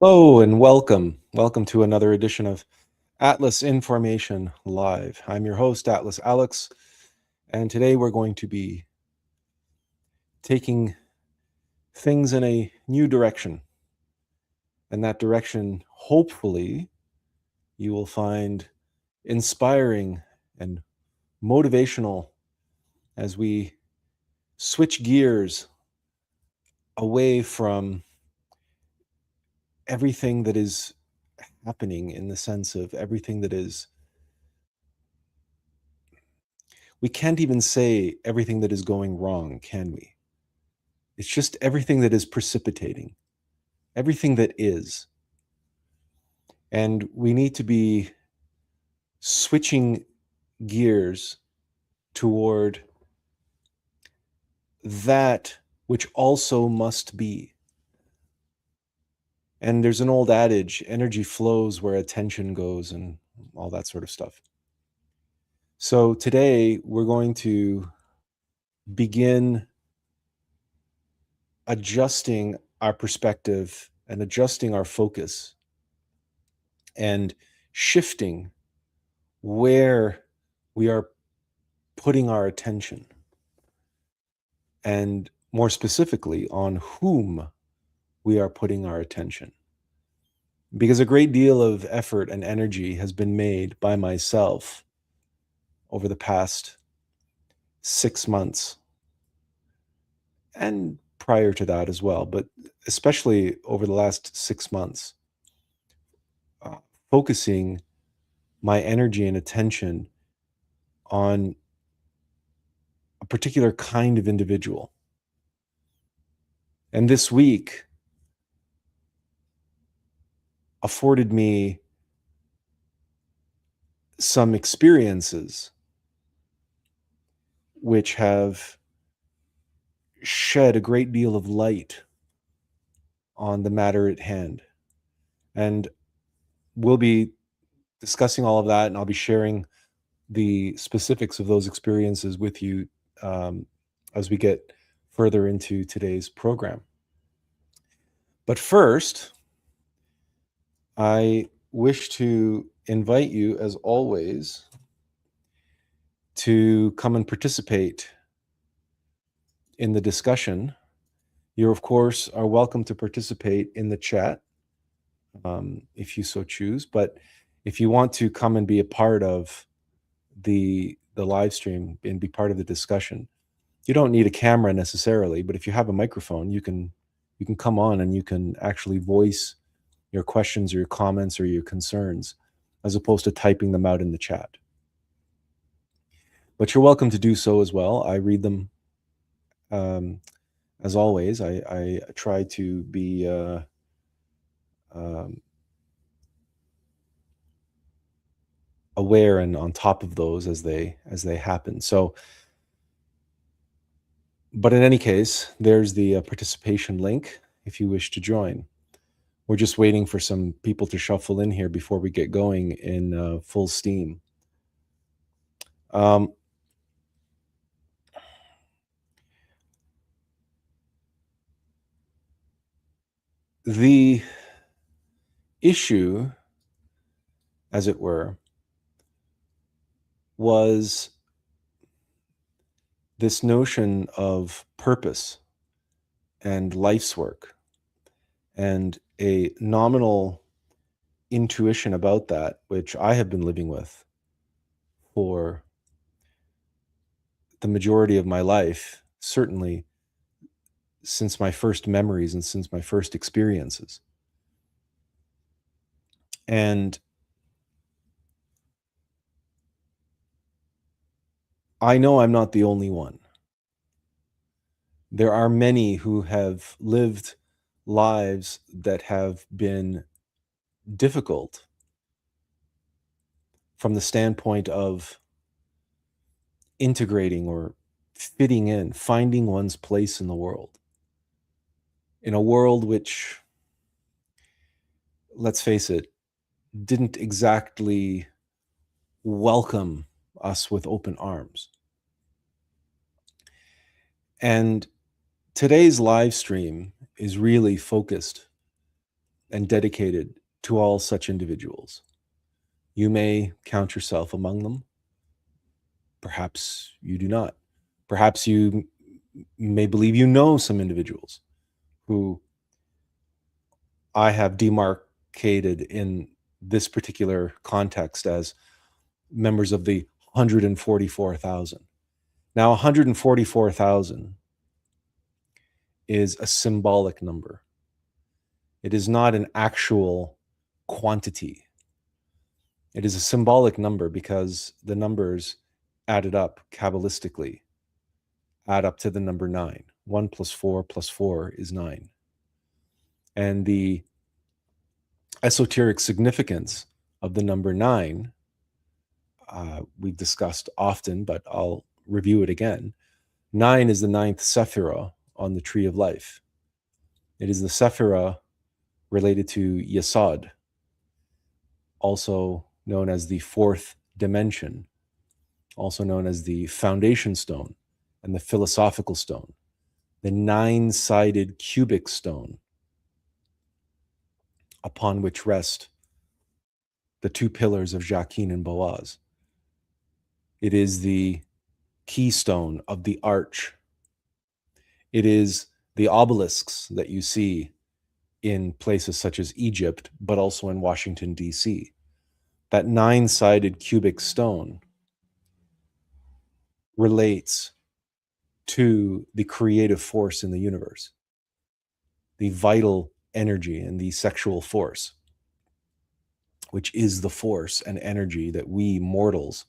Hello and welcome. Welcome to another edition of Atlas Information Live. I'm your host, Atlas Alex, and today we're going to be taking things in a new direction. And that direction, hopefully, you will find inspiring and motivational as we switch gears away from everything that is happening, in the sense of everything that is, we can't even say everything that is going wrong, can we? It's just everything that is precipitating, everything that is. And we need to be switching gears toward that which also must be. And there's an old adage, energy flows where attention goes, and all that sort of stuff. So today we're going to begin adjusting our perspective and adjusting our focus and shifting where we are putting our attention, and more specifically on whom we are putting our attention. Because a great deal of effort and energy has been made by myself over the past 6 months, and prior to that as well, but especially over the last 6 months, uh, focusing my energy and attention on a particular kind of individual. And this week afforded me some experiences which have shed a great deal of light on the matter at hand. And we'll be discussing all of that, and I'll be sharing the specifics of those experiences with you as we get further into today's program. But first, I wish to invite you, as always, to come and participate in the discussion. You, of course, are welcome to participate in the chat if you so choose. But if you want to come and be a part of the live stream and be part of the discussion, you don't need a camera necessarily, but if you have a microphone, you can come on and you can actually voice your questions or your comments or your concerns, as opposed to typing them out in the chat. But you're welcome to do so as well. I read them. As always, I try to be aware and on top of those as they happen. So, but in any case, there's the participation link if you wish to join. We're just waiting for some people to shuffle in here before we get going in full steam. The issue, as it were, was this notion of purpose and life's work, and a nominal intuition about that, which I have been living with for the majority of my life, certainly since my first memories and since my first experiences. And I know I'm not the only one. There are many who have lived lives that have been difficult from the standpoint of integrating or fitting in, finding one's place in the world. In a world which, let's face it, didn't exactly welcome us with open arms. And today's live stream is really focused and dedicated to all such individuals. You may count yourself among them. Perhaps you do not. Perhaps you may believe you know some individuals who I have demarcated in this particular context as members of the 144,000. Now, 144,000 is a symbolic number. It is not an actual quantity. It is a symbolic number because the numbers added up Kabbalistically add up to the number 9. 1 plus 4 plus 4 is 9. And the esoteric significance of the number 9, we've discussed often, but I'll review it again. 9 is the 9th Sephirah on the Tree of Life. It is the Sephirah related to Yesod, also known as the 4th dimension, also known as the foundation stone and the philosophical stone, the 9-sided cubic stone upon which rest the 2 pillars of Jachin and Boaz. It is the keystone of the arch. It is the obelisks that you see in places such as Egypt, but also in Washington, D.C. That 9-sided cubic stone relates to the creative force in the universe, the vital energy and the sexual force, which is the force and energy that we mortals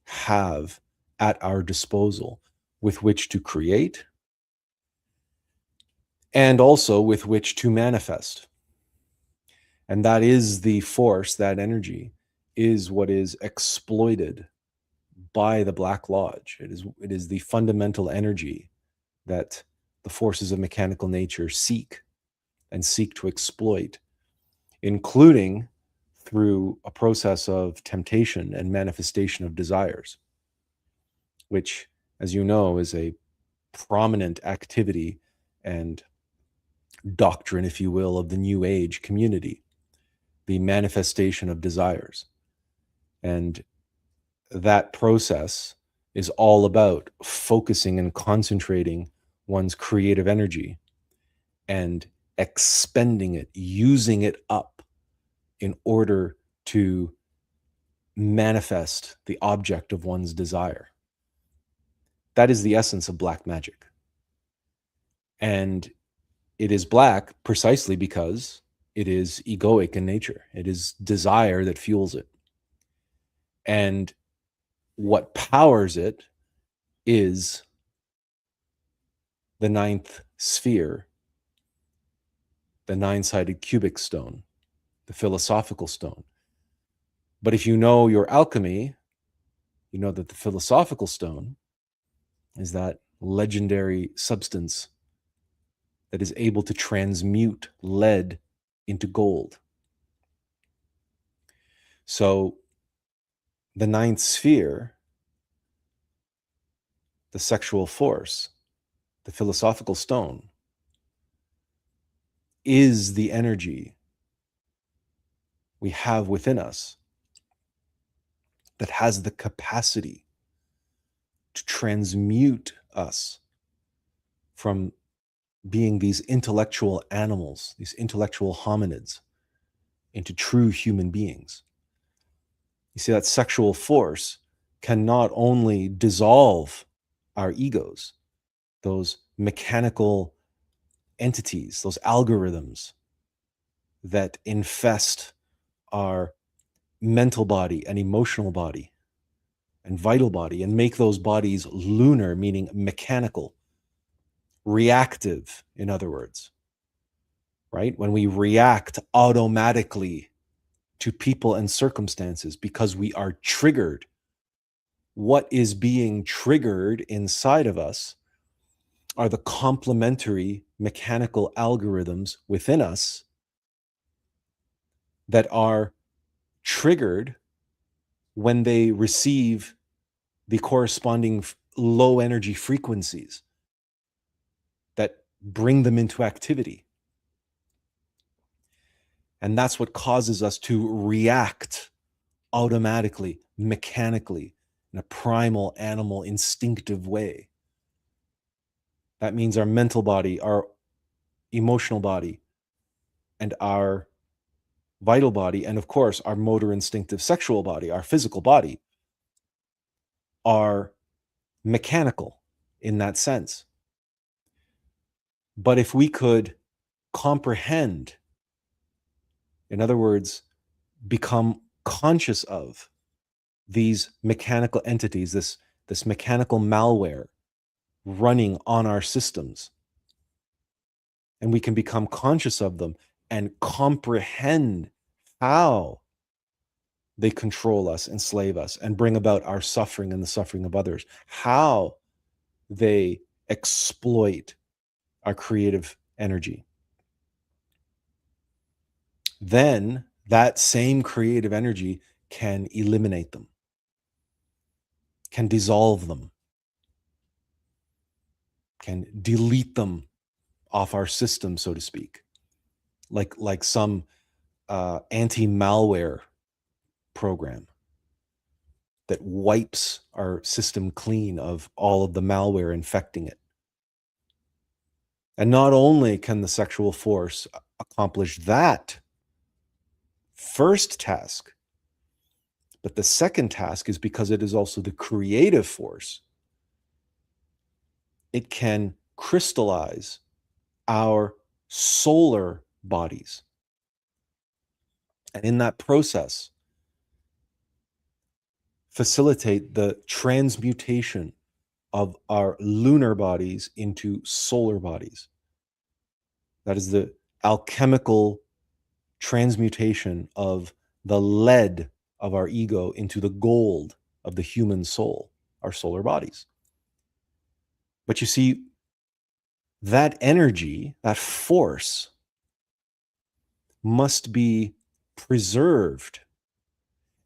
have at our disposal with which to create and also with which to manifest. And that is the force, that energy is what is exploited by the Black Lodge. It is the fundamental energy that the forces of mechanical nature seek to exploit, including through a process of temptation and manifestation of desires, which, as you know, is a prominent activity and doctrine, if you will, of the New Age community, the manifestation of desires. And that process is all about focusing and concentrating one's creative energy and expending it, using it up in order to manifest the object of one's desire. That is the essence of black magic. And it is black precisely because it is egoic in nature. It is desire that fuels it. And what powers it is the 9th sphere, the 9-sided cubic stone, the philosophical stone. But if you know your alchemy, you know that the philosophical stone is that legendary substance that is able to transmute lead into gold. So the 9th sphere, the sexual force, the philosophical stone, is the energy we have within us that has the capacity to transmute us from being these intellectual animals, these intellectual hominids, into true human beings. You see, that sexual force can not only dissolve our egos, those mechanical entities, those algorithms that infest our mental body and emotional body and vital body and make those bodies lunar, meaning mechanical, reactive, in other words, right? When we react automatically to people and circumstances because we are triggered, what is being triggered inside of us are the complementary mechanical algorithms within us that are triggered when they receive the corresponding low energy frequencies that bring them into activity. And that's what causes us to react automatically, mechanically, in a primal, animal, instinctive way. That means our mental body, our emotional body, and our vital body, and of course, our motor instinctive sexual body, our physical body, are mechanical in that sense. But if we could comprehend, in other words, become conscious of these mechanical entities, this mechanical malware running on our systems, and we can become conscious of them and comprehend how they control us, enslave us, and bring about our suffering and the suffering of others, how they exploit our creative energy. Then that same creative energy can eliminate them, can dissolve them, can delete them off our system, so to speak, like some anti-malware program that wipes our system clean of all of the malware infecting it. And not only can the sexual force accomplish that first task, but the second task is because it is also the creative force. It can crystallize our solar bodies. And in that process, facilitate the transmutation of our lunar bodies into solar bodies. That is the alchemical transmutation of the lead of our ego into the gold of the human soul, our solar bodies. But you see, that energy, that force, must be preserved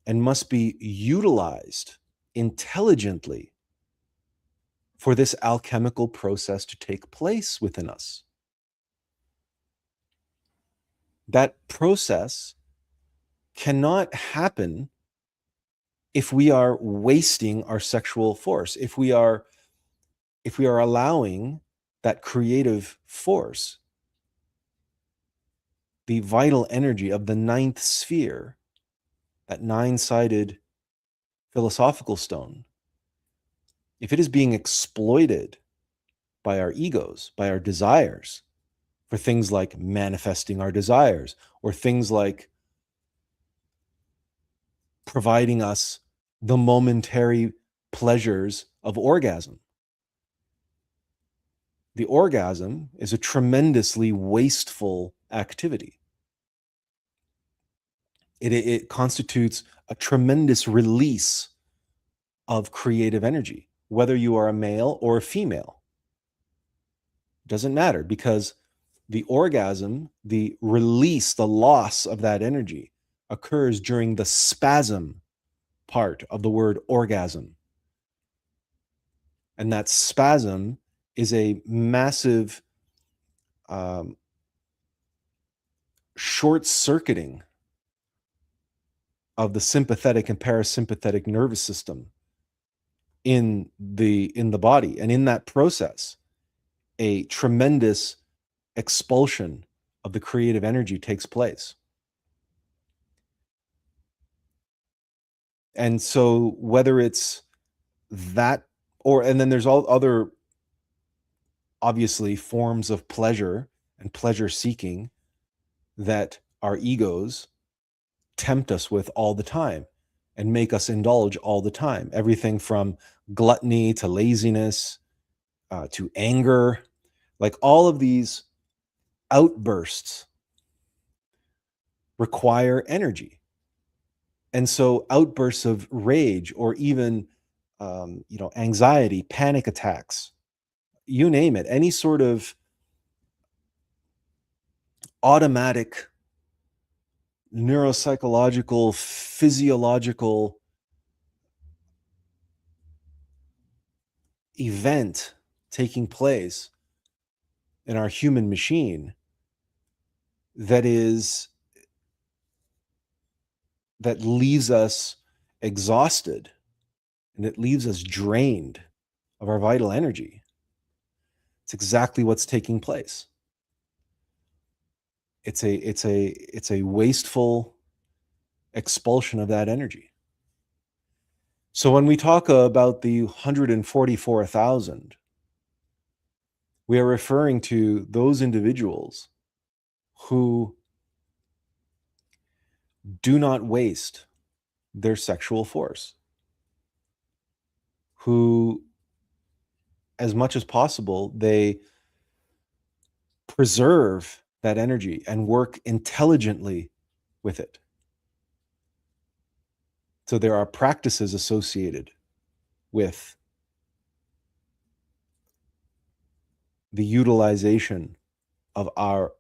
and must be utilized intelligently for this alchemical process to take place within us. That process cannot happen if we are wasting our sexual force, if we are allowing that creative force, the vital energy of the ninth sphere, that nine-sided philosophical stone, if it is being exploited by our egos, by our desires, for things like manifesting our desires, or things like providing us the momentary pleasures of orgasm. The orgasm is a tremendously wasteful activity. It constitutes a tremendous release of creative energy, whether you are a male or a female. It doesn't matter, because the orgasm, the release, the loss of that energy occurs during the spasm part of the word orgasm. And that spasm is a massive short-circuiting of the sympathetic and parasympathetic nervous system in the body. And in that process, a tremendous expulsion of the creative energy takes place. And so whether it's that, and then there's all other, obviously, forms of pleasure and pleasure seeking that our egos tempt us with all the time and make us indulge all the time. Everything from gluttony to laziness to anger, like all of these outbursts require energy. And so outbursts of rage, or even anxiety, panic attacks, you name it, any sort of automatic neuropsychological, physiological event taking place in our human machine that is that leaves us exhausted and it leaves us drained of our vital energy. It's exactly what's taking place. It's a wasteful expulsion of that energy. So when we talk about the 144,000, we are referring to those individuals who do not waste their sexual force, who, as much as possible, they preserve that energy and work intelligently with it. So there are practices associated with the utilization of our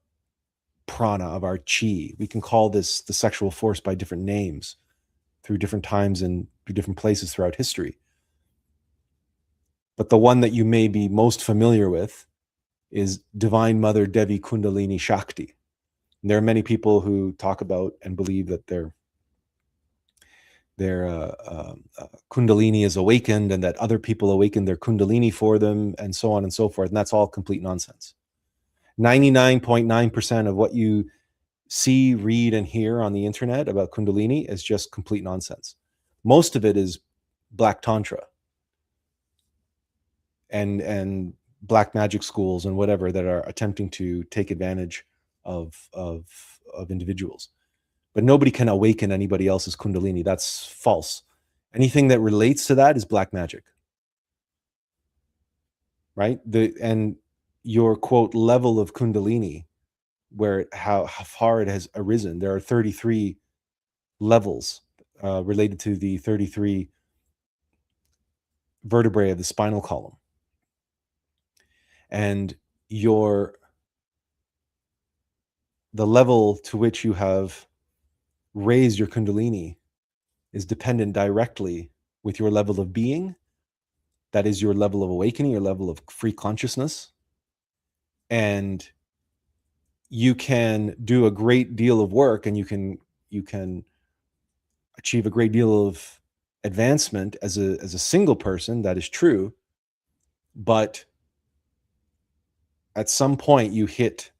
prana, of our chi. We can call this the sexual force by different names through different times and through different places throughout history. But the one that you may be most familiar with is Divine Mother Devi Kundalini Shakti. And there are many people who talk about and believe that their Kundalini is awakened and that other people awaken their Kundalini for them and so on and so forth. And that's all complete nonsense. 99.9% of what you see, read, and hear on the internet about Kundalini is just complete nonsense. Most of it is Black Tantra and black magic schools and whatever that are attempting to take advantage of individuals. But nobody can awaken anybody else's Kundalini. That's false. Anything that relates to that is black magic, right? And your quote level of Kundalini, where how far it has arisen. There are 33 levels related to the 33 vertebrae of the spinal column, and the level to which you have raised your Kundalini is dependent directly with your level of being. That is your level of awakening, your level of free consciousness. And you can do a great deal of work and you can achieve a great deal of advancement as a single person. That is true. But at some point you hit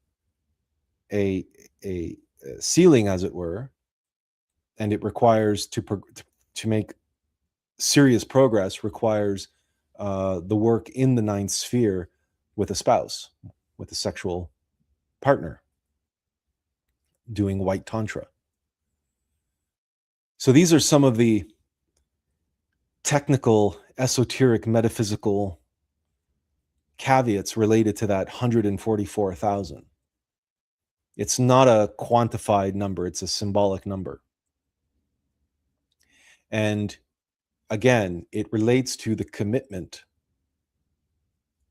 a ceiling, as it were, and it requires to make serious progress requires the work in the ninth sphere with a spouse, with a sexual partner, doing white tantra. So these are some of the technical, esoteric, metaphysical caveats related to that 144,000. It's not a quantified number, it's a symbolic number. And again, it relates to the commitment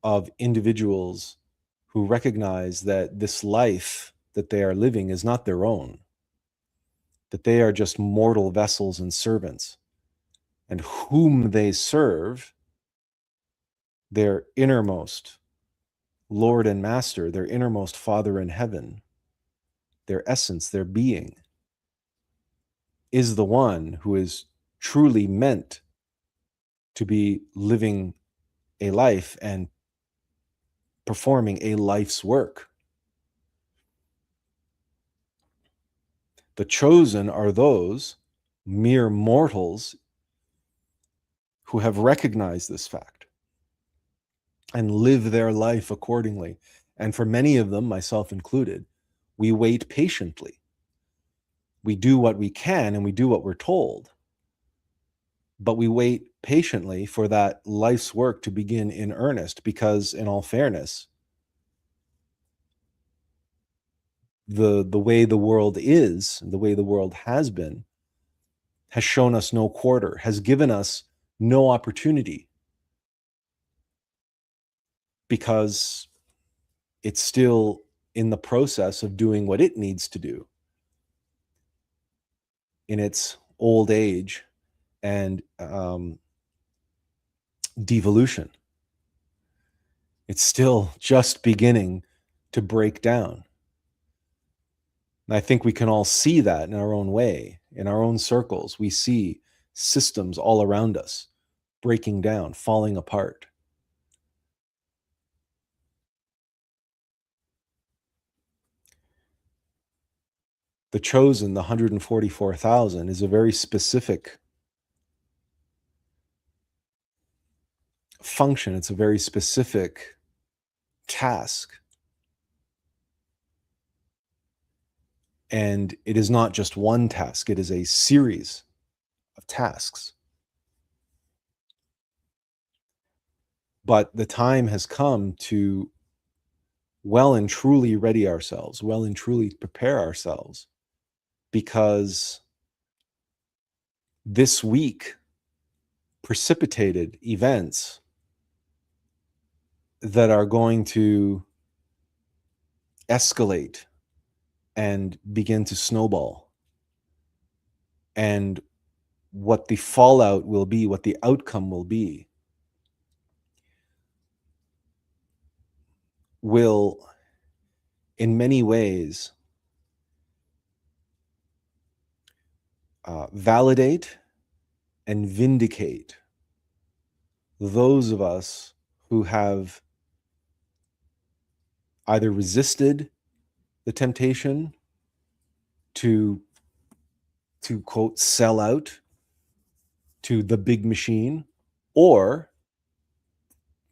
of individuals who recognize that this life that they are living is not their own, that they are just mortal vessels and servants, and whom they serve, their innermost Lord and Master, their innermost Father in heaven, their essence, their being, is the one who is truly meant to be living a life and performing a life's work. The chosen are those mere mortals who have recognized this fact and live their life accordingly. And for many of them, myself included, we wait patiently. We do what we can and we do what we're told, but we wait patiently for that life's work to begin in earnest, because in all fairness, the way the world is, the way the world has been, has shown us no quarter, has given us no opportunity, because it's still in the process of doing what it needs to do in its old age and devolution. It's still just beginning to break down. And I think we can all see that in our own way, in our own circles. We see systems all around us breaking down, falling apart. The chosen, the 144,000, is a very specific function. It's a very specific task. And it is not just one task, it is a series of tasks. But the time has come to well and truly ready ourselves, well and truly prepare ourselves, because this week precipitated events that are going to escalate and begin to snowball. And what the fallout will be, what the outcome will be, will in many ways validate and vindicate those of us who have either resisted the temptation to quote, sell out to the big machine, or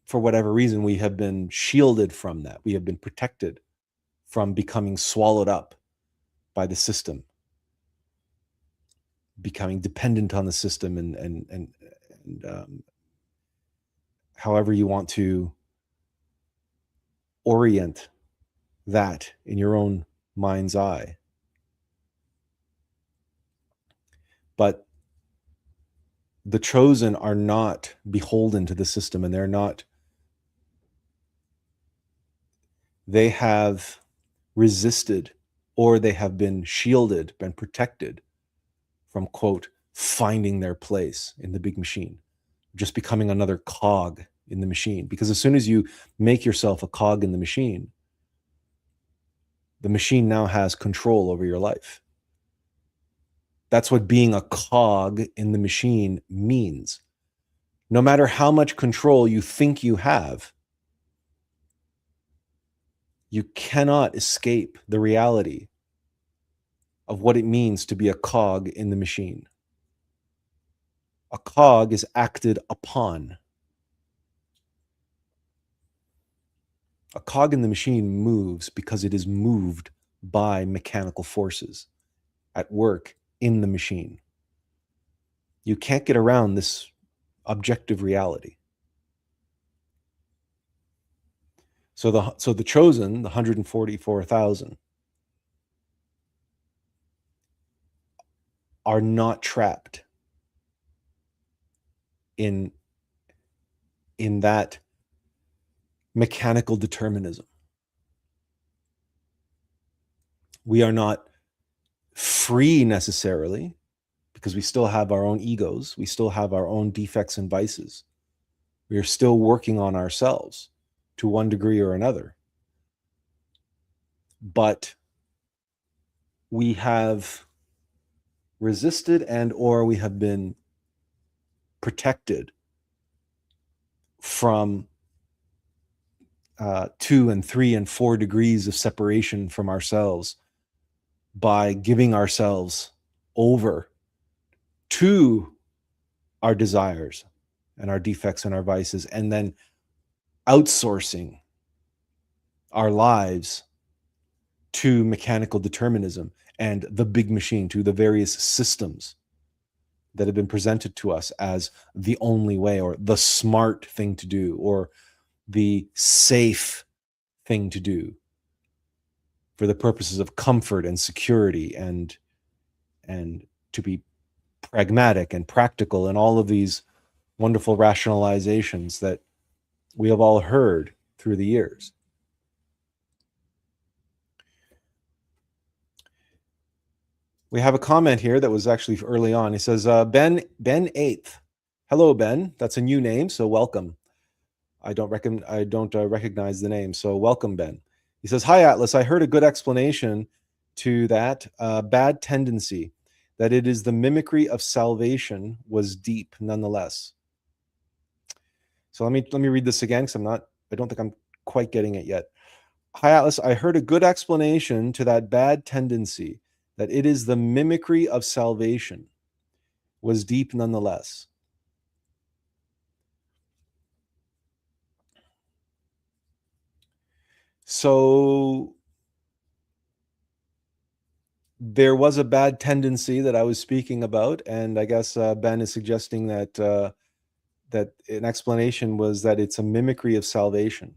for whatever reason, we have been shielded from that. We have been protected from becoming swallowed up by the system, becoming dependent on the system, and however you want to orient that in your own mind's eye. But the chosen are not beholden to the system, and they have resisted, or they have been shielded, been protected from, quote, finding their place in the big machine, just becoming another cog in the machine. Because as soon as you make yourself a cog in the machine now has control over your life. That's what being a cog in the machine means. No matter how much control you think you have, you cannot escape the reality of what it means to be a cog in the machine. A cog is acted upon. A cog in the machine moves because it is moved by mechanical forces at work in the machine. You can't get around this objective reality. So the chosen, the 144,000, are not trapped in that mechanical determinism. We are not free necessarily, because we still have our own egos. We still have our own defects and vices. We are still working on ourselves to one degree or another. But we have resisted or we have been protected from 2 and 3 and 4 degrees of separation from ourselves by giving ourselves over to our desires and our defects and our vices, and then outsourcing our lives to mechanical determinism and the big machine, to the various systems that have been presented to us as the only way, or the smart thing to do, or the safe thing to do for the purposes of comfort and security, and to be pragmatic and practical, and all of these wonderful rationalizations that we have all heard through the years. We have a comment here that was actually early on. He says, Ben 8th. Hello, Ben. That's a new name, so welcome. I don't recognize the name, so welcome, Ben. He says, hi, Atlas. I heard a good explanation to that bad tendency, that it is the mimicry of salvation, was deep nonetheless. So let me read this again, because I don't think I'm quite getting it yet. Hi, Atlas. I heard a good explanation to that bad tendency, that it is the mimicry of salvation, was deep nonetheless. So there was a bad tendency that I was speaking about, and I guess Ben is suggesting that that an explanation was that it's a mimicry of salvation.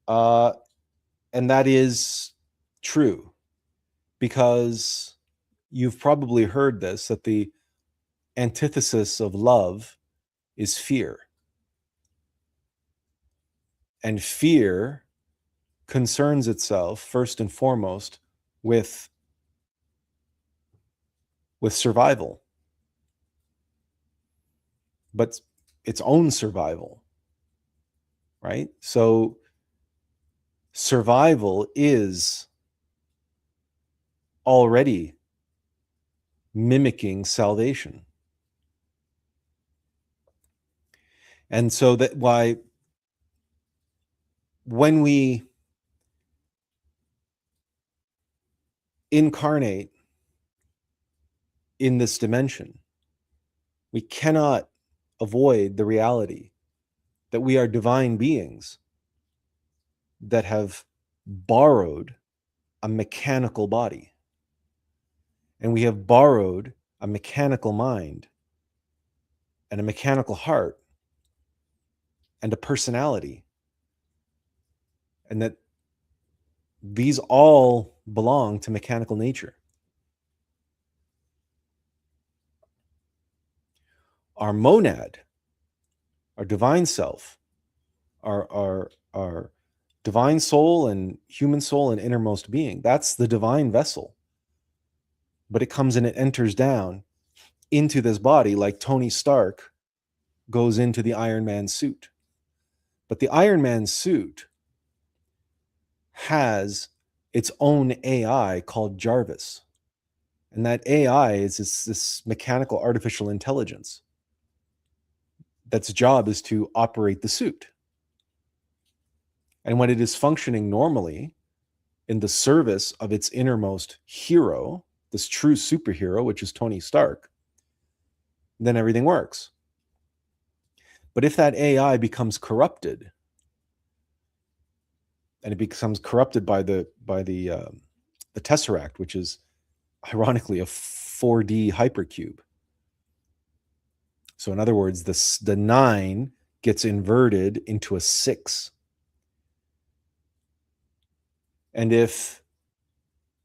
And that is true, because you've probably heard this, that the antithesis of love is fear. And fear concerns itself first and foremost with survival, but its own survival, right? So survival is already mimicking salvation. And so that why when we incarnate in this dimension, we cannot avoid the reality that we are divine beings that have borrowed a mechanical body, and we have borrowed a mechanical mind and a mechanical heart and a personality, and that these all belong to mechanical nature. Our monad, our divine self, our divine soul and human soul and innermost being, that's the divine vessel. But it comes and it enters down into this body, like Tony Stark goes into the Iron Man suit. But the Iron Man suit has its own AI called Jarvis. And that AI is this mechanical artificial intelligence that's job is to operate the suit. And when it is functioning normally in the service of its innermost hero, this true superhero, which is Tony Stark, then everything works. But if that AI becomes corrupted, and it becomes corrupted by the Tesseract, which is ironically a 4D hypercube. So in other words, the 9 gets inverted into a 6. And if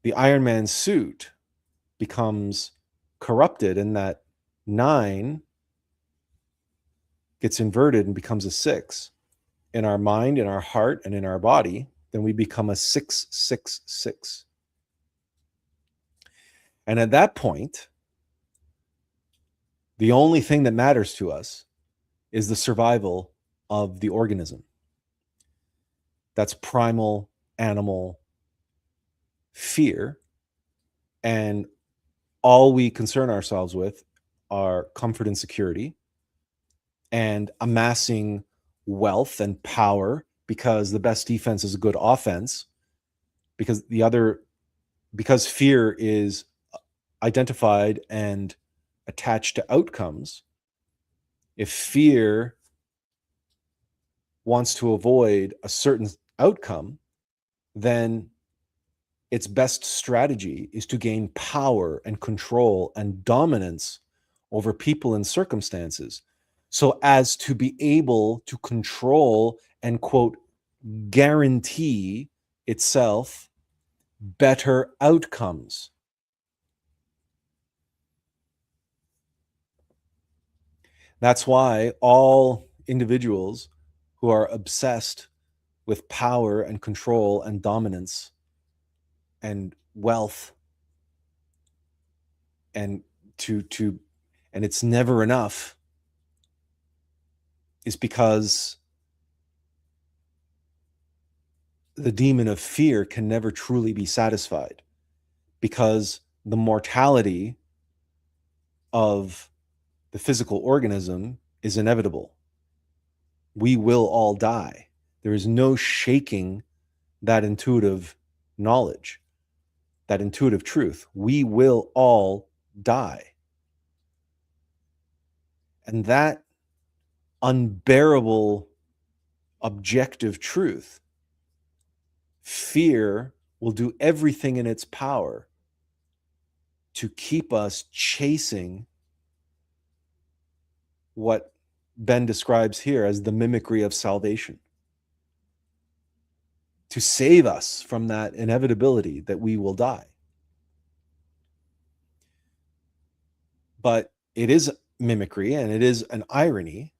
the Iron Man suit becomes corrupted and that 9 gets inverted and becomes a 6 in our mind, in our heart, and in our body, then we become a 666. And at that point, the only thing that matters to us is the survival of the organism. That's primal animal fear. And all we concern ourselves with are comfort and security and amassing wealth and power, because the best defense is a good offense, because fear is identified and attached to outcomes. If fear wants to avoid a certain outcome, then its best strategy is to gain power and control and dominance over people and circumstances, so as to be able to control and, quote, guarantee itself better outcomes. That's why all individuals who are obsessed with power and control and dominance and wealth and and it's never enough, is because the demon of fear can never truly be satisfied. because the mortality of the physical organism is inevitable. We will all die. There is no shaking that intuitive knowledge, that intuitive truth. We will all die. And that unbearable objective truth, fear will do everything in its power to keep us chasing what Ben describes here as the mimicry of salvation, to save us from that inevitability that we will die. But it is mimicry and it is an irony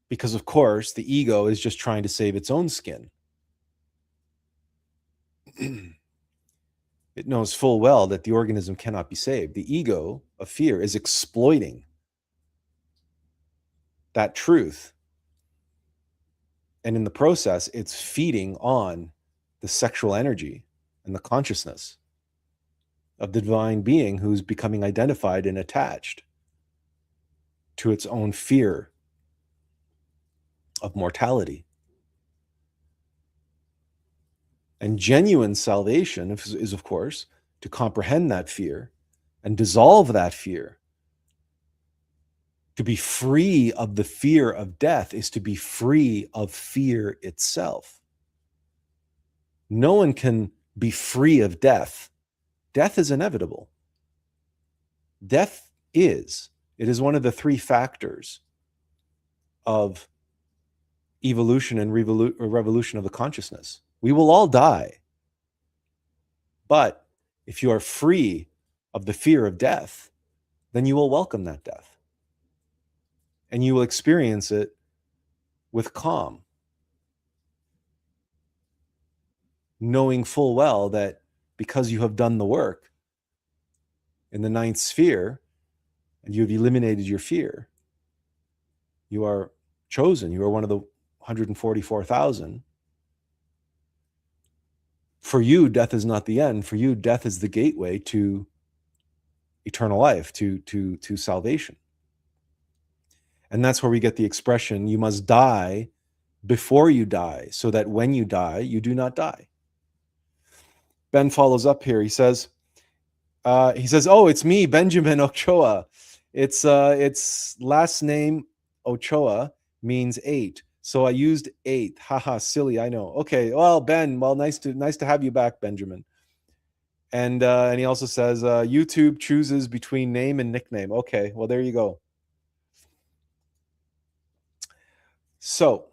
because, of course, the ego is just trying to save its own skin. It knows full well that the organism cannot be saved. The ego of fear is exploiting that truth. And in the process, it's feeding on the sexual energy and the consciousness of the divine being who's becoming identified and attached to its own fear of mortality. And genuine salvation is, of course, to comprehend that fear and dissolve that fear. To be free of the fear of death is to be free of fear itself. No one can be free of death. Death is inevitable. Death is. It is one of the three factors of evolution and revolution of the consciousness. We will all die. But if you are free of the fear of death, then you will welcome that death. And you will experience it with calm, knowing full well that because you have done the work in the ninth sphere and you have eliminated your fear, you are chosen. You are one of the 144,000. For you, death is not the end. For you, death is the gateway to eternal life, to salvation. And that's where we get the expression, you must die before you die, so that when you die, you do not die. Ben follows up here. He says, oh, it's me, Benjamin Ochoa. It's last name Ochoa means 8. So I used 8. Haha, silly, I know. Okay, well, Ben, well, nice to have you back, Benjamin. And he also says, YouTube chooses between name and nickname. Okay, well, there you go. So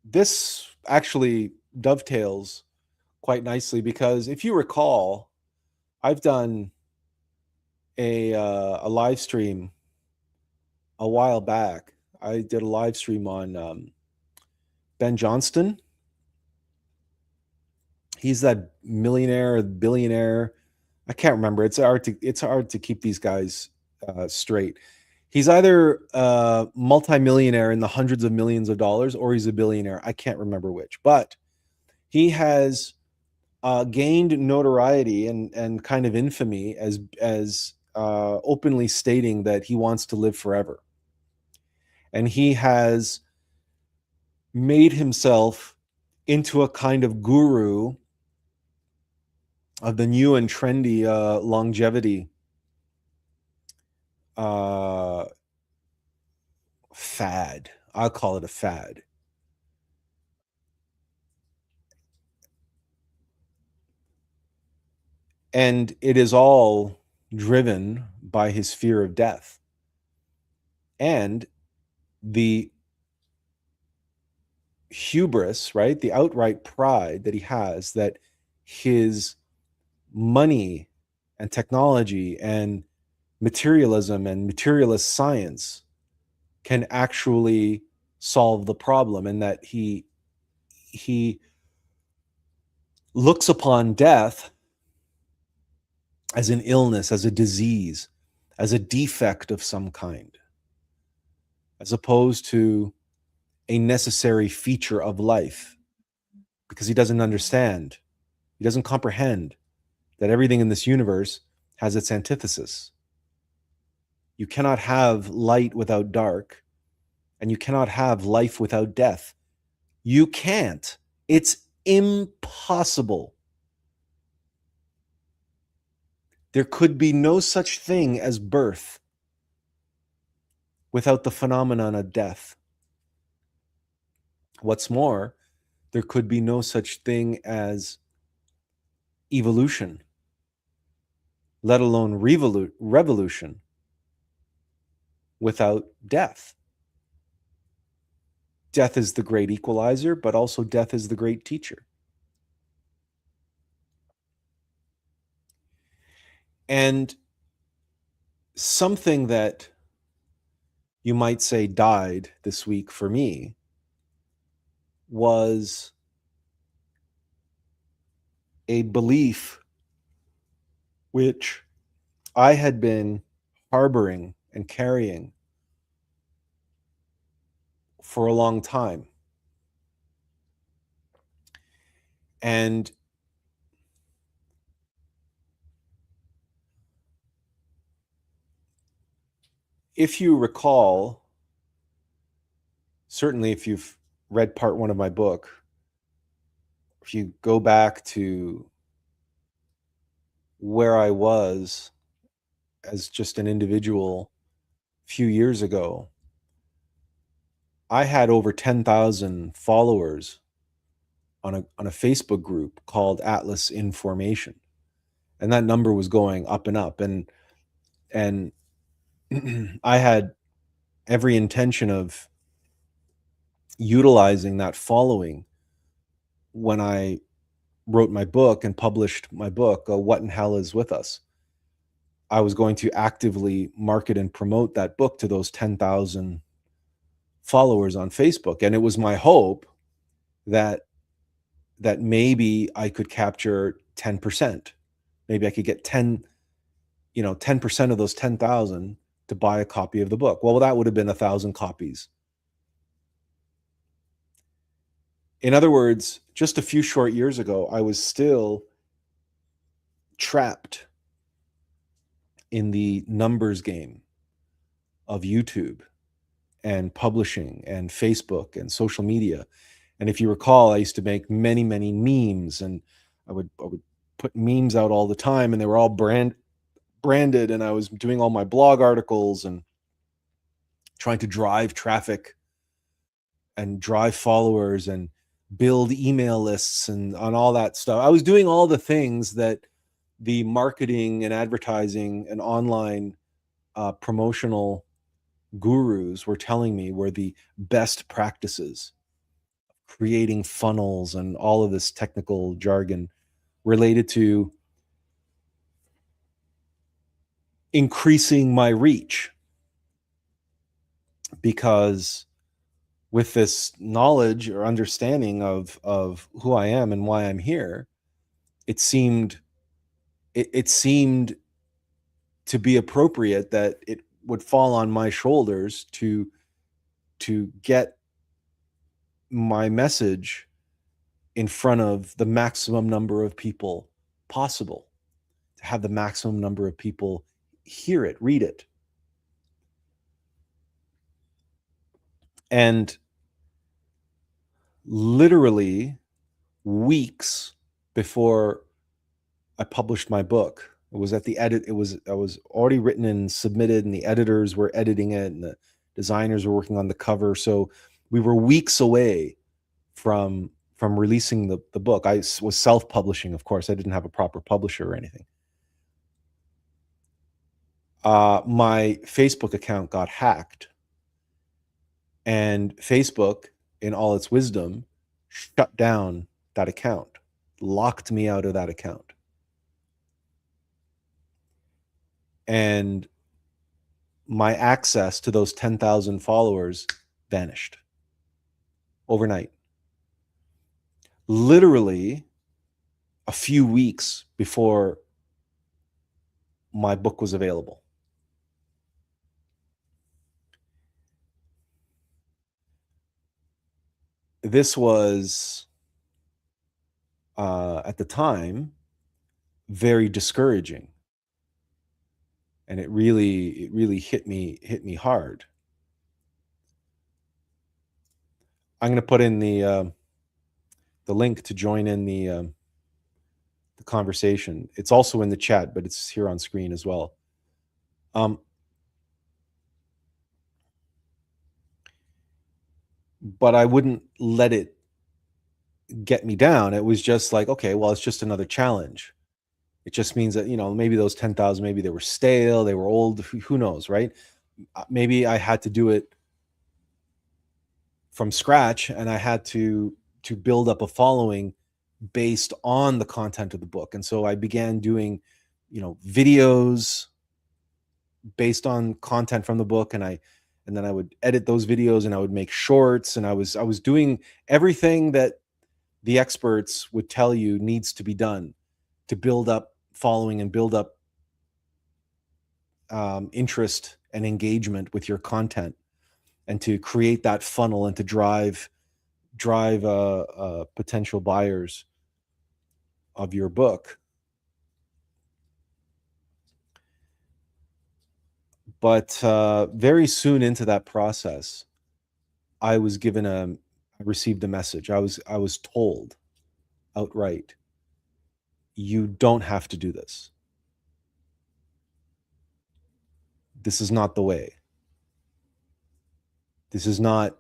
this actually dovetails quite nicely because if you recall, I've done a live stream a while back. I did a live stream on Ben Johnston. He's that millionaire, billionaire. I can't remember. It's hard to keep these guys straight. He's either a multimillionaire in the hundreds of millions of dollars or he's a billionaire. I can't remember which, but he has gained notoriety and kind of infamy as openly stating that he wants to live forever. And he has made himself into a kind of guru of the new and trendy longevity fad. I'll call it a fad. And it is all driven by his fear of death and the hubris, right? The outright pride that he has that his money and technology and materialism and materialist science can actually solve the problem, and that he looks upon death as an illness, as a disease, as a defect of some kind, as opposed to a necessary feature of life, because he doesn't understand He doesn't comprehend that everything in this universe has its antithesis. You cannot have light without dark, and you cannot have life without death. You can't. It's impossible. There could be no such thing as birth without the phenomenon of death. What's more, there could be no such thing as evolution, let alone revolution, without death. Death is the great equalizer, but also death is the great teacher. And something that you might say died this week for me was a belief which I had been harboring and carrying for a long time. And if you recall, certainly if you've read part one of my book, if you go back to where I was as just an individual a few years ago, I had over 10,000 followers on a Facebook group called Attlas Information. And that number was going up and up. And I had every intention of utilizing that following when I wrote my book and published my book, What in Hell is With Us. I was going to actively market and promote that book to those 10,000 followers on Facebook. And it was my hope that maybe I could capture 10%. Maybe I could get 10% of those 10,000 to buy a copy of the book. Well, that would have been 1,000 copies. In other words, just a few short years ago, I was still trapped in the numbers game of YouTube and publishing and Facebook and social media. And if you recall, I used to make many, many memes, and I would put memes out all the time, and they were all branded, and I was doing all my blog articles and trying to drive traffic and drive followers and build email lists and on all that stuff. I was doing all the things that the marketing and advertising and online promotional gurus were telling me were the best practices, creating funnels and all of this technical jargon related to increasing my reach. Because with this knowledge or understanding of who I am and why I'm here, it seemed to be appropriate that it would fall on my shoulders to get my message in front of the maximum number of people possible, to have the maximum number of people hear it, read it. And literally weeks before I published my book, it was at the edit. I was already written and submitted, and the editors were editing it, and the designers were working on the cover. So we were weeks away from releasing the book. I was self-publishing, of course. I didn't have a proper publisher or anything. My Facebook account got hacked, and Facebook, in all its wisdom, shut down that account, locked me out of that account. And my access to those 10,000 followers vanished overnight. Literally a few weeks before my book was available. This was at the time, very discouraging. And it really hit me hard. I'm going to put in the link to join in the conversation. It's also in the chat, but it's here on screen as well. But I wouldn't let it get me down. It was just like, okay, well, it's just another challenge. It just means that, maybe those 10,000, maybe they were stale, they were old, who knows, right? Maybe I had to do it from scratch, and I had to build up a following based on the content of the book. And so I began doing, videos based on content from the book, and then I would edit those videos, and I would make shorts, and I was doing everything that the experts would tell you needs to be done to build up following and build up interest and engagement with your content, and to create that funnel and to drive potential buyers of your book. But very soon into that process, I received a message. I was told outright, you don't have to do this. This is not the way. This is not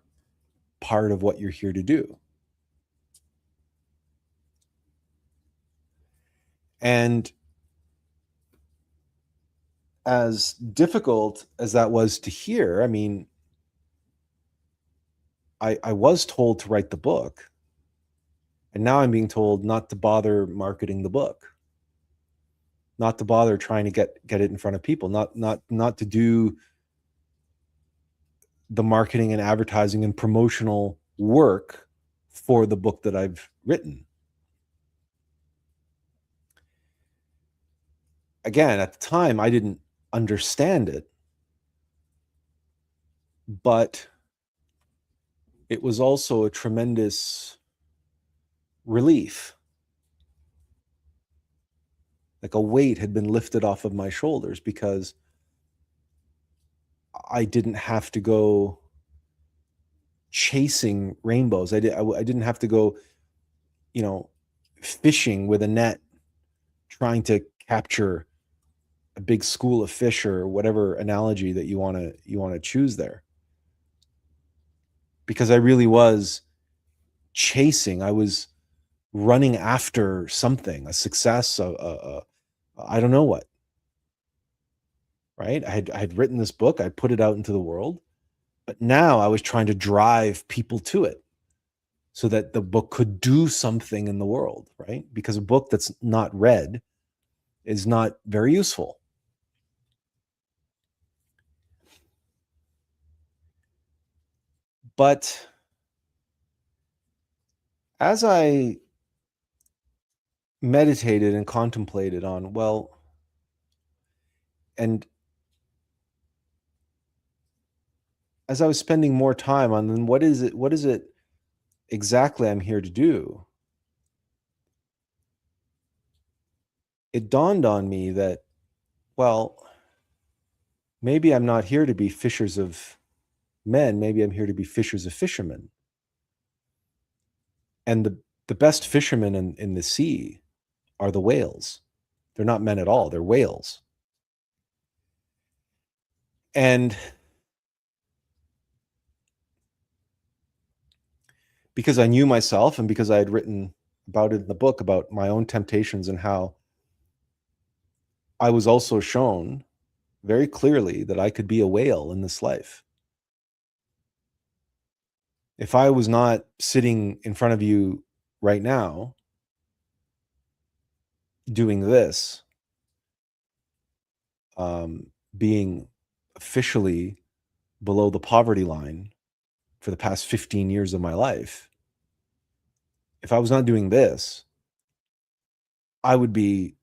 part of what you're here to do. And as difficult as that was to hear, I mean, I was told to write the book, and now I'm being told not to bother marketing the book, not to bother trying to get it in front of people, not to do the marketing and advertising and promotional work for the book that I've written. Again, at the time, I didn't understand it, but it was also a tremendous relief. Like a weight had been lifted off of my shoulders, because I didn't have to go chasing rainbows. I didn't have to go, fishing with a net, trying to capture a big school of fish, or whatever analogy that you want to choose there. Because I really was chasing. I was running after something, a success, I don't know what. Right? I had written this book, I put it out into the world, but now I was trying to drive people to it so that the book could do something in the world, right? Because a book that's not read is not very useful. But as I meditated and contemplated on, well, and as I was spending more time on, then what is it exactly I'm here to do? It dawned on me that, well, maybe I'm not here to be fishers of men. Maybe I'm here to be fishers of fishermen. And the best fishermen in the sea are the whales. They're not men at all. They're whales. And because I knew myself, and because I had written about it in the book, about my own temptations, and how I was also shown very clearly that I could be a whale in this life. If I was not sitting in front of you right now doing this, being officially below the poverty line for the past 15 years of my life, if I was not doing this, I would be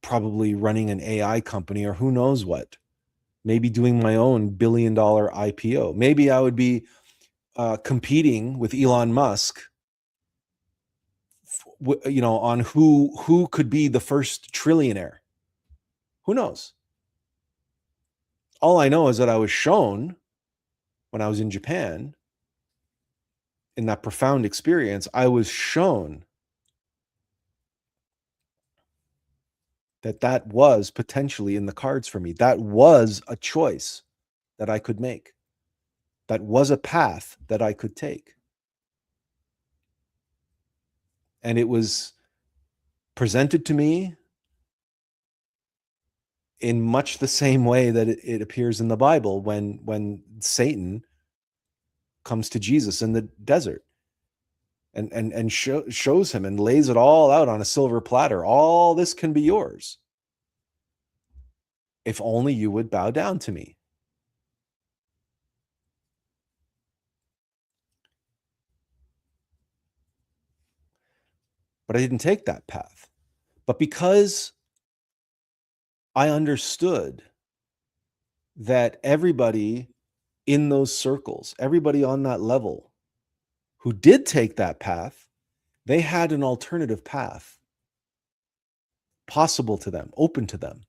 probably running an AI company, or who knows what, maybe doing my own billion-dollar IPO. Maybe I would be competing with Elon Musk on who could be the first trillionaire. Who knows? All I know is that I was shown when I was in Japan, in that profound experience, I was shown that was potentially in the cards for me. That was a choice that I could make. That was a path that I could take. And it was presented to me in much the same way that it appears in the Bible when Satan comes to Jesus in the desert and shows him and lays it all out on a silver platter. All this can be yours if only you would bow down to me. But I didn't take that path. But because I understood that everybody in those circles, everybody on that level who did take that path, they had an alternative path possible to them, open to them,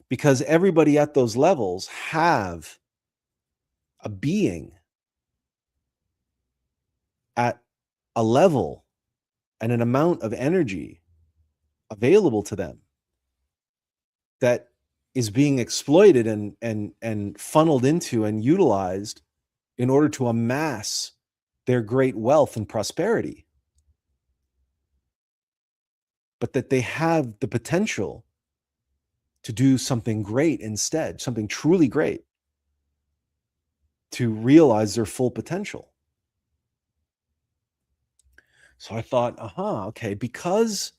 because everybody at those levels have a being at a level and an amount of energy available to them that is being exploited and funneled into and utilized in order to amass their great wealth and prosperity, but that they have the potential to do something great instead, something truly great, to realize their full potential. So I thought, okay, because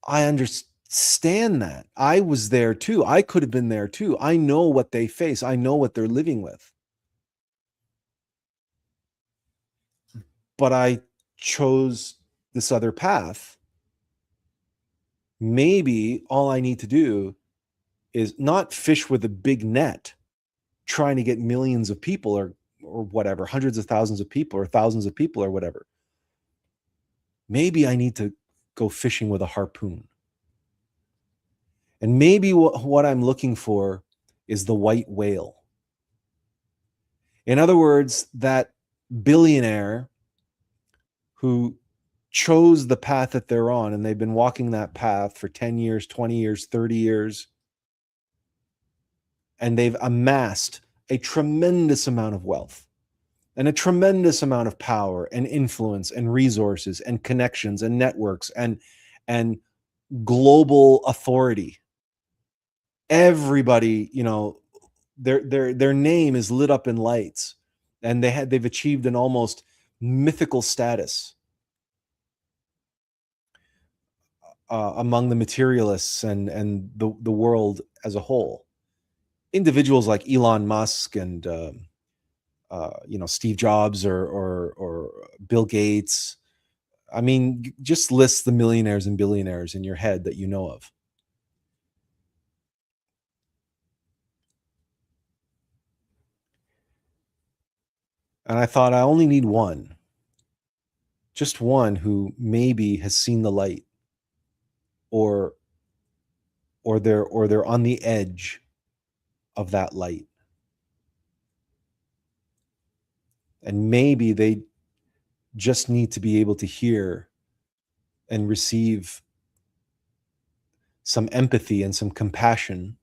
I understand that. I was there too. I could have been there too. I know what they face. I know what they're living with. But I chose this other path. Maybe all I need to do is not fish with a big net, trying to get millions of people or whatever, hundreds of thousands of people or thousands of people or whatever. Maybe I need to go fishing with a harpoon. And maybe what I'm looking for is the white whale. In other words, that billionaire who chose the path that they're on, and they've been walking that path for 10 years, 20 years, 30 years, and they've amassed a tremendous amount of wealth and a tremendous amount of power and influence and resources and connections and networks and global authority. Everybody, their name is lit up in lights, and they've achieved an almost mythical status among the materialists and the world as a whole. Individuals like Elon Musk and Steve Jobs or Bill Gates. I mean, just list the millionaires and billionaires in your head that you know of. And I thought, I only need one. Just one who maybe has seen the light, or they're on the edge of that light. And maybe they just need to be able to hear and receive some empathy and some compassion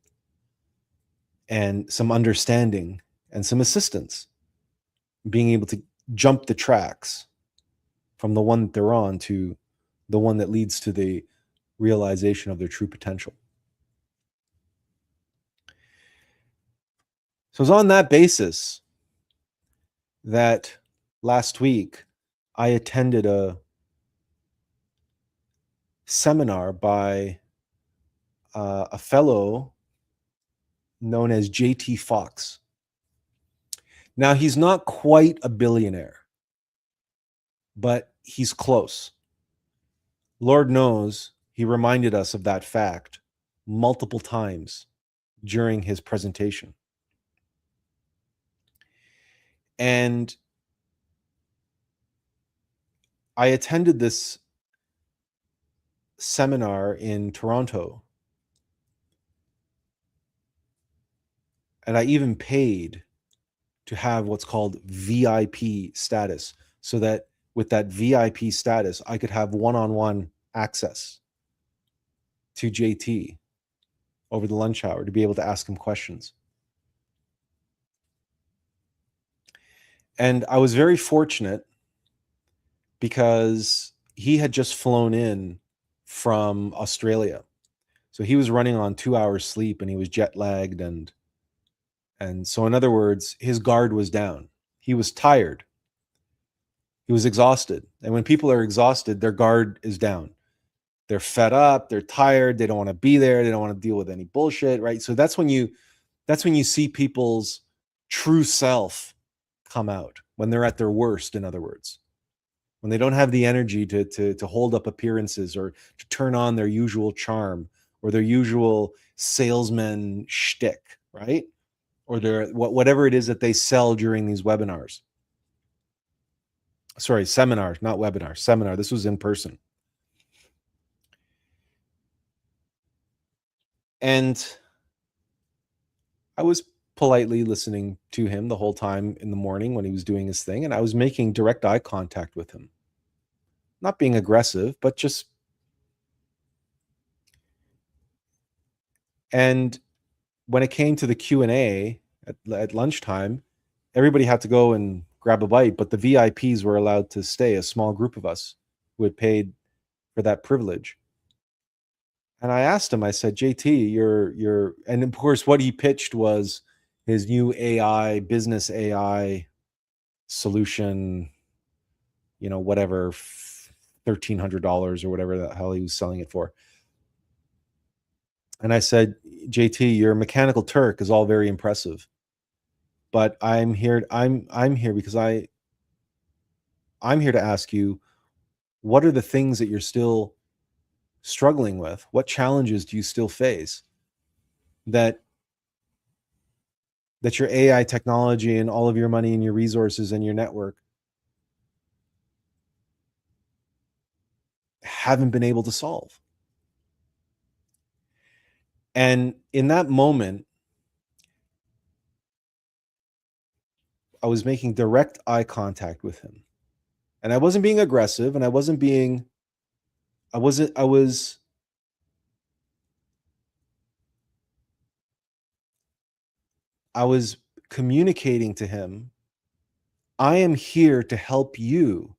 and some understanding and some assistance, being able to jump the tracks from the one that they're on to the one that leads to the realization of their true potential. So it's on that basis that last week I attended a seminar by a fellow known as JT Fox. Now, he's not quite a billionaire, but he's close. Lord knows he reminded us of that fact multiple times during his presentation. And I attended this seminar in Toronto, and I even paid to have what's called VIP status, so that with that VIP status, I could have one-on-one access to JT over the lunch hour to be able to ask him questions. And I was very fortunate because he had just flown in from Australia. So he was running on 2 hours sleep, and he was jet lagged, and so in other words, his guard was down. He was tired. He was exhausted. And when people are exhausted, their guard is down. They're fed up, they're tired, they don't want to be there, they don't want to deal with any bullshit, right? So that's when you see people's true self come out, when they're at their worst, in other words. When they don't have the energy to hold up appearances, or to turn on their usual charm, or their usual salesman shtick, right? Or their whatever it is that they sell during these webinars. Sorry, seminars, not webinar, seminar. This was in person. And I was politely listening to him the whole time in the morning when he was doing his thing, and I was making direct eye contact with him. Not being aggressive, but just. And when it came to the Q&A at lunchtime, everybody had to go and grab a bite, but the VIPs were allowed to stay, a small group of us who had paid for that privilege. And I asked him, I said, JT, and of course what he pitched was his new AI, business AI solution, whatever, $1,300 or whatever the hell he was selling it for. And I said, JT, your Mechanical Turk is all very impressive, but I'm here because I'm here to ask you, what are the things that you're still struggling with? What challenges do you still face that your AI technology and all of your money and your resources and your network haven't been able to solve? And in that moment, I was making direct eye contact with him. And I wasn't being aggressive, and I was communicating to him, I am here to help you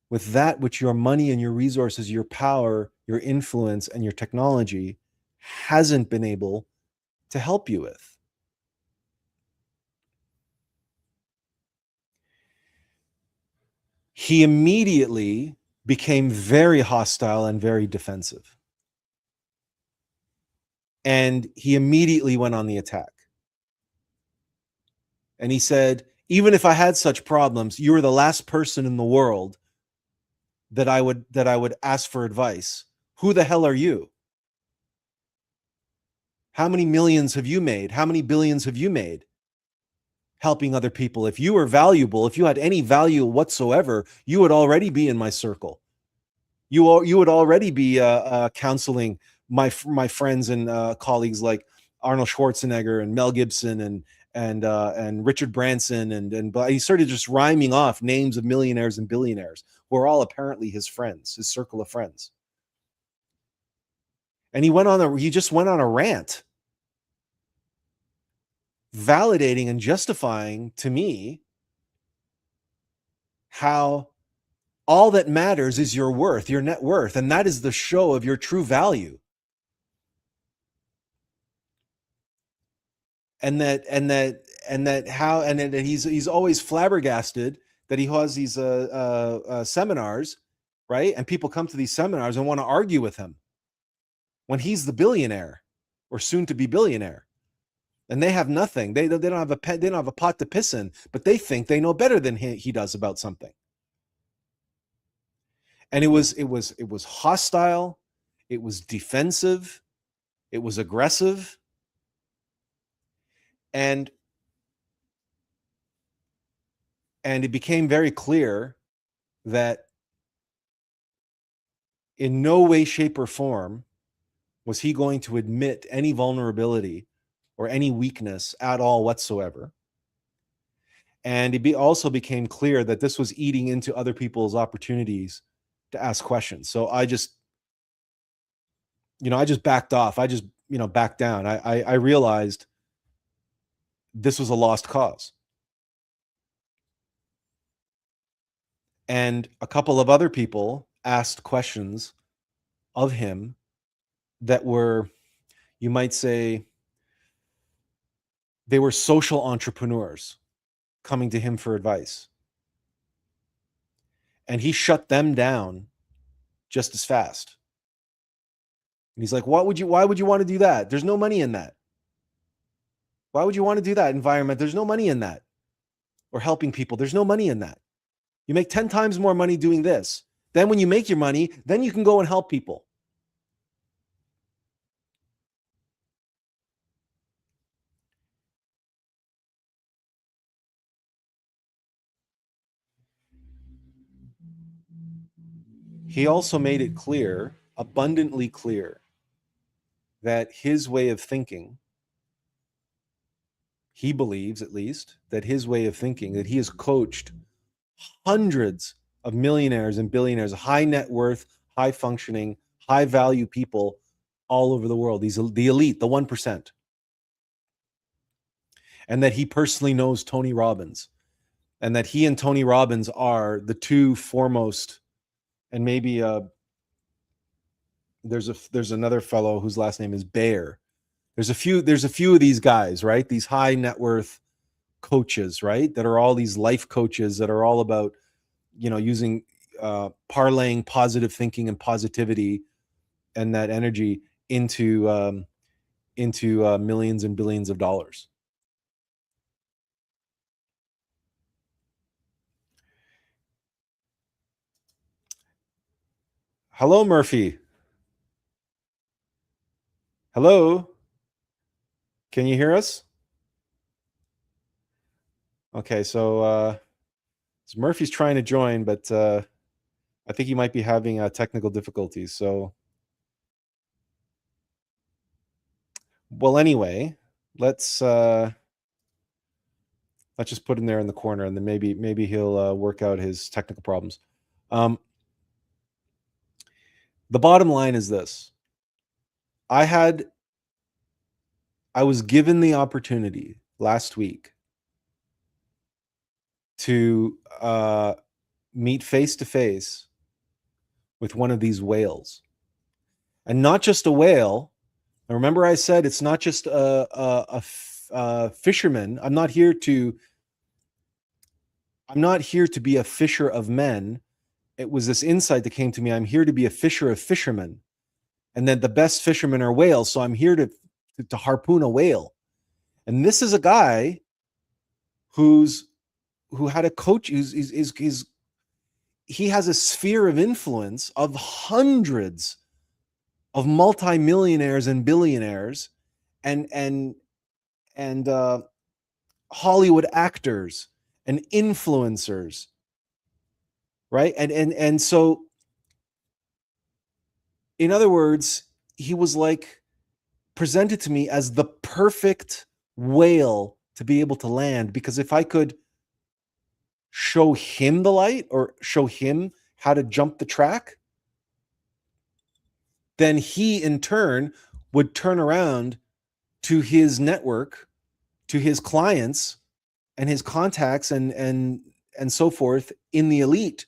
with that which your money and your resources, your power, your influence, and your technology hasn't been able to help you with. He immediately became very hostile and very defensive. And he immediately went on the attack. And he said, even if I had such problems, you're the last person in the world that I would ask for advice. Who the hell are you? How many millions have you made? How many billions have you made helping other people? If you were valuable, if you had any value whatsoever, you would already be in my circle. You would already be counseling my friends and colleagues like Arnold Schwarzenegger and Mel Gibson and Richard Branson and he started just rhyming off names of millionaires and billionaires who are all apparently his friends, his circle of friends. And he just went on a rant, validating and justifying to me how all that matters is your worth, your net worth, and that is the show of your true value. And that he's always flabbergasted that he has these seminars, right? And people come to these seminars and want to argue with him when he's the billionaire or soon to be billionaire, and they have nothing. They don't have they don't have a pot to piss in, but they think they know better than he does about something. And it was hostile, it was defensive, it was aggressive, and it became very clear that in no way, shape, or form was he going to admit any vulnerability or any weakness at all whatsoever. And it also became clear that this was eating into other people's opportunities to ask questions. So I just backed off. I just, backed down. I realized this was a lost cause. And a couple of other people asked questions of him that were, you might say, they were social entrepreneurs coming to him for advice. And he shut them down just as fast. And he's like, why would you want to do that? There's no money in that. Why would you want to do that environment? There's no money in that. Or helping people. There's no money in that. You make 10 times more money doing this. Then when you make your money, then you can go and help people. He also made it clear, abundantly clear, that his way of thinking, he believes at least, that his way of thinking, that he has coached hundreds of millionaires and billionaires, high net worth, high functioning, high value people all over the world. These the elite, the 1%. And that he personally knows Tony Robbins, and that he and Tony Robbins are the two foremost, and maybe there's another fellow whose last name is Bayer. There's a few of these guys, right? These high net worth coaches, right? That are all these life coaches that are all about, using parlaying positive thinking and positivity and that energy into millions and billions of dollars. Hello, Murphy. Hello. Can you hear us? Okay, so Murphy's trying to join, but I think he might be having technical difficulties. So, well, anyway, let's just put him there in the corner, and then maybe he'll work out his technical problems. The bottom line is this: I was given the opportunity last week to meet face to face with one of these whales, and not just a whale. Remember, I said it's not just a fisherman. I'm not here to be a fisher of men. It was this insight that came to me. I'm here to be a fisher of fishermen, and then the best fishermen are whales. So I'm here to harpoon a whale. And this is a guy who had a coach. He has a sphere of influence of hundreds of multimillionaires and billionaires, and Hollywood actors and influencers, right? And so, in other words, he was like presented to me as the perfect whale to be able to land, because if I could show him the light or show him how to jump the track, then he in turn would turn around to his network, to his clients and his contacts and so forth in the elite,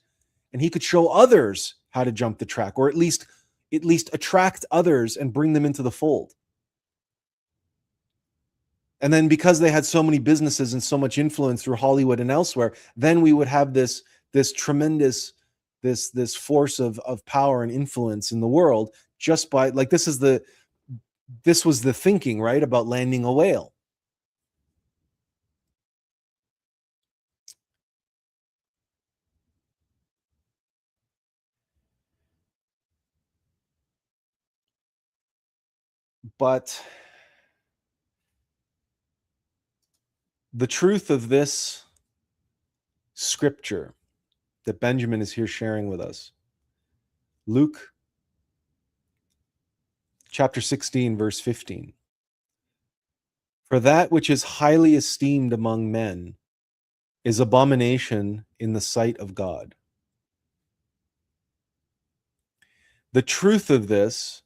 and he could show others how to jump the track, or at least attract others and bring them into the fold. And then because they had so many businesses and so much influence through Hollywood and elsewhere, then we would have this tremendous this force of power and influence in the world, just by, like, this was the thinking, right, about landing a whale. But the truth of this scripture that Benjamin is here sharing with us. Luke chapter 16, verse 15. For that which is highly esteemed among men is abomination in the sight of God. The truth of this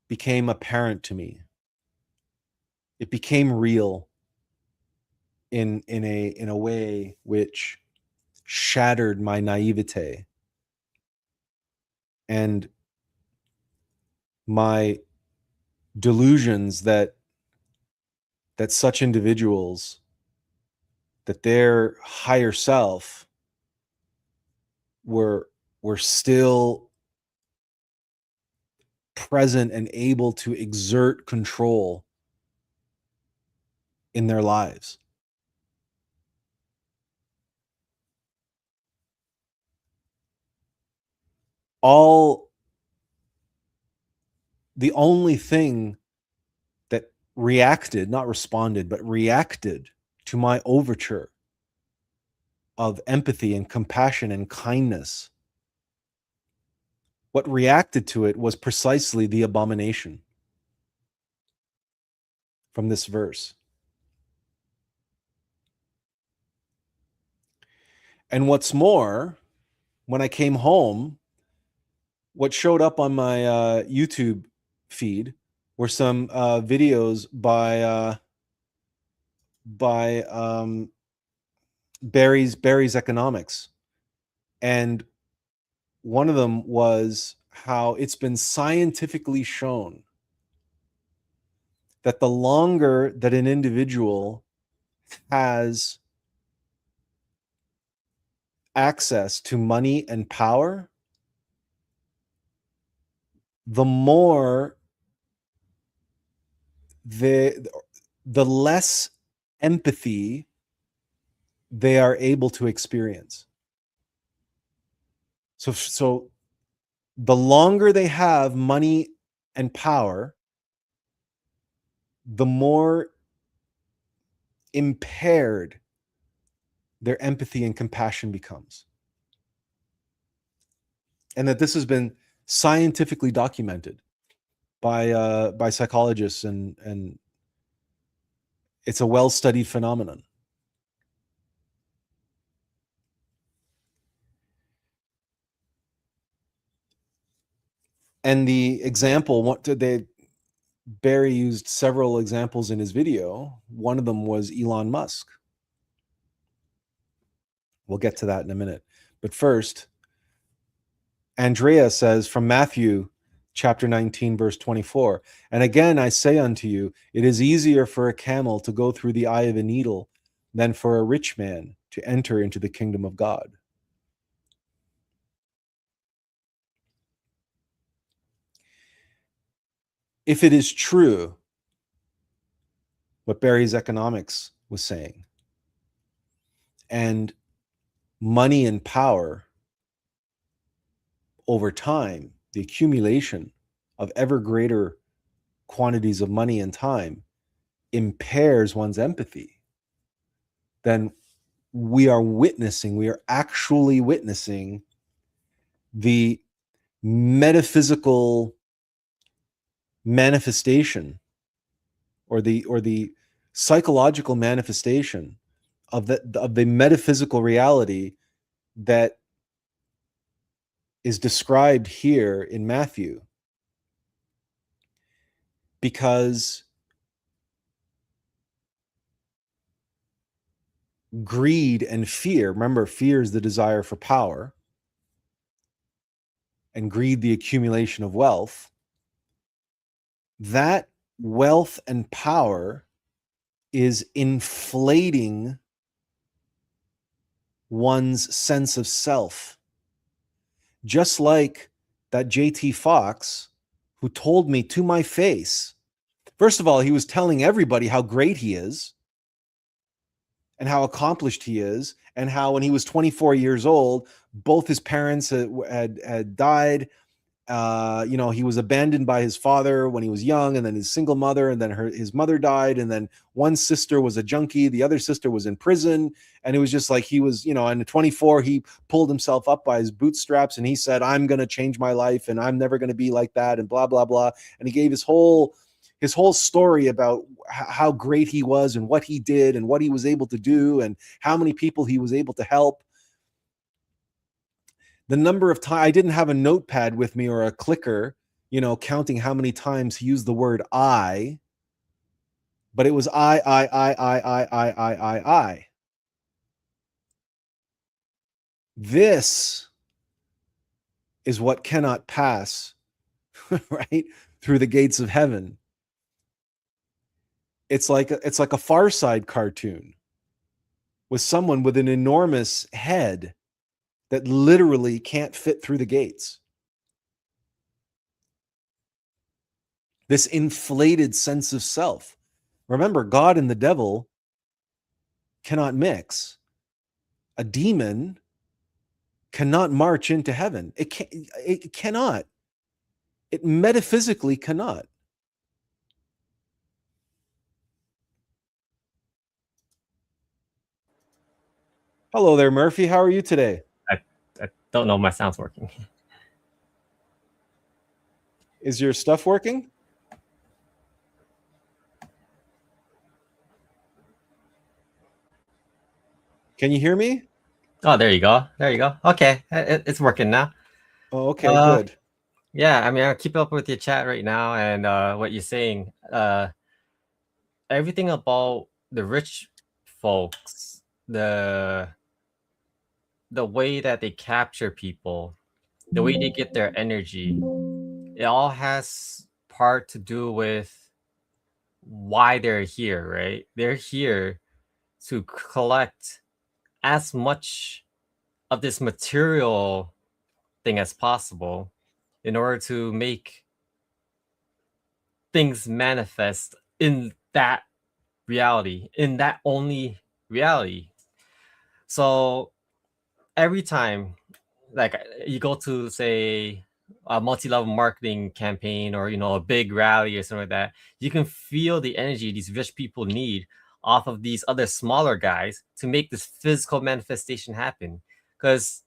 became apparent to me. It became real in a way which shattered my naivete and my delusions that such individuals, that their higher self were still present and able to exert control in their lives. The only thing that reacted, not responded, but reacted to my overture of empathy and compassion and kindness, what reacted to it was precisely the abomination from this verse. And what's more, when I came home, what showed up on my YouTube feed were some videos by Barry's Economics. And one of them was how it's been scientifically shown that the longer that an individual has access to money and power, the more the less empathy they are able to experience. So the longer they have money and power, the more impaired their empathy and compassion becomes. And that this has been scientifically documented by psychologists, and it's a well-studied phenomenon. And the example, Barry used several examples in his video. One of them was Elon Musk. We'll get to that in a minute. But first, Andrea says from Matthew chapter 19, verse 24, and again I say unto you, it is easier for a camel to go through the eye of a needle than for a rich man to enter into the kingdom of God. If it is true what Barry's Economics was saying, and money and power over time, the accumulation of ever greater quantities of money and time impairs one's empathy, then we are actually witnessing the metaphysical manifestation or the psychological manifestation of the metaphysical reality that is described here in Matthew. Because greed and fear, remember, fear is the desire for power, and greed the accumulation of wealth, that wealth and power is inflating one's sense of self. Just like that JT Fox, who told me to my face, first of all, he was telling everybody how great he is and how accomplished he is, and how when he was 24 years old, both his parents had died, He was abandoned by his father when he was young, and then his single mother, and then his mother died, and then one sister was a junkie, the other sister was in prison, and it was just like he was, and at 24 he pulled himself up by his bootstraps and he said, I'm going to change my life and I'm never going to be like that and blah blah blah, and he gave his whole story about how great he was and what he did and what he was able to do and how many people he was able to help. The number of times I didn't have a notepad with me or a clicker, counting how many times he used the word I, but it was I. This is what cannot pass, right, through the gates of heaven. It's like a Far Side cartoon with someone with an enormous head that literally can't fit through the gates. This inflated sense of self. Remember, God and the devil cannot mix. A demon cannot march into heaven. It cannot. It metaphysically cannot. Hello there, Murphy. How are you today? I don't know if my sound's working. Is your stuff working? Can you hear me? Oh, there you go. There you go. Okay, it's working now. Oh, okay, good. Yeah, I mean, I'll keep up with your chat right now and what you're saying. Everything about the rich folks, the way that they capture people, the way they get their energy, it all has part to do with why they're here, right? They're here to collect as much of this material thing as possible in order to make things manifest in that reality, in that only reality. So every time, like, you go to, say, a multi-level marketing campaign or a big rally or something like that, you can feel the energy these rich people need off of these other smaller guys to make this physical manifestation happen. Because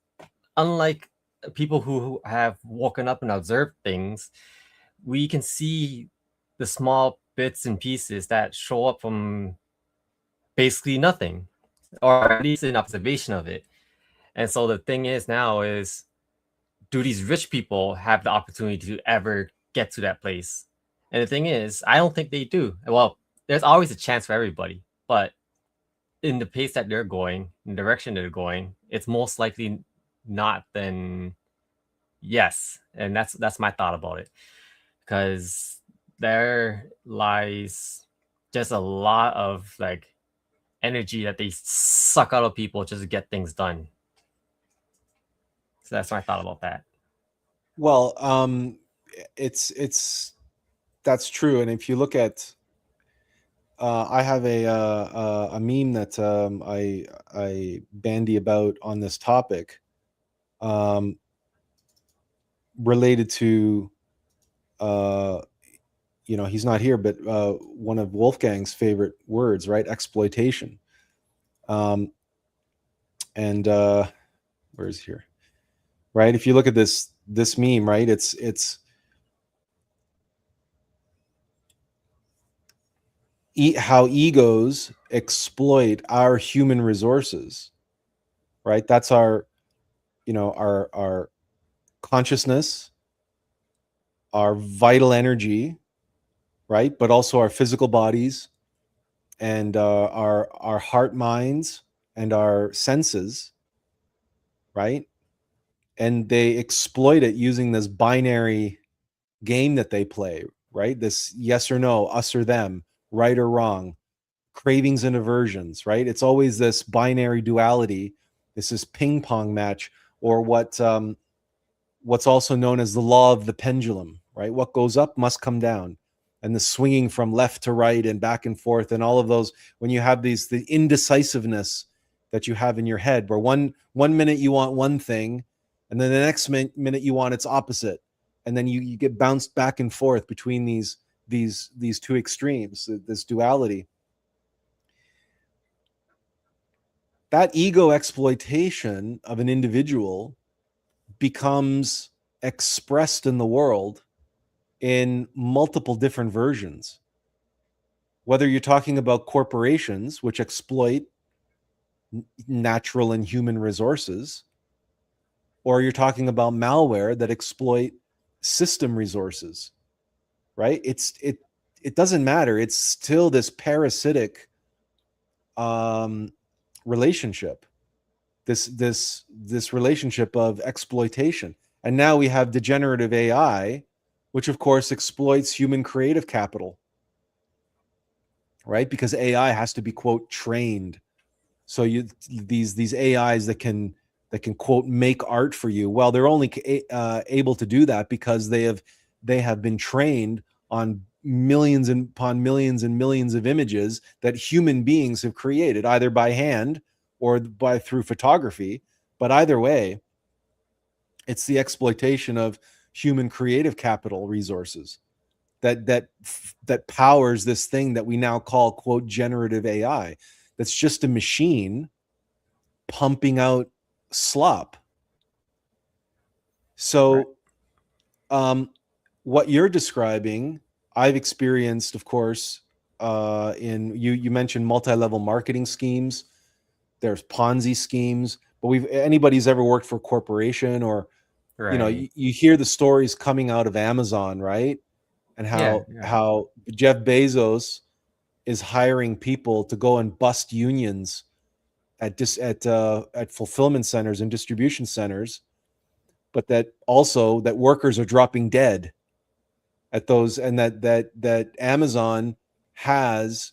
unlike people who have woken up and observed things, we can see the small bits and pieces that show up from basically nothing, or at least an observation of it. And so the thing is now is, do these rich people have the opportunity to ever get to that place? And the thing is, I don't think they do. Well, there's always a chance for everybody, but in the pace that they're going, in the direction they're going, it's most likely not than yes. And that's my thought about it. Because there lies just a lot of like energy that they suck out of people just to get things done. So that's my thought about that. Well, that's true. And if you look at, I have a meme that I bandy about on this topic, related to, he's not here, but one of Wolfgang's favorite words, right? Exploitation. And where is here? Right? If you look at this meme, right? It's how egos exploit our human resources, right? That's our consciousness, our vital energy, right? But also our physical bodies and our heart minds and our senses, right? And they exploit it using this binary game that they play, right? This yes or no, us or them, right or wrong, cravings and aversions, right? It's always this binary duality. This is ping pong match, or what's also known as the law of the pendulum, right? What goes up must come down, and the swinging from left to right and back and forth, and all of those. When you have the indecisiveness that you have in your head, where one minute you want one thing, and then the next minute you want its opposite, and then you get bounced back and forth between these two extremes, this duality. That ego exploitation of an individual becomes expressed in the world in multiple different versions. Whether you're talking about corporations which exploit natural and human resources, or you're talking about malware that exploit system resources, right? It doesn't matter. It's still this parasitic relationship, this relationship of exploitation. And now we have degenerative AI, which of course exploits human creative capital, right? Because AI has to be, quote, trained. So these AIs that can quote make art for you. Well, they're only able to do that because they have been trained on millions and upon millions and millions of images that human beings have created, either by hand or through photography. But either way, it's the exploitation of human creative capital resources that powers this thing that we now call, quote, generative AI. That's just a machine pumping out slop. So what you're describing, I've experienced, of course, in you mentioned multi-level marketing schemes. There's Ponzi schemes, but anybody's ever worked for a corporation, or you hear the stories coming out of Amazon, right? And how Jeff Bezos is hiring people to go and bust unions at fulfillment centers and distribution centers, but that workers are dropping dead at those, and that Amazon has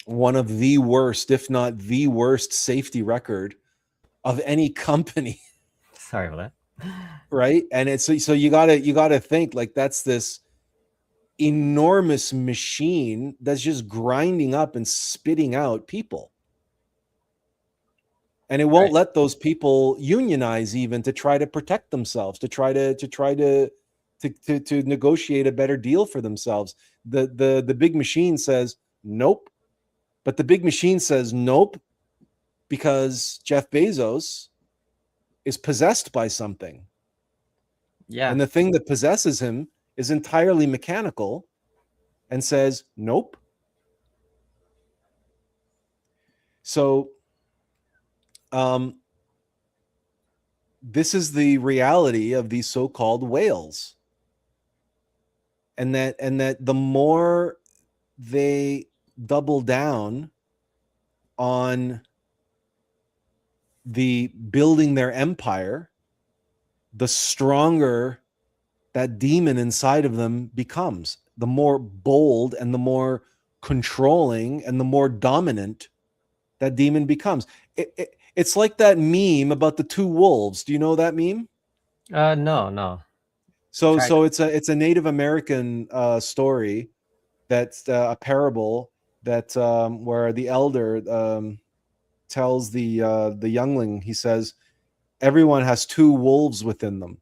one of the worst, if not the worst, safety record of any company. Sorry for that. Right? And it's so you gotta think, like, that's this enormous machine that's just grinding up and spitting out people. And it won't let those people unionize even to try to protect themselves, to try to negotiate a better deal for themselves. The big machine says nope. But the big machine says nope because Jeff Bezos is possessed by something. Yeah. And the thing that possesses him is entirely mechanical and says nope. So this is the reality of these so-called whales. And that the more they double down on the building their empire, the stronger that demon inside of them becomes, the more bold and the more controlling and the more dominant that demon becomes. It's like that meme about the two wolves. Do you know that meme? No. So it's a Native American story that's a parable that where the elder tells the youngling. He says everyone has two wolves within them.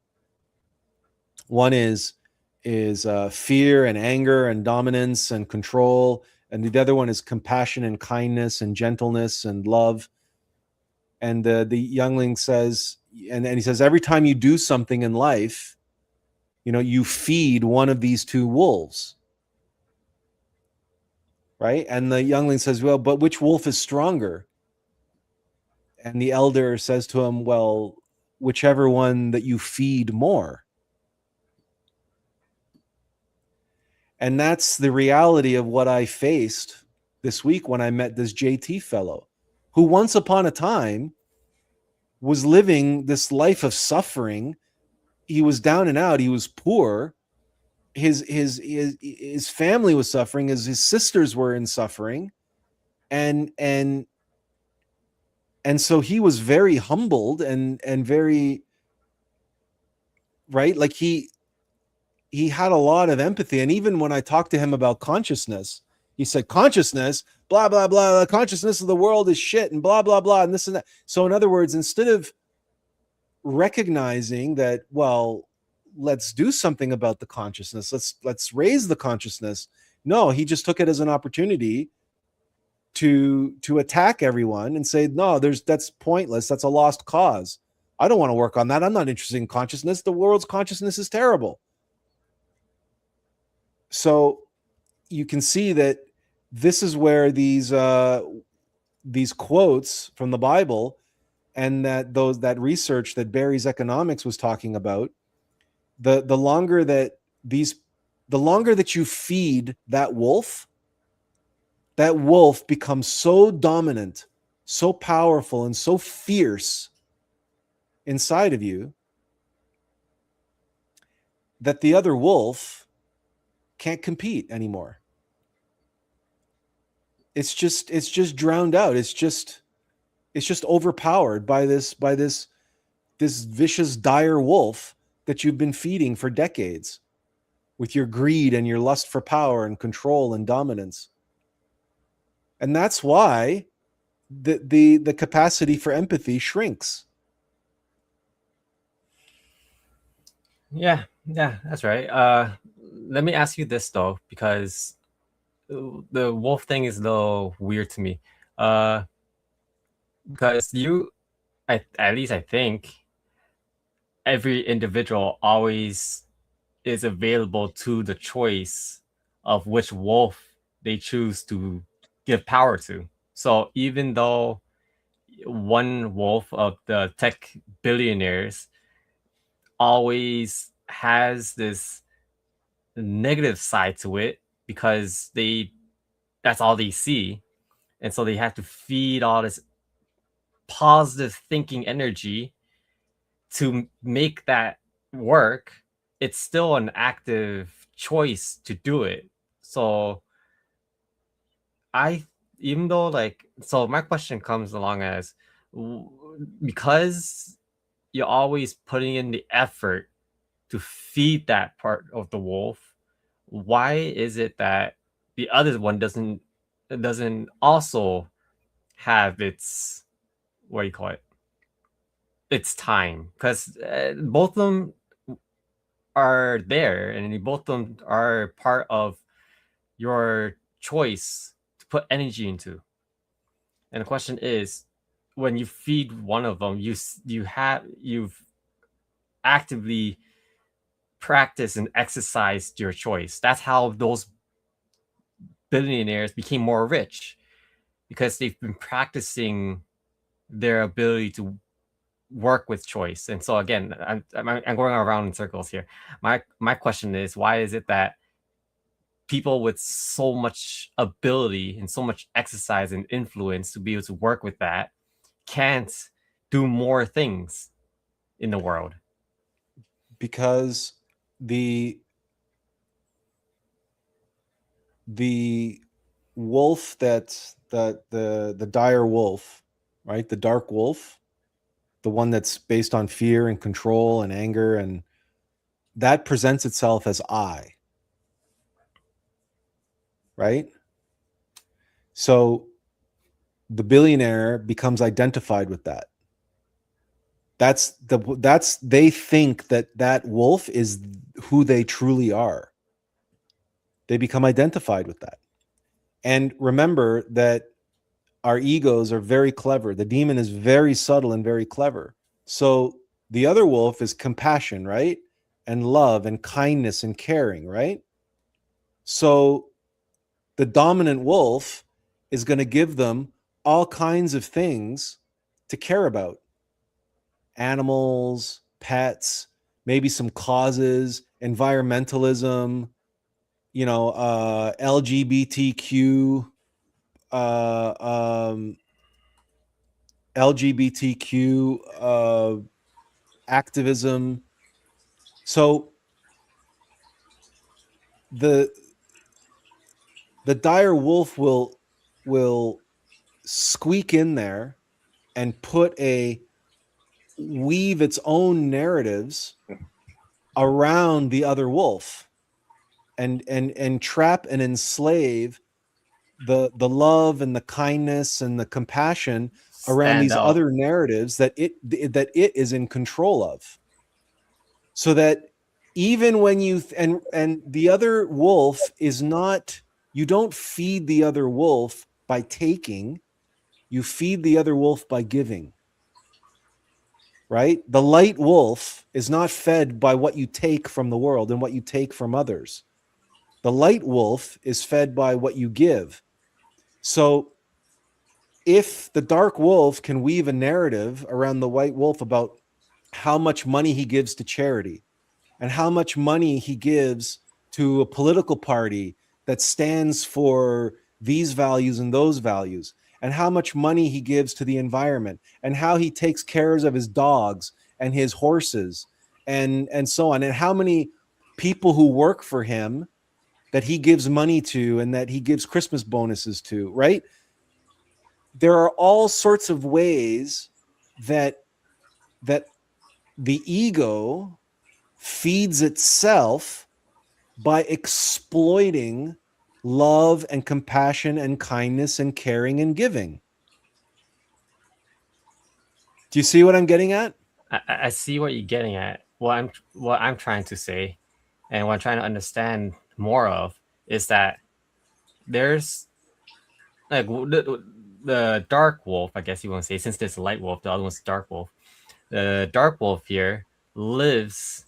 One is fear and anger and dominance and control, and the other one is compassion and kindness and gentleness and love. And the youngling says, and he says, every time you do something in life, you feed one of these two wolves, right? And the youngling says, well, but which wolf is stronger? And the elder says to him, well, whichever one that you feed more. And that's the reality of what I faced this week when I met this JT fellow, who once upon a time was living this life of suffering. He was down and out. He was poor. His family was suffering, as his sisters were in suffering. And so he was very humbled and very, right? Like he had a lot of empathy. And even when I talked to him about consciousness, he said, consciousness, blah, blah, blah, the consciousness of the world is shit and blah, blah, blah, and this and that. So in other words, instead of recognizing that, well, let's do something about the consciousness. Let's raise the consciousness. No, he just took it as an opportunity to attack everyone and say, no, that's pointless. That's a lost cause. I don't want to work on that. I'm not interested in consciousness. The world's consciousness is terrible. So you can see that this is where these quotes from the Bible and that research that Barry's economics was talking about, the longer that you feed that wolf becomes so dominant, so powerful, and so fierce inside of you that the other wolf can't compete anymore. It's just drowned out. It's just overpowered by this vicious, dire wolf that you've been feeding for decades with your greed and your lust for power and control and dominance. And that's why the capacity for empathy shrinks. Yeah, that's right. Let me ask you this though, because the wolf thing is a little weird to me. Because at least I think every individual always is available to the choice of which wolf they choose to give power to. So even though one wolf of the tech billionaires always has this negative side to it because that's all they see, and so they have to feed all this positive thinking energy to make that work. It's still an active choice to do it. So even though so my question comes along as, because you're always putting in the effort to feed that part of the wolf, why is it that the other one doesn't also have its, what do you call it, its time? Because both of them are there, and both of them are part of your choice to put energy into. And the question is, when you feed one of them, you've actively practiced and exercised your choice. That's how those billionaires became more rich, because they've been practicing their ability to work with choice. And so again, I'm going around in circles here. My question is, why is it that people with so much ability and so much exercise and influence to be able to work with that can't do more things in the world? Because the wolf the dire wolf, right? The dark wolf, the one that's based on fear and control and anger, and that presents itself as I, right? So the billionaire becomes identified with that. They think that wolf is who they truly are. They become identified with that. And remember that our egos are very clever. The demon is very subtle and very clever. So the other wolf is compassion, right? And love and kindness and caring, right? So the dominant wolf is going to give them all kinds of things to care about. Animals, pets, maybe some causes, environmentalism, LGBTQ, activism. So the dire wolf will squeak in there and weave its own narratives around the other wolf and trap and enslave the love and the kindness and the compassion around these out. other narratives that it is in control of, so that even when you and the other wolf is not, you don't feed the other wolf by taking, you feed the other wolf by giving. Right? The light wolf is not fed by what you take from the world and what you take from others. The light wolf is fed by what you give. So if the dark wolf can weave a narrative around the white wolf about how much money he gives to charity and how much money he gives to a political party that stands for these values and those values, and how much money he gives to the environment, and how he takes care of his dogs and his horses, and so on, and how many people who work for him that he gives money to and that he gives Christmas bonuses to, right? There are all sorts of ways that the ego feeds itself by exploiting love and compassion and kindness and caring and giving. Do you see what I'm getting at? I see what you're getting at. What I'm trying to say, and what I'm trying to understand more of, is that there's like the dark wolf, I guess you want to say, since there's a light wolf, the other one's the dark wolf. The dark wolf here lives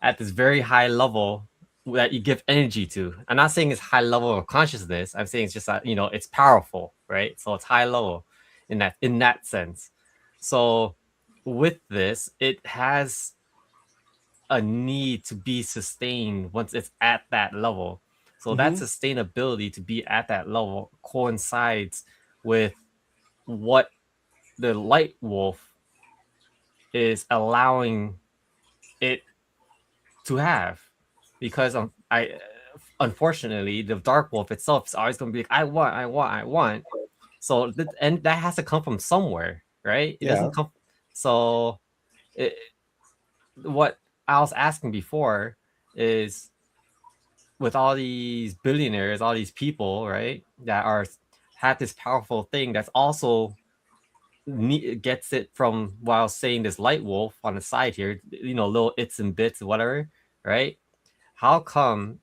at this very high level that you give energy to. I'm not saying it's high level of consciousness. I'm saying it's just that, it's powerful, right? So it's high level in that sense. So with this, it has a need to be sustained once it's at that level. So that sustainability to be at that level coincides with what the light wolf is allowing it to have, because I unfortunately the dark wolf itself is always going to be like, I want. So and that has to come from somewhere, right? It doesn't come. So it, what I was asking before is, with all these billionaires, all these people, right, that are have this powerful thing that's also gets it from what I was saying, this light wolf on the side here, little its and bits, whatever, right? How come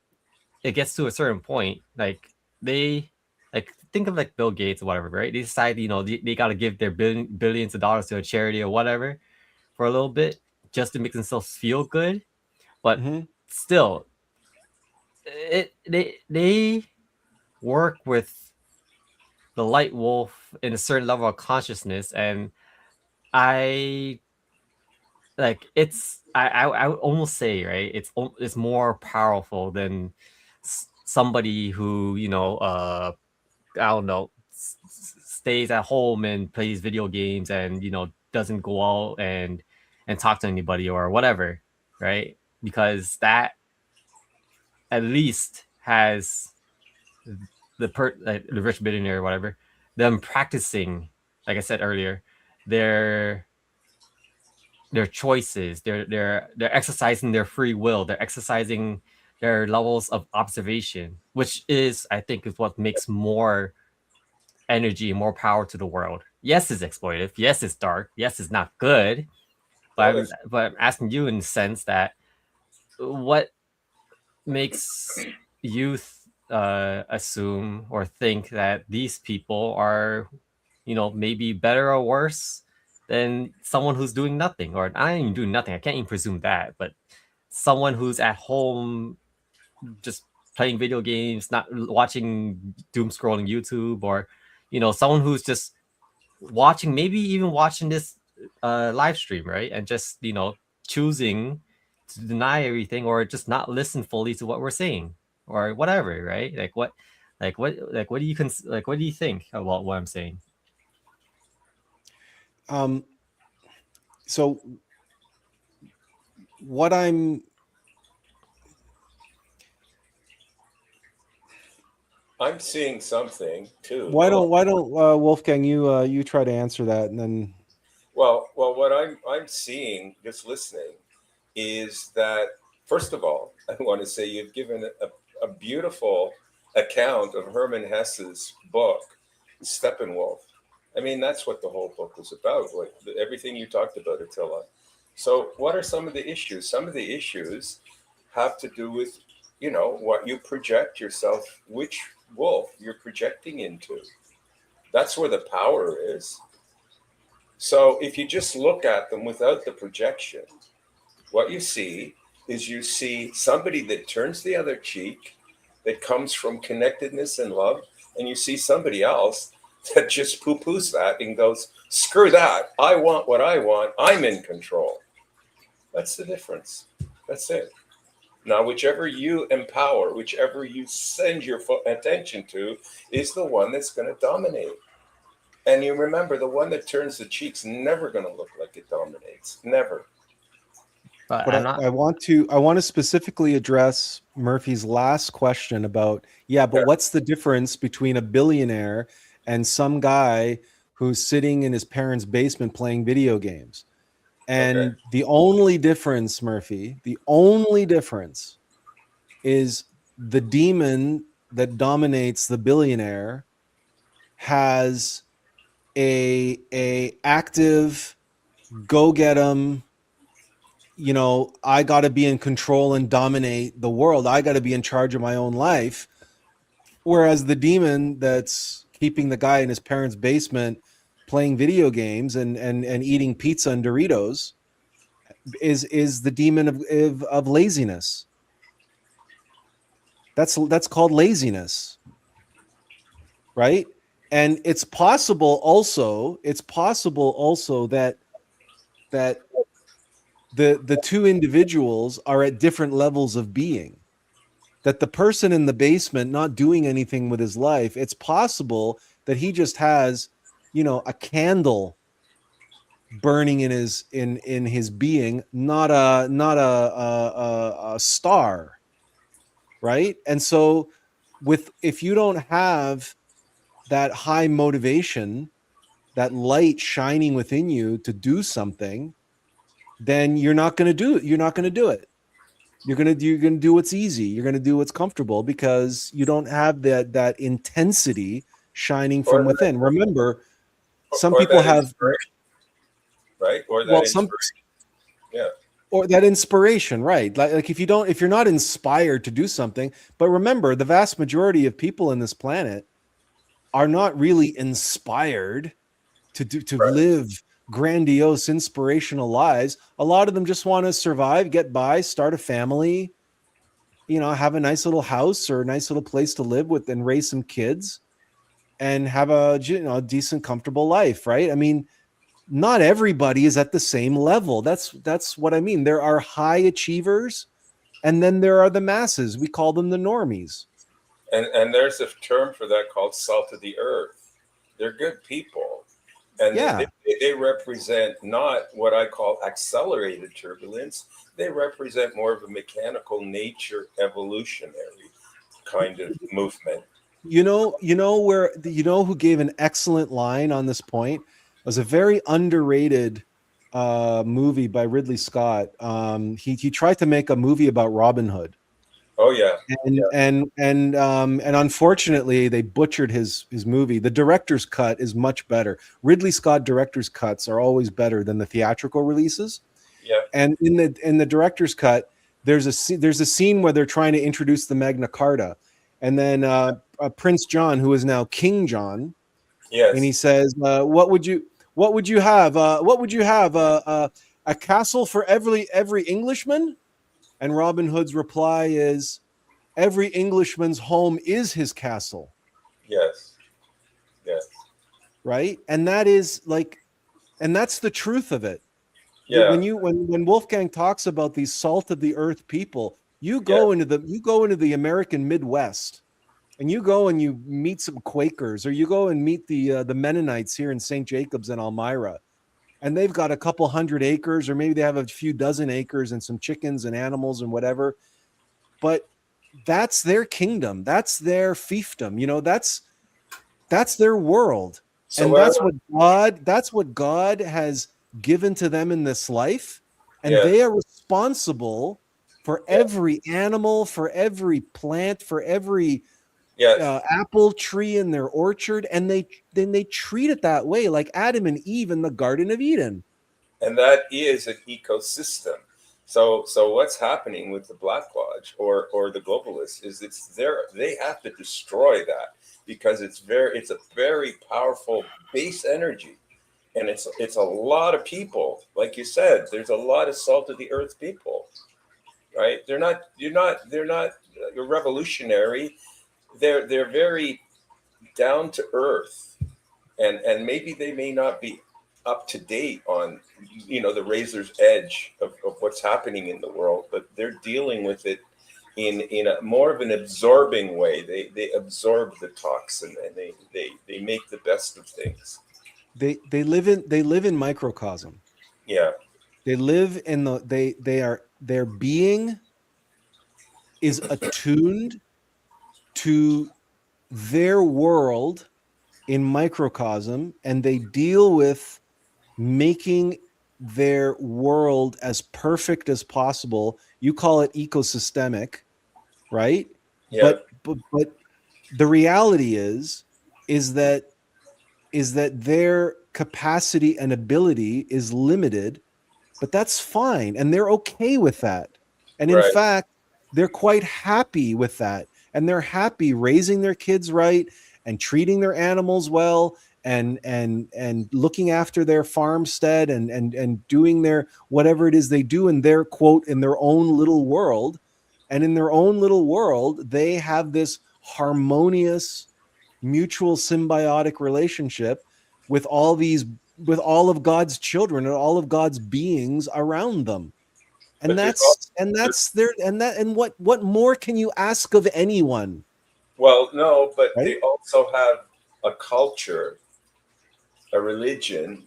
it gets to a certain point, like they like think of like Bill Gates or whatever, right? They decide, they got to give their billions of dollars to a charity or whatever for a little bit just to make themselves feel good, but still, they work with the light wolf in a certain level of consciousness, and I like I would almost say, right, it's more powerful than somebody who I don't know, stays at home and plays video games and doesn't go out and talk to anybody or whatever, right? Because that at least has the rich billionaire or whatever, them practicing, like I said earlier, their choices, they're exercising their free will, they're exercising their levels of observation, which is, I think, is what makes more energy, more power to the world. Yes, it's exploitative. Yes, it's dark. Yes, it's not good. But I'm asking you in the sense that, what makes youth assume or think that these people are, maybe better or worse than someone who's doing nothing, or I ain't even doing nothing. I can't even presume that, but someone who's at home just playing video games, not watching doom scrolling YouTube, or someone who's just watching, maybe even watching this live stream, right? And just, choosing to deny everything or just not listen fully to what we're saying or whatever, right? What do you what do you think about what I'm saying? So what I'm seeing something too. why don't Wolfgang, you try to answer that, and then Well, what I'm seeing, just listening, is that, first of all, I want to say you've given a beautiful account of Hermann Hesse's book, Steppenwolf, I mean, that's what the whole book was about. Everything you talked about, Attila. So, what are some of the issues? Some of the issues have to do with, what you project yourself, which wolf you're projecting into. That's where the power is. So, if you just look at them without the projection, what you see is you see somebody that turns the other cheek, that comes from connectedness and love, and you see somebody else that just poo-poos that and goes, screw that. I want what I want. I'm in control. That's the difference. That's it. Now, whichever you empower, whichever you send your attention to, is the one that's going to dominate. And you remember, the one that turns the cheek's never going to look like it dominates. Never. But I want to specifically address Murphy's last question about, but what's the difference between a billionaire and some guy who's sitting in his parents' basement playing video games? And the only difference, Murphy, is the demon that dominates the billionaire has a active go get 'em, I got to be in control and dominate the world. I got to be in charge of my own life. Whereas the demon that's keeping the guy in his parents' basement playing video games and eating pizza and Doritos is the demon of laziness. That's called laziness, right? And it's possible also that the two individuals are at different levels of being. That the person in the basement not doing anything with his life, it's possible that he just has, a candle burning in his being, not a star, right? And so if you don't have that high motivation, that light shining within you to do something, then you're not going to do it. You're not going to do it. You're going to do what's easy. You're going to do what's comfortable because you don't have that intensity shining from within. Remember, some people have, right? Or that inspiration. Yeah. Or that inspiration, right? Like if you're not inspired to do something, but remember, the vast majority of people in this planet are not really inspired to live grandiose, inspirational lives. A lot of them just want to survive, get by, start a family, have a nice little house or a nice little place to live with and raise some kids and have a decent, comfortable life, right? I mean, not everybody is at the same level. That's what I mean. There are high achievers and then there are the masses. We call them the normies. And there's a term for that called salt of the earth. They're good people. And they represent not what I call accelerated turbulence. They represent more of a mechanical nature, evolutionary kind of movement. Who gave an excellent line on this point? It was a very underrated movie by Ridley Scott. He tried to make a movie about Robin Hood. Oh yeah. And unfortunately they butchered his movie. The director's cut is much better. Ridley Scott director's cuts are always better than the theatrical releases. Yeah. And in the director's cut, there's a scene where they're trying to introduce the Magna Carta, and then Prince John, who is now King John, yes, and he says, "What would you have? What would you have? A castle for every Englishman?" And Robin Hood's reply is, every Englishman's home is his castle. Yes. Yes. Right? And that's the truth of it. Yeah. When Wolfgang talks about these salt of the earth people, you go into the American Midwest and you go and you meet some Quakers, or you go and meet the Mennonites here in St. Jacobs and Elmira. And they've got a couple hundred acres, or maybe they have a few dozen acres and some chickens and animals and whatever. But that's their kingdom. That's their fiefdom. That's their world. So and that's what God has given to them in this life. And they are responsible for every animal, for every plant, for every Yes. apple tree in their orchard, and they treat it that way, like Adam and Eve in the Garden of Eden. And that is an ecosystem. So what's happening with the Black Lodge or the globalists is they have to destroy that, because it's a very powerful base energy, and it's a lot of people. Like you said, there's a lot of salt of the earth people, right? They're not revolutionary. They're very down to earth, and maybe they may not be up to date on the razor's edge of what's happening in the world, but they're dealing with it in a more of an absorbing way. They absorb the toxin, and they make the best of things. They live in microcosm. Yeah. They live in their being is attuned to their world in microcosm, and they deal with making their world as perfect as possible. You call it ecosystemic, right? Yeah. But the reality is that their capacity and ability is limited, but that's fine, and they're okay with that. And in Right. fact, they're quite happy with that, and they're happy raising their kids right and treating their animals well, and looking after their farmstead, and doing their whatever it is they do in their quote in their own little world. And in their own little world, they have this harmonious, mutual symbiotic relationship with all of God's children and all of God's beings around them. And But there's that's their and what more can you ask of anyone? Well, no, but Right? they also have a culture, a religion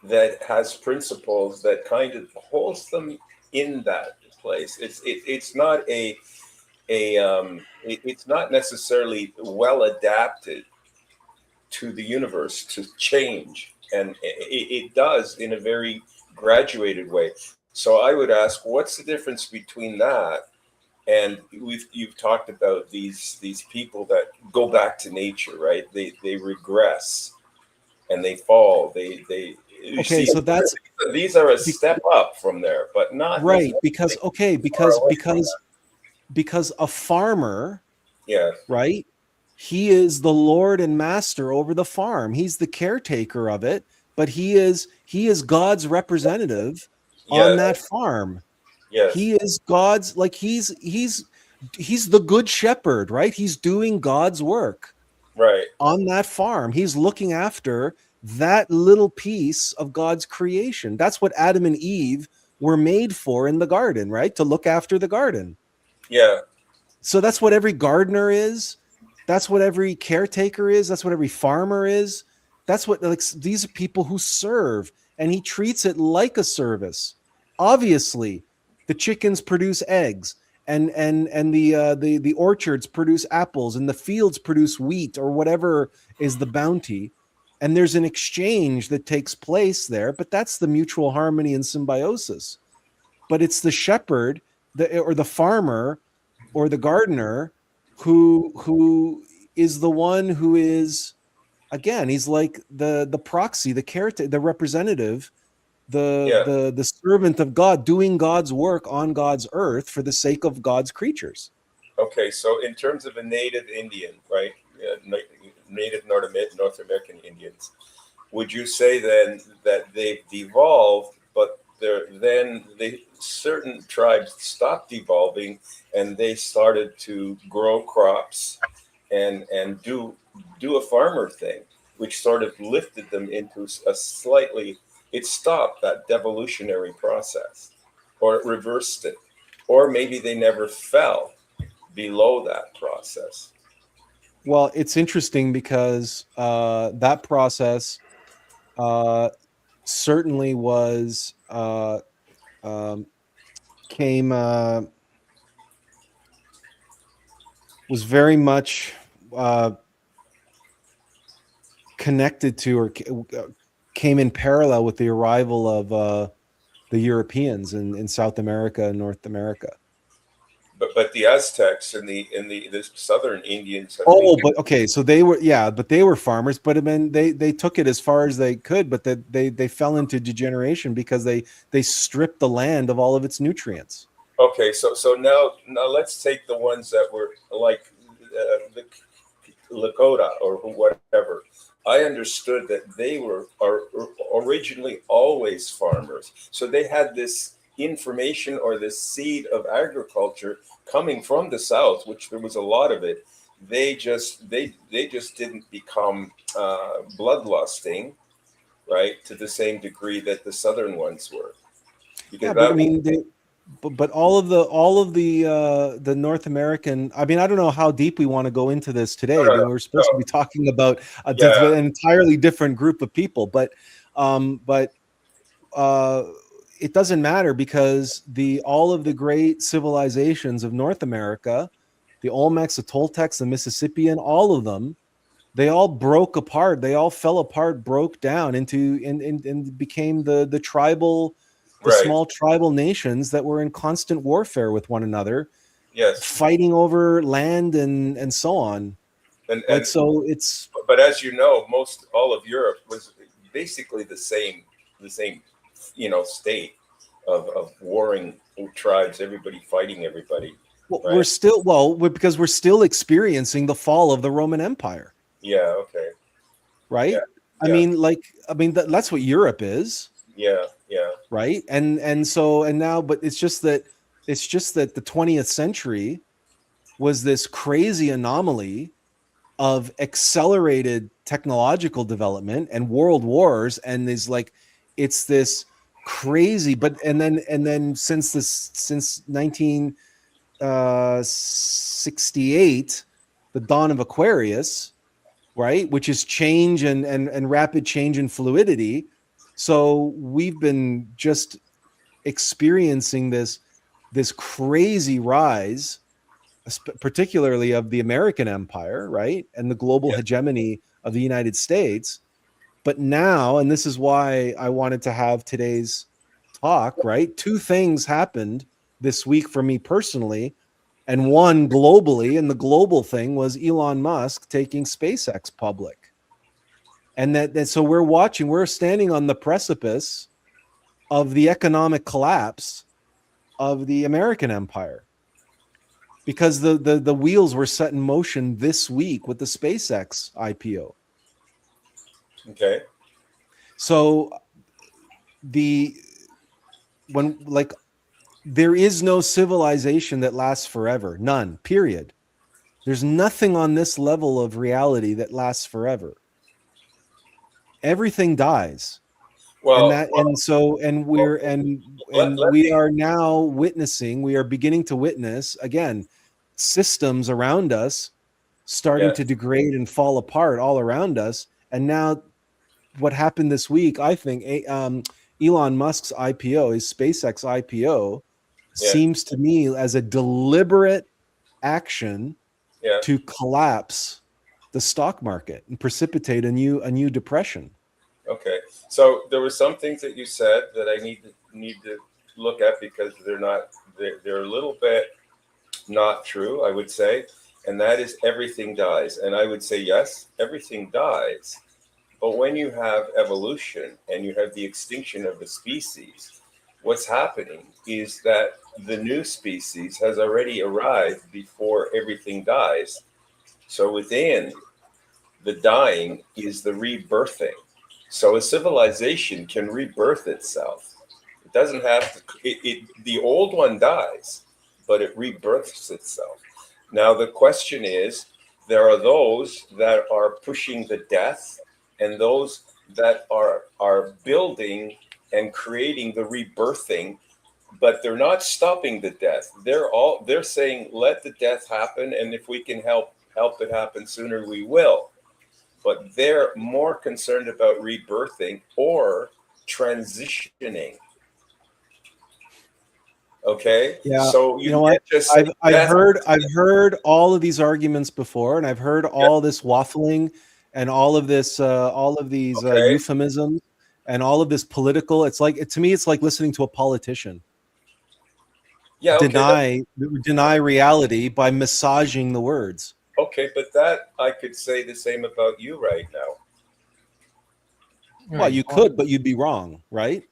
that has principles that kind of holds them in that place. It's not it's not necessarily well adapted to the universe to change, and it does in a very graduated way. So I would ask, what's the difference between that and you've talked about these people that go back to nature, right? They regress and they fall. They you Okay, see, so that's these are a step up from there, but not right, necessarily because far away from because a farmer, that. Yeah. right? He is the lord and master over the farm. He's the caretaker of it, but he is God's representative on Yes. that farm. Yes. He is God's, like he's the good shepherd, right? He's doing God's work Right. on that farm. He's looking after that little piece of God's creation. That's what Adam and Eve were made for in the garden, right? To look after the garden. Yeah. So that's what every gardener is. That's what every caretaker is. That's what every farmer is. That's what, like, these are people who serve, and he treats it like a service. Obviously, the chickens produce eggs, and the orchards produce apples, and the fields produce wheat or whatever is the bounty. And there's an exchange that takes place there, but that's the mutual harmony and symbiosis. But it's the shepherd, or the farmer, or the gardener who is the one who is, again, he's like the proxy, the caretaker, the representative, Yeah. the servant of God, doing God's work on God's earth for the sake of God's creatures. Okay. So in terms of a native Indian, right? Native North American Indians, would you say then that they've devolved, but then certain tribes stopped evolving and they started to grow crops and do a farmer thing, which sort of lifted them into a slightly, it stopped that devolutionary process, or it reversed it, or maybe they never fell below that process. Well, it's interesting because that process uh, certainly was came was very much connected to, or came in parallel with the arrival of the Europeans in South America and North America. but the Aztecs and the southern Indians, I Oh, think, but okay, so they were, yeah, but they were farmers, but I mean they took it as far as they could, but they fell into degeneration because they stripped the land of all of its nutrients. okay, so now let's take the ones that were like the Lakota or whatever. I understood that they are originally always farmers, so they had this information or this seed of agriculture coming from the south, which there was a lot of it. They just didn't become bloodlusting, right, to the same degree that the southern ones were, because Yeah, but I that mean, but all of the North American. I mean, I don't know how deep we want to go into this today. I mean, we're supposed to no, be talking about yeah, an entirely different group of people, but uh, it doesn't matter because all of the great civilizations of North America, the Olmecs, the Toltecs, the Mississippian, all of them, they all broke apart. They all fell apart, broke down into and became the tribal, the right, small tribal nations that were in constant warfare with one another, yes, fighting over land and so on. Like, and so it's, but as you know, most all of Europe was basically the same, state of warring tribes, everybody fighting everybody, we're right? still, because we're still experiencing the fall of the Roman Empire, Yeah, okay, yeah, right? I yeah, mean, that's what Europe is, yeah, yeah, right? And now, but it's just that the 20th century was this crazy anomaly of accelerated technological development and world wars, and is like, it's this crazy, but and then since 1968, the dawn of Aquarius, right, which is change and rapid change and fluidity. So we've been just experiencing this crazy rise, particularly of the American empire, right, and the global yeah, hegemony of the United States. But now, and this is why I wanted to have today's talk, right? Two things happened this week for me personally, and one globally. And the global thing was Elon Musk taking SpaceX public. And so we're standing on the precipice of the economic collapse of the American empire, because the wheels were set in motion this week with the SpaceX IPO. okay, So the when like there is no civilization that lasts forever. None, period. There's nothing on this level of reality that lasts forever. Everything dies. And well, that and so and well, we're and let we me, are now witnessing, we are beginning to witness again systems around us starting to yes, degrade and fall apart all around us. And now what happened this week, I think, Elon Musk's IPO, his SpaceX IPO, yeah, seems to me as a deliberate action yeah, to collapse the stock market and precipitate a new depression. okay. So there were some things that you said that I need to look at because they're a little bit not true, I would say, and that is everything dies. And I would say yes, everything dies. But when you have evolution and you have the extinction of the species, what's happening is that the new species has already arrived before everything dies. So within the dying is the rebirthing. So a civilization can rebirth itself. It doesn't have to, the old one dies, but it rebirths itself. Now, the question is, there are those that are pushing the death and those that are building and creating the rebirthing, but they're not stopping the death. They're saying, let the death happen, and if we can help it happen sooner, we will. But they're more concerned about rebirthing or transitioning. Okay, Yeah, so you you know what? can't just say I've death. heard all of these arguments before, and I've heard Yeah, all this waffling and all of these okay, euphemisms and all of this political. It's like, to me, it's like listening to a politician. Yeah, okay, deny reality by massaging the words. okay, but that I could say the same about you right now. Well, you could, but you'd be wrong, right?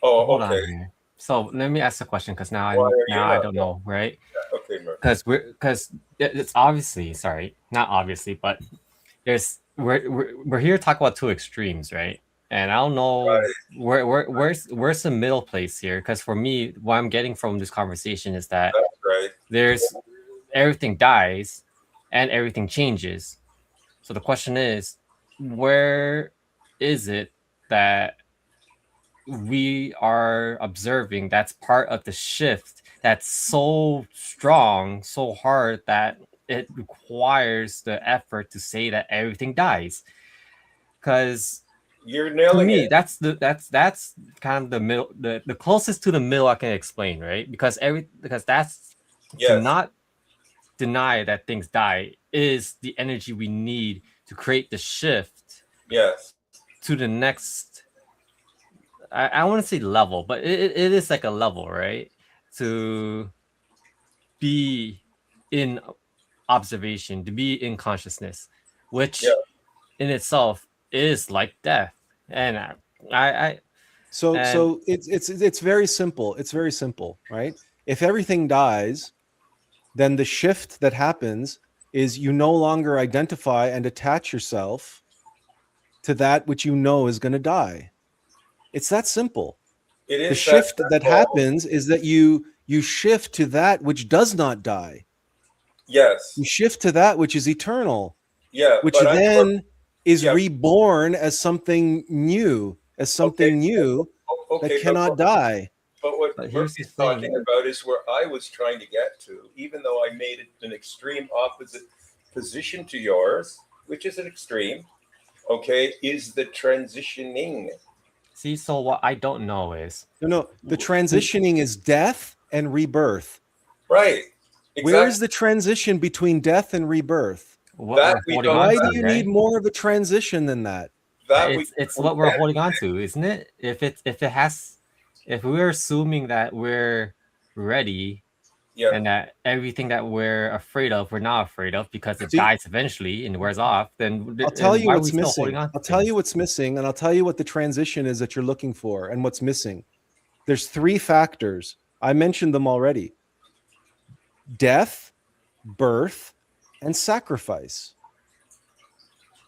Oh, Hold okay. on here. So let me ask a question because Why are you now I not don't wrong? know, right? Yeah, okay, Mark. Because it's obviously, sorry, not obviously, but we're here to talk about two extremes, right? And I don't know where's the middle place here, because for me, what I'm getting from this conversation is that That's right. there's everything dies and everything changes. So the question is, where is it that we are observing that's part of the shift that's so strong, so hard that it requires the effort to say that everything dies? Because You're to nailing me, it. that's kind of the middle, the closest to the middle I can explain, right? Because that's to Yes, not deny that things die is the energy we need to create the shift yes. to the next. I want to say level, but it is like a level, right? To be in observation, to be in consciousness, Yeah. which in itself is like death. And I So and it's very simple. It's very simple, right? If everything dies, then the shift that happens is you no longer identify and attach yourself to that which you know is going to die. It's that simple. It The is that shift that simple. happens is that you shift to that which does not die. Yes. You shift to that which is eternal, Yeah, which but then is yeah, reborn as something new, okay. that Okay, cannot die. but what but here's the Murphy's thing. talking about is where I was trying to get to, even though I made it an extreme opposite position to yours, which is an extreme, okay, is the transitioning. See, so what I don't know is No, the to transitioning is death and rebirth. Right. Where is Exactly. the transition between death and rebirth? what That we're we holding don't on Why do to, you that, need right? more of a transition than that? that It's we what we're can't. holding on to, isn't it? If we're assuming that we're ready Yeah. and that everything that we're afraid of, we're not afraid of because it See, dies eventually and wears off, then I'll tell and you why are we what's still holding missing. on to I'll tell you things? what's missing, and I'll tell you what the transition is that you're looking for and what's missing. There's three factors. I mentioned them already: death, birth, and sacrifice.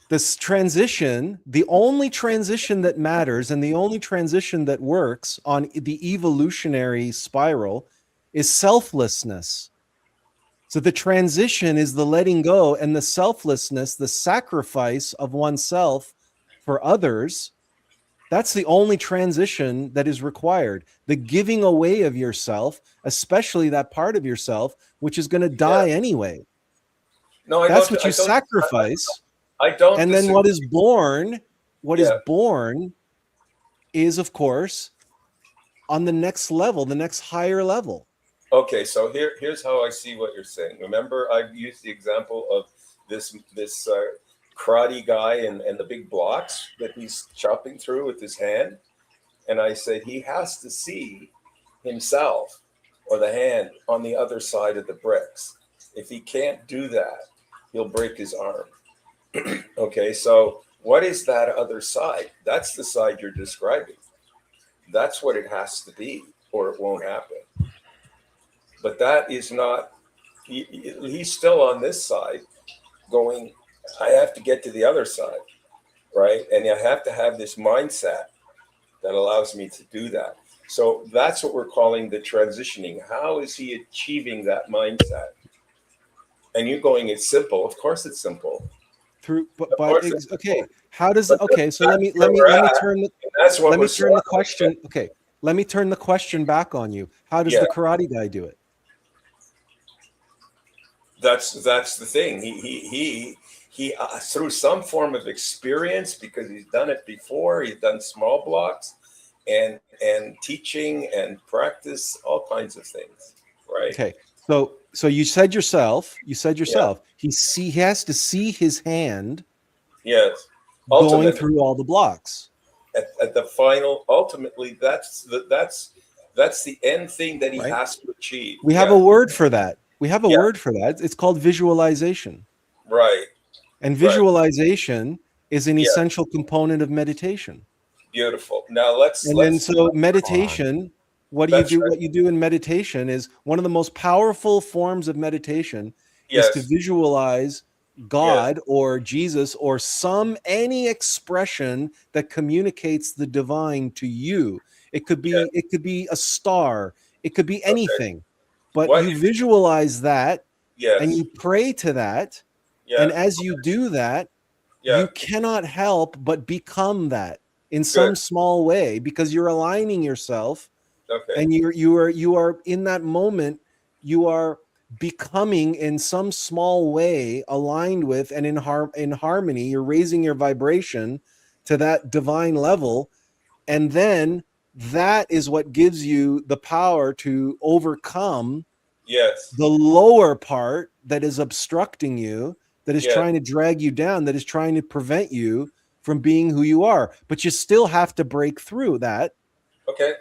This transition, the only transition that matters and the only transition that works on the evolutionary spiral is selflessness. So the transition is the letting go and the selflessness, the sacrifice of oneself for others. That's the only transition that is required. The giving away of yourself, especially that part of yourself, which is going to Yeah. die anyway. No, That's what you sacrifice. I don't And then disagree. what is Yeah. born is, of course, on the next level, the next higher level. Okay, so here's how I see what you're saying. Remember, I've used the example of this karate guy and the big blocks that he's chopping through with his hand, and I said he has to see himself or the hand on the other side of the bricks. If he can't do that, he'll break his arm. Okay, so what is that other side? That's the side you're describing. That's what it has to be, or it won't happen. But that is not, he's still on this side going, I have to get to the other side, right? And I have to have this mindset that allows me to do that. So that's what we're calling the transitioning. How is he achieving that mindset? And you're going, it's simple. Of course it's simple. Through Of course it's okay, simple. how does But okay, so that's where we're let me at. turn And that's what let me was turn the struggling with. question. Okay, let me turn the question back on you. How does Yeah, the karate guy do it? that's the thing. He through some form of experience, because he's done it before. He's done small blocks, and teaching and practice all kinds of things. Right? Okay, so you said yourself, Yeah. he has to see his hand Yes. going Ultimately, through all the blocks. at the final, ultimately, that's That's the end thing that he Right. has to achieve. We have a word for that. We have a Yeah. word for that. It's called visualization. Right. And Right. visualization is an Yeah. essential component of meditation. Beautiful. Now let's And then so meditation, what do you That's do? right. What you do in meditation is one of the most powerful forms of meditation is to Yes. visualize God or Jesus or any expression that communicates the divine to you. It could be a star, it could be Okay. anything. But What? you visualize that and Yes. you pray to that. Yeah. And as you do that, Yeah. you cannot help but become that in some Good. small way because you're aligning yourself Okay. and you are in that moment, you are becoming in some small way aligned with and in harmony. You're raising your vibration to that divine level, and then that is what gives you the power to overcome Yes. the lower part that is obstructing you, that is Yes. trying to drag you down, that is trying to prevent you from being who you are. But you still have to break through that. Okay.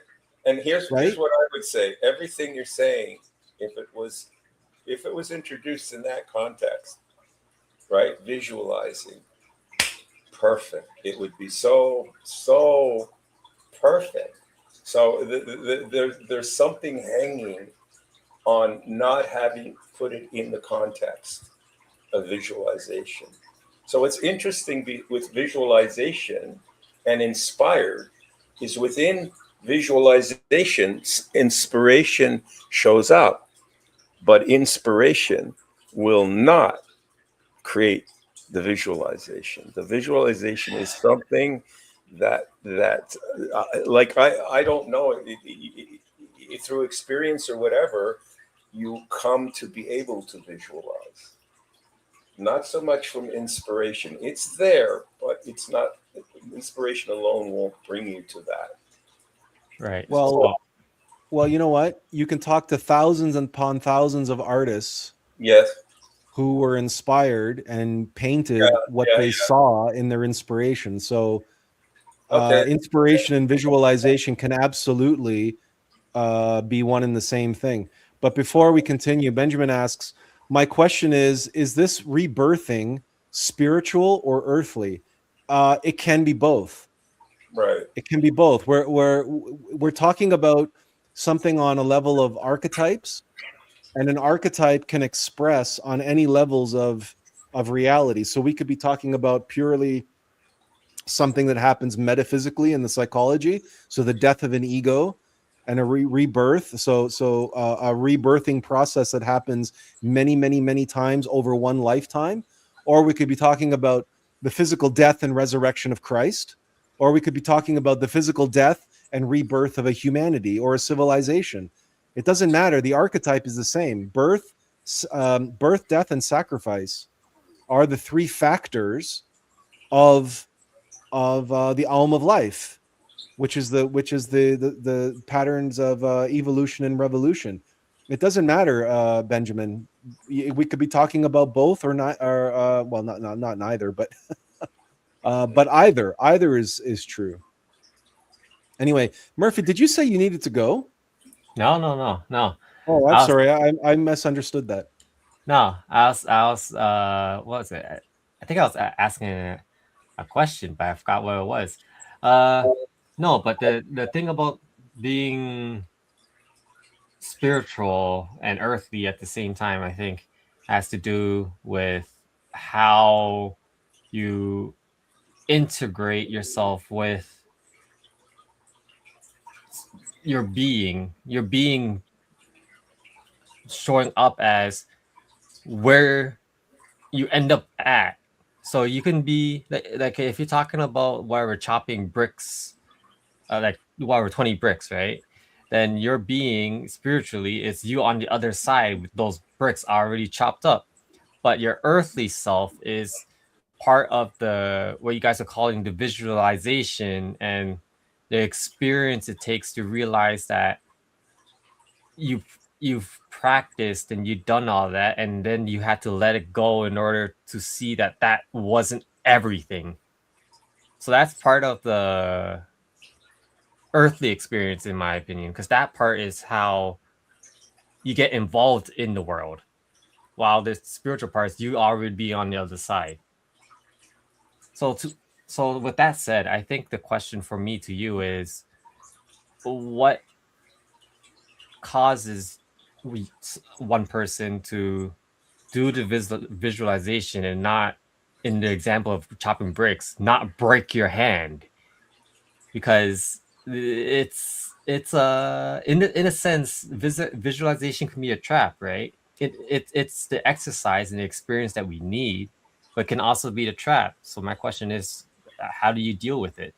And here's Right? what I would say. Everything you're saying, if it was introduced in that context, right? Visualizing, perfect. It would be so perfect. So there's something hanging on not having put it in the context of visualization. So what's interesting with visualization and inspired is within visualization, inspiration shows up, but inspiration will not create the visualization. The visualization is something that like I don't know through experience or whatever, you come to be able to visualize. Not so much from inspiration. It's there, but it's not. Inspiration alone won't bring you to that. Right. Well, you know what? You can talk to thousands upon thousands of artists Yes. who were inspired and Yeah. painted what Yeah. they saw in their inspiration. So, Okay. inspiration and visualization can absolutely be one and the same thing. But before we continue, Benjamin asks, my question is this rebirthing spiritual or earthly? It can be both. Right. It can be both. We're talking about something on a level of archetypes, and an archetype can express on any levels of reality. So we could be talking about purely something that happens metaphysically in the psychology, so the death of an ego and a rebirth, so a rebirthing process that happens many times over one lifetime. Or we could be talking about the physical death and resurrection of Christ, or we could be talking about the physical death and rebirth of a humanity or a civilization. It doesn't matter. The archetype is the same. Birth, death, and sacrifice are the three factors of the Aum of life, which is the patterns of evolution and revolution. It doesn't matter, Benjamin. We could be talking about both or not, or well, not neither, but either is true. Anyway, Murphy, did you say you needed to go? No. Oh, I'm I was sorry. I misunderstood that. no. I was. What was it? I think I was asking a question, but I forgot what it was. No, but the thing about being spiritual and earthly at the same time, I think, has to do with how you integrate yourself with your being showing up as where you end up at. So you can be like if you're talking about where we're chopping bricks, like while we're 20 bricks, right? Then your being spiritually is you on the other side with those bricks already chopped up. But your earthly self is part of the what you guys are calling the visualization and the experience it takes to realize that you've practiced and you've done all that, and then you had to let it go in order to see that that wasn't everything. So that's part of earthly experience, in my opinion, because that part is how you get involved in the world, while the spiritual parts you already be on the other side. So with that said, I think the question for me to you is, what causes one person to do the visualization and not, in the example of chopping bricks, not break your hand? Because it's in a sense, visualization can be a trap, right? It's the exercise and the experience that we need, but can also be the trap. So my question is, how do you deal with it?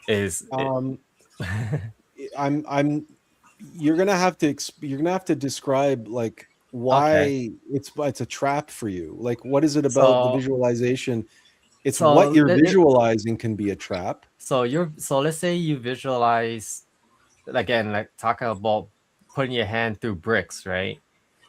Is it, I'm you're gonna have to describe like okay? why it's a trap for you. Like, what is it about the So visualization? It's so what you're let it, visualizing can be a trap. so let's say you visualize, again, like talking about putting your hand through bricks, right?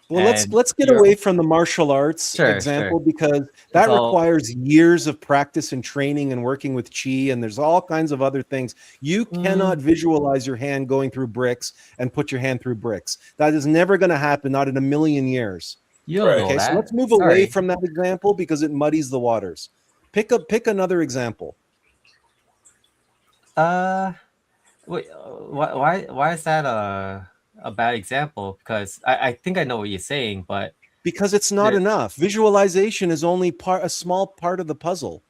Well, And let's get you're away from the martial arts sure. example, because that So requires years of practice and training and working with chi, and there's all kinds of other things. You cannot visualize your hand going through bricks and put your hand through bricks. That is never going to happen, not in a million years. you don't Right. know Okay, so that. let's move away Sorry. from that example because it muddies the waters. Pick another example. Uh, wait. Why is that a bad example? Because I think I know what you're saying, but Because it's not there, enough. Visualization is only a small part of the puzzle,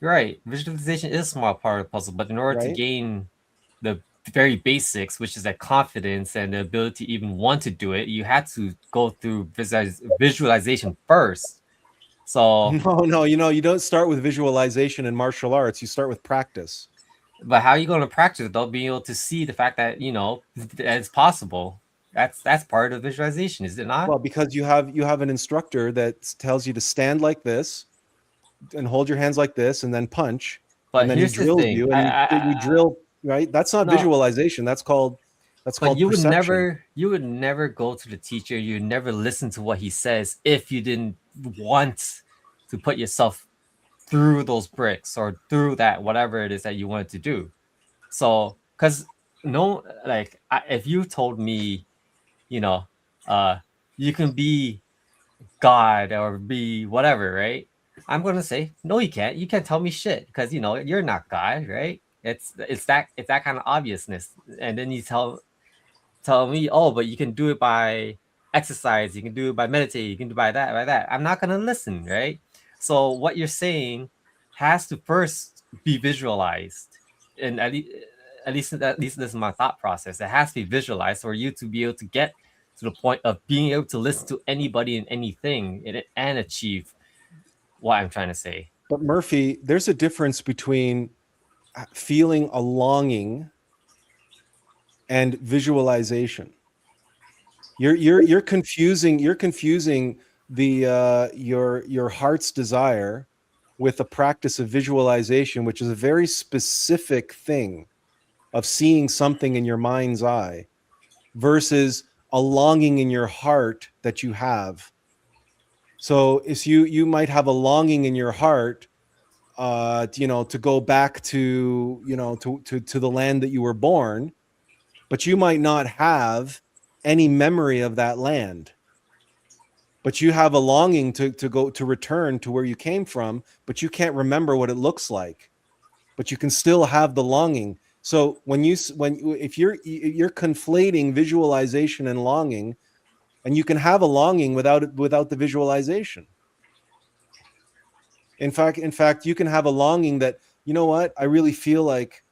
you're right. Visualization is a small part of the puzzle, but in order to right? gain the very basics, which is that confidence and the ability to even want to do it, you had to go through visualization first. So, No, you don't start with visualization in martial arts. You start with practice. but how are you going to practice without being able to see the fact that that it's possible? That's part of visualization, is it not? Well, because you have an instructor that tells you to stand like this and hold your hands like this and then punch, and But then he here's the drills thing. you and you drill, right? That's not No, visualization. That's but called perception. you would never go to the teacher. You would never listen to what he says if you didn't want to put yourself through those bricks or through that whatever it is that you wanted to do. So, because no, like if you told me, you know, uh, you can be God or be whatever, right? I'm gonna say no, you can't. You can't tell me shit because you're not God, right? It's that kind of obviousness, and then you tell me, oh, but you can do it by exercise, you can do it by meditate, you can do it by that. I'm not gonna listen, right? So what you're saying has to first be visualized, and at least this is my thought process. It has to be visualized for you to be able to get to the point of being able to listen to anybody and anything and achieve what I'm trying to say. But Murphy, there's a difference between feeling a longing and visualization. You're confusing the your heart's desire with a practice of visualization, which is a very specific thing of seeing something in your mind's eye, versus a longing in your heart that you have. So if you might have a longing in your heart, to go back to to the land that you were born, but you might not have any memory of that land. But you have a longing to go to return to where you came from, but you can't remember what it looks like. But you can still have the longing. So if you're conflating visualization and longing, and you can have a longing without the visualization. In fact, you can have a longing that, you know what, I really feel like,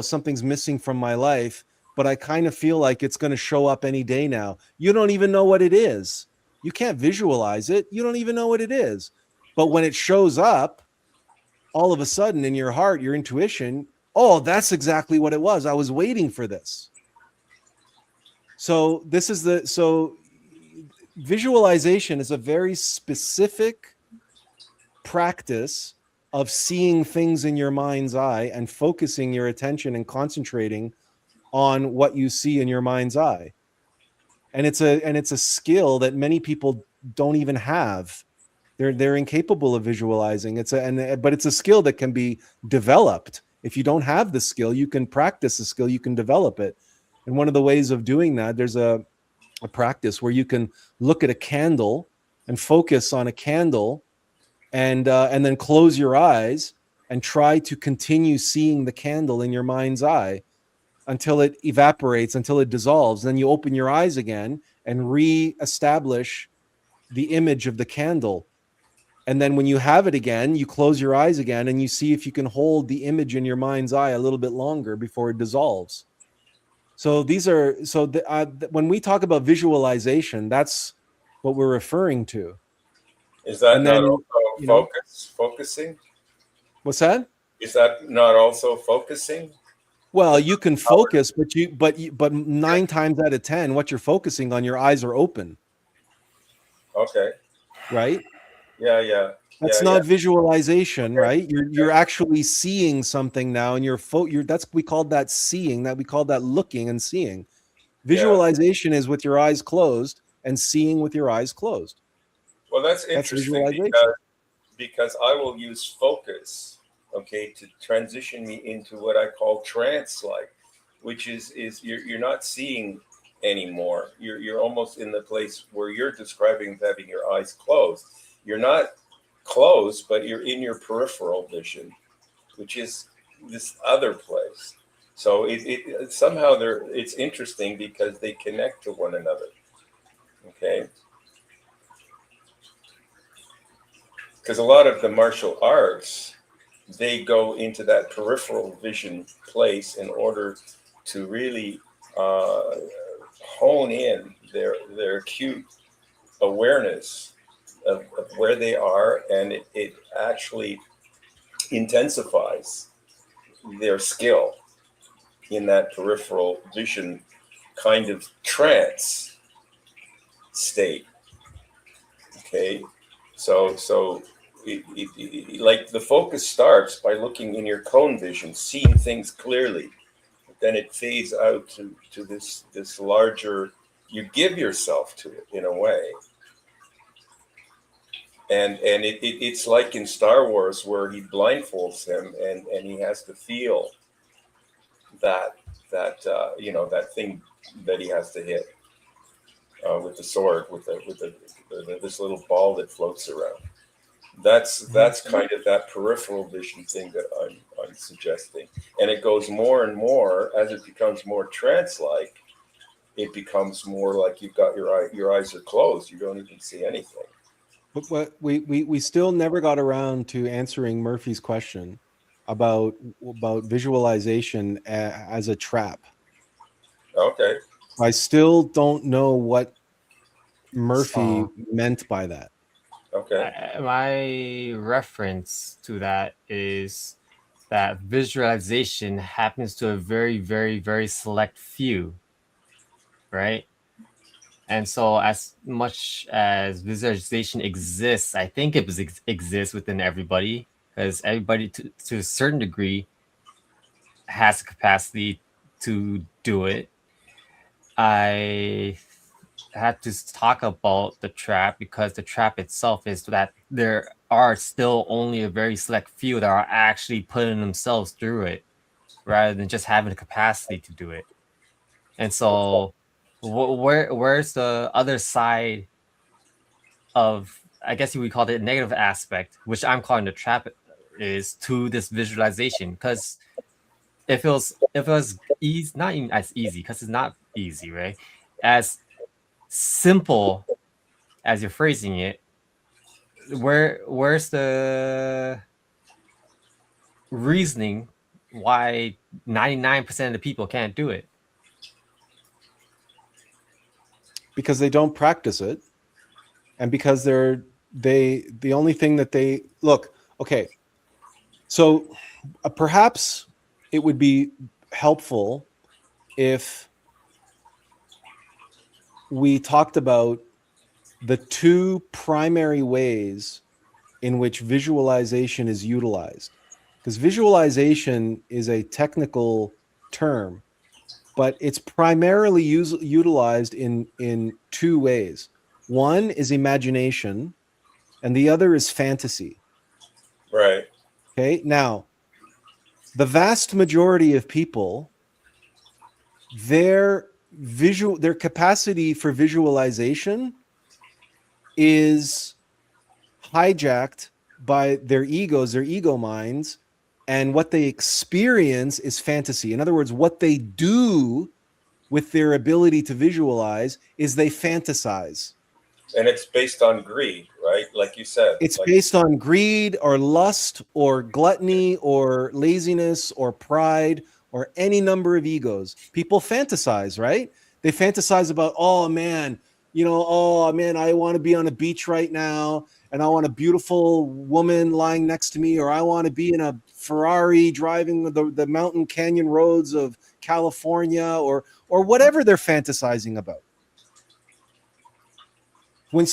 something's missing from my life, but I kind of feel like it's going to show up any day now. You don't even know what it is. You can't visualize it. You don't even know what it is. But when it shows up, all of a sudden in your heart, your intuition, oh, that's exactly what it was. I was waiting for this. So visualization is a very specific practice of seeing things in your mind's eye and focusing your attention and concentrating on what you see in your mind's eye. And it's a skill that many people don't even have. They're incapable of visualizing. But it's a skill that can be developed. If you don't have the skill, you can practice the skill, you can develop it. And one of the ways of doing that, there's a practice where you can look at a candle and focus on a candle, and then close your eyes and try to continue seeing the candle in your mind's eye until it evaporates, until it dissolves. Then you open your eyes again and re-establish the image of the candle. And then when you have it again, you close your eyes again and you see if you can hold the image in your mind's eye a little bit longer before it dissolves. So when we talk about visualization, that's what we're referring to. Is that And not then, also focusing? What's that? Is that not also focusing? Well, you can focus, but 9 times out of 10, what you're focusing on, your eyes are open. Okay. Right? Yeah. That's not visualization, right? You're actually seeing something now, and we call that seeing. That we call that looking and seeing. Visualization is with your eyes closed and seeing with your eyes closed. Well, that's interesting because I will use focus, okay, to transition me into what I call trance-like, which is you're not seeing anymore. You're almost in the place where you're describing having your eyes closed. You're not closed, but you're in your peripheral vision, which is this other place. So it somehow it's interesting because they connect to one another. Okay. Because a lot of the martial arts, they go into that peripheral vision place in order to really hone in their acute awareness of where they are, and it actually intensifies their skill in that peripheral vision kind of trance state. Okay, so like the focus starts by looking in your cone vision, seeing things clearly. Then it fades out to this larger. You give yourself to it in a way. And it's like in Star Wars where he blindfolds him and he has to feel that that thing that he has to hit with the sword with this little ball that floats around. That's kind of that peripheral vision thing that I'm suggesting, and it goes more and more as it becomes more trance-like. It becomes more like you've got your eyes are closed. You don't even see anything. But we still never got around to answering Murphy's question about visualization as a trap. Okay. I still don't know what Murphy meant by that. Okay. My reference to that is that visualization happens to a very, very, very select few, right? And so, as much as visualization exists, I think it exists within everybody, because everybody, to a certain degree, has the capacity to do it. I had to talk about the trap because the trap itself is that there are still only a very select few that are actually putting themselves through it, rather than just having the capacity to do it. And so, where's the other side of, I guess you would call it, negative aspect, which I'm calling the trap, is to this visualization? Because it feels easy, not even as easy, because it's not easy, right? As simple as you're phrasing it, where's the reasoning why 99% of the people can't do it? Because they don't practice it, and because the only thing that they look. Okay, so perhaps it would be helpful if we talked about the two primary ways in which visualization is utilized, because visualization is a technical term, but it's primarily utilized in two ways. One is imagination, and the other is fantasy. Right. Okay. Now, the vast majority of people, their capacity for visualization is hijacked by their egos, their ego minds, and what they experience is fantasy. In other words, what they do with their ability to visualize is they fantasize. And it's based on greed, right? Like you said. It's based on greed or lust or gluttony or laziness or pride or any number of egos. People fantasize, right? They fantasize about, oh man, I want to be on a beach right now and I want a beautiful woman lying next to me, or I want to be in a Ferrari driving the mountain canyon roads of California, or whatever they're fantasizing about. When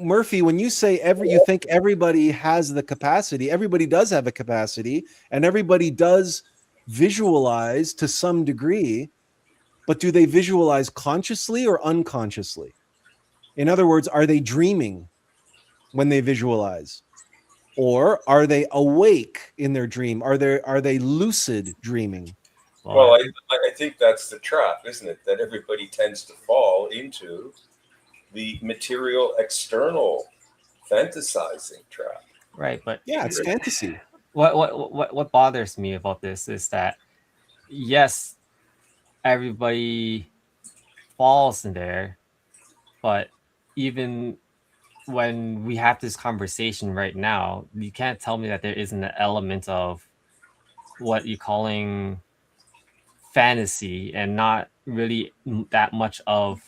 Murphy, when you say you think everybody has the capacity, everybody does have a capacity, and everybody does visualize to some degree, but do they visualize consciously or unconsciously? In other words, are they dreaming when they visualize? Or are they awake in their dream? Are they lucid dreaming? Well, I think that's the trap, isn't it? That everybody tends to fall into the material external fantasizing trap. Right, but yeah, it's fantasy. What bothers me about this is that yes, everybody falls in there, but even when we have this conversation right now, you can't tell me that there isn't an element of what you're calling fantasy and not really that much of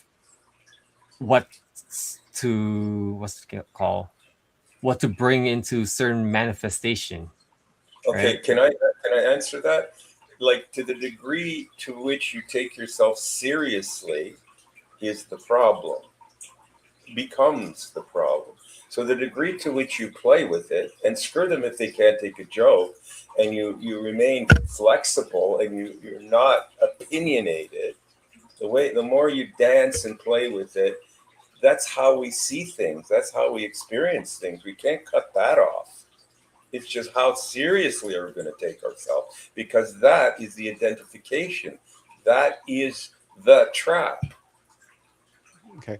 what to bring into certain manifestation. Okay, right? can I answer that? Like, to the degree to which you take yourself seriously is the problem, becomes the problem. So the degree to which you play with it, and screw them if they can't take a joke, and you remain flexible and you're not opinionated, the more you dance and play with it, that's how we see things. That's how we experience things. We can't cut that off. It's just how seriously are we going to take ourselves, because that is the identification. That is the trap. Okay.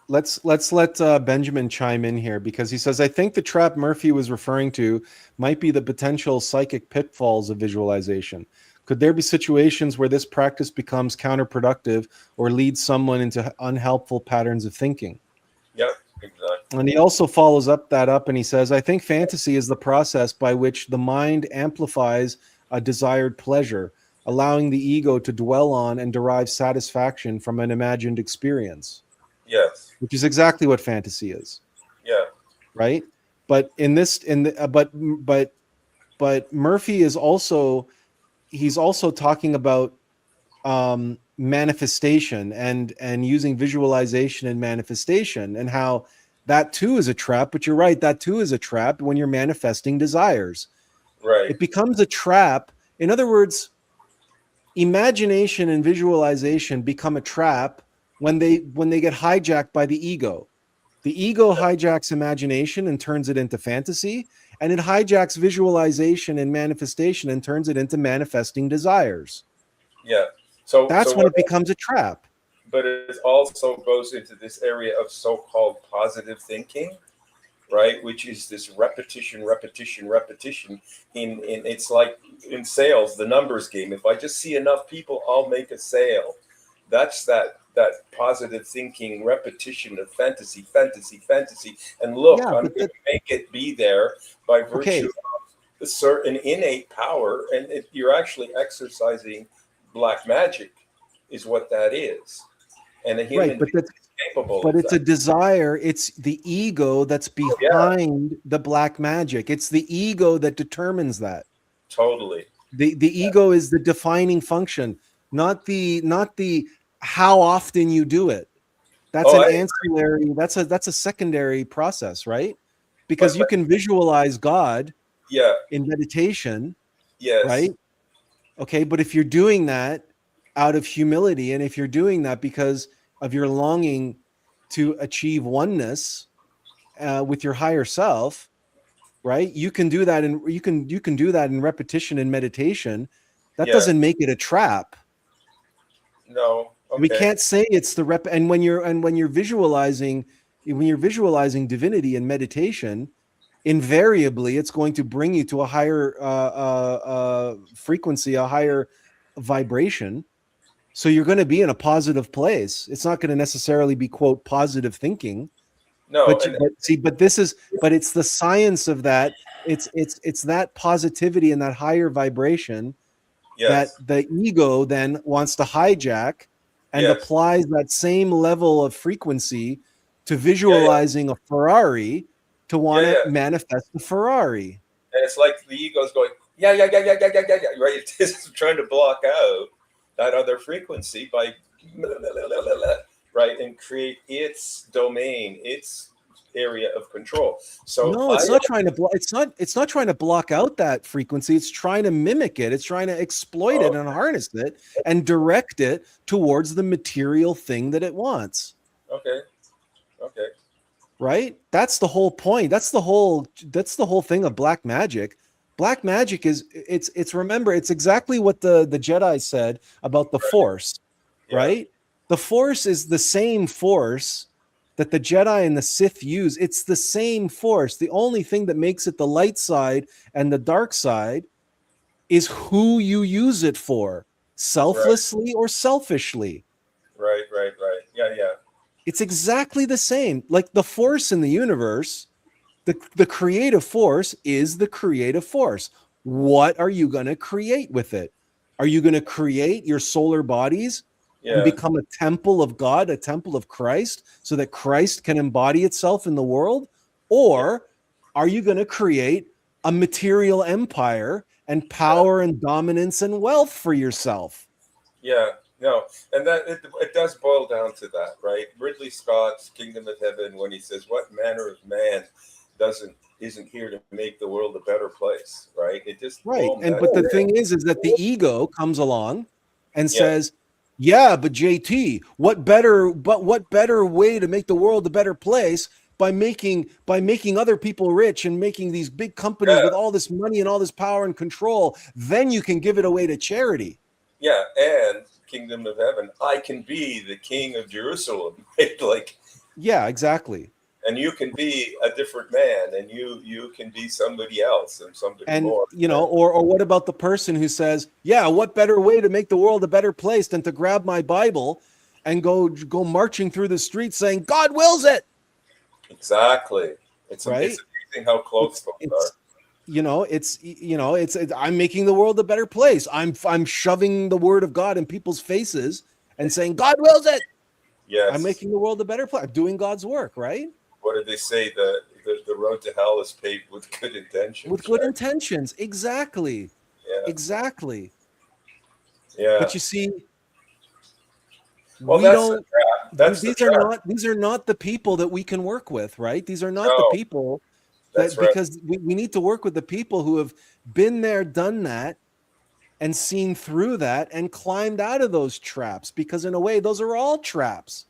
Let's let Benjamin chime in here, because he says, I think the trap Murphy was referring to might be the potential psychic pitfalls of visualization. Could there be situations where this practice becomes counterproductive or leads someone into unhelpful patterns of thinking? Yep, exactly. And he also follows that up and he says, I think fantasy is the process by which the mind amplifies a desired pleasure, allowing the ego to dwell on and derive satisfaction from an imagined experience. Yes. Which is exactly what fantasy is. Yeah. Right. But but Murphy is also, he's also talking about manifestation and using visualization and manifestation, and how that too is a trap. But you're right, that too is a trap when you're manifesting desires. Right. It becomes a trap. In other words, imagination and visualization become a trap when they get hijacked by the ego. The ego hijacks imagination and turns it into fantasy, and it hijacks visualization and manifestation and turns it into manifesting desires. Yeah. So that's when it becomes a trap. But it also goes into this area of so-called positive thinking, right? Which is this repetition. In it's like in sales, the numbers game. If I just see enough people, I'll make a sale. That's that positive thinking, repetition of fantasy. And look, I'm going to make it be there by virtue of a certain innate power, and you're actually exercising black magic, is what that is. And a human being is capable of that. But it's a desire. It's the ego that's behind the black magic. It's the ego that determines that. Totally. The ego is the defining function, not the how often you do it. That's an ancillary. That's a secondary process, right? Because you can visualize God in meditation. Yes. Right? Okay, but if you're doing that out of humility, and if you're doing that because of your longing to achieve oneness with your higher self, right? You can do that, and you can do that in repetition and meditation. That Yeah. doesn't make it a trap. No. Okay. We can't say it's the rep. And when you're visualizing divinity in meditation, invariably it's going to bring you to a higher frequency, a higher vibration. So you're going to be in a positive place. It's not going to necessarily be, quote, positive thinking. No. But it's the science of that. It's that positivity and that higher vibration yes. that the ego then wants to hijack and Yes. applies that same level of frequency to Yeah. visualizing a Ferrari to want to Yeah. manifest the Ferrari. And it's like the ego's going, yeah, right? It's trying to block out that other frequency by, right, and create its domain, its area of control. So No, it's not trying to it's not trying to block out that frequency. It's trying to mimic it. It's trying to exploit it and harness it and direct it towards the material thing that it wants. Okay. Right? That's the whole point. That's the whole thing of black magic. Black magic is remember, it's exactly what the Jedi said about the Force, right? The Force is the same force that the Jedi and the Sith use. It's the same force. The only thing that makes it the light side and the dark side is who you use it for, selflessly or selfishly. Right. Yeah. It's exactly the same. Like the force in the universe, the creative force is the creative force. What are you going to create with it? Are you going to create your solar bodies and become a temple of God, a temple of Christ, so that Christ can embody itself in the world? Or are you going to create a material empire and power and dominance and wealth for yourself? Yeah. No, and that it does boil down to that, right? Ridley Scott's Kingdom of Heaven, when he says, "What manner of man isn't here to make the world a better place?" Right? It just right. And but the thing is that the ego comes along and says, "Yeah, but JT, what better way to make the world a better place by making other people rich and making these big companies with all this money and all this power and control? Then you can give it away to charity." Yeah, and Kingdom of Heaven, I can be the king of Jerusalem, right? Like, yeah, exactly. And you can be a different man, and you can be somebody else and somebody more. You know, or what about the person who says, "Yeah, what better way to make the world a better place than to grab my Bible and go marching through the streets saying God wills it." Exactly. It's right. It's amazing how close those are. It's I'm making the world a better place. I'm shoving the word of God in people's faces and saying God wills it. Yes. I'm making the world a better place. I'm doing God's work, right? What did they say? The road to hell is paved with good intentions. With good intentions, exactly. Yeah. Exactly. Yeah. But you see, well, these are not the people that we can work with, right? These are not the people because we need to work with the people who have been there, done that, and seen through that and climbed out of those traps, because in a way those are all traps.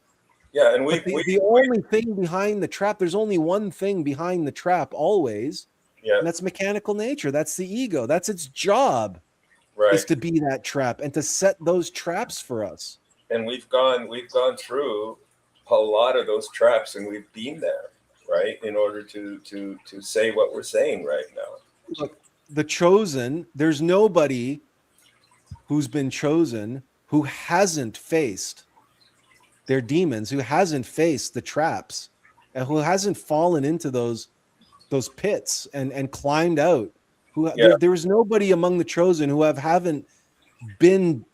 Yeah, and the only thing behind the trap, there's only one thing behind the trap always, and that's mechanical nature. That's the ego. That's its job, is to be that trap and to set those traps for us. And we've gone through a lot of those traps, and we've been there, right, in order to say what we're saying right now. Look, the chosen, there's nobody who's been chosen who hasn't faced their demons, who hasn't faced the traps, and who hasn't fallen into those pits and climbed out. There is nobody among the chosen who haven't been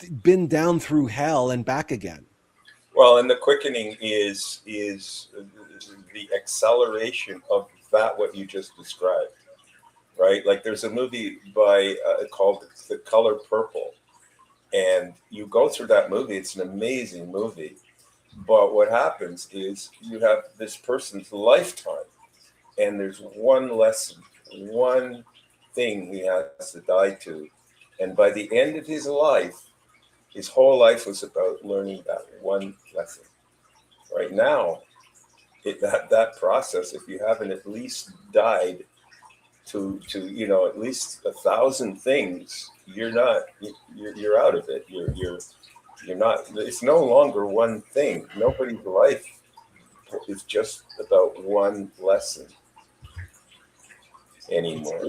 down through hell and back again. Well, and the quickening is the acceleration of what you just described, right? Like there's a movie called The Color Purple, and you go through that movie. It's an amazing movie. But what happens is you have this person's lifetime, and there's one lesson, one thing he has to die to. And by the end of his life, his whole life was about learning that one lesson. Right now, that process, if you haven't at least died to at least 1,000 things, you're out of it. You're not. It's no longer one thing. Nobody's life is just about one lesson anymore.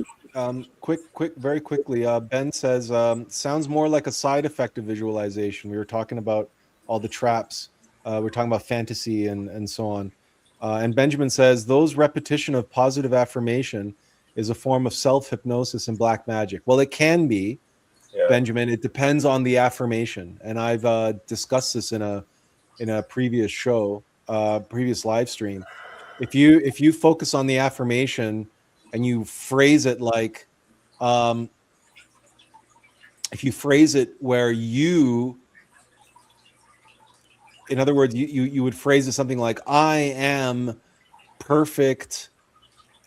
Very quickly. Ben says, sounds more like a side effect of visualization. We were talking about all the traps. We're talking about fantasy and so on. And Benjamin says, those repetition of positive affirmation is a form of self-hypnosis and black magic. Well, it can be, Yeah. Benjamin. It depends on the affirmation. And I've discussed this in a previous show, previous live stream. If you focus on the affirmation and you phrase it like, if you phrase it where you, in other words, you would phrase it something like, I am perfect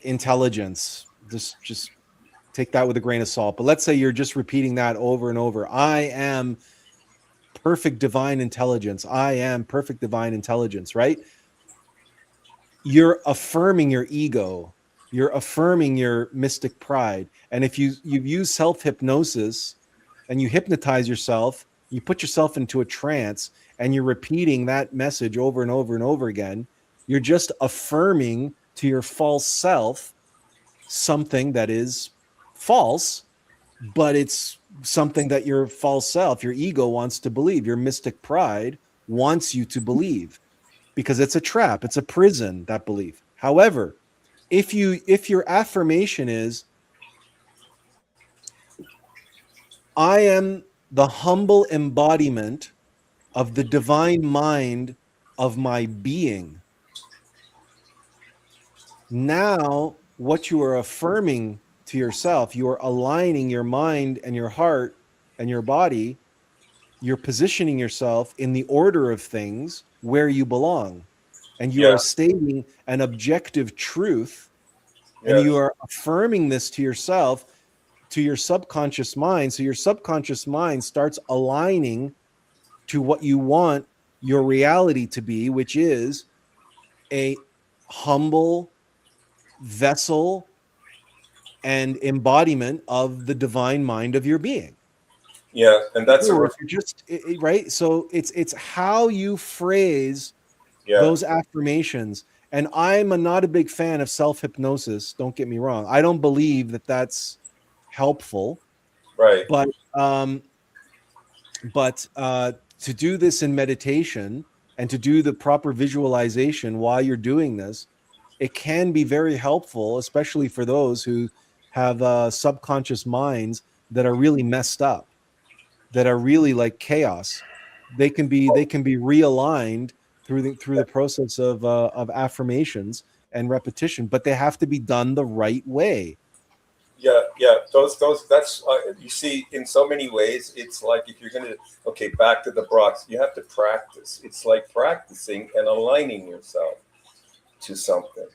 intelligence. Just take that with a grain of salt. But let's say you're just repeating that over and over. I am perfect divine intelligence. I am perfect divine intelligence, right? You're affirming your ego. You're affirming your mystic pride. And if you use self-hypnosis and you hypnotize yourself, you put yourself into a trance and you're repeating that message over and over and over again, you're just affirming to your false self something that is false, but it's something that your false self, your ego wants to believe. Your mystic pride wants you to believe, because it's a trap. It's a prison, that belief. However, if your affirmation is, I am the humble embodiment of the divine mind of my being. Now, what you are affirming to yourself, you are aligning your mind and your heart and your body. You're positioning yourself in the order of things where you belong. And you are stating an objective truth, and you are affirming this to yourself, to your subconscious mind. So your subconscious mind starts aligning to what you want your reality to be, which is a humble vessel and embodiment of the divine mind of your being. Yeah, and that's right. So it's how you phrase those affirmations. And I'm not a big fan of self-hypnosis. Don't get me wrong. I don't believe that that's helpful. Right. But to do this in meditation and to do the proper visualization while you're doing this, it can be very helpful, especially for those who have subconscious minds that are really messed up, that are really like chaos. They can be realigned through the process of affirmations and repetition, but they have to be done the right way. Yeah. Those. That's you see. In so many ways, it's like if you're gonna back to the Bronx, you have to practice. It's like practicing and aligning yourself to something,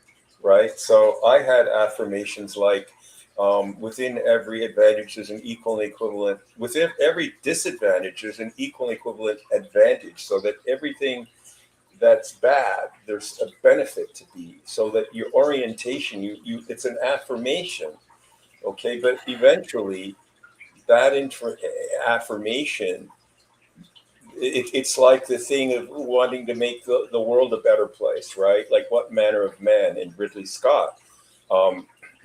right? So I had affirmations like, within every advantage there's an equal and equivalent. Within every disadvantage there's an equal and equivalent advantage. So that everything that's bad, there's a benefit to be. So that your orientation, it's an affirmation. Okay, but eventually that affirmation, it's like the thing of wanting to make the world a better place, right? Like What Manner of Man in Ridley Scott.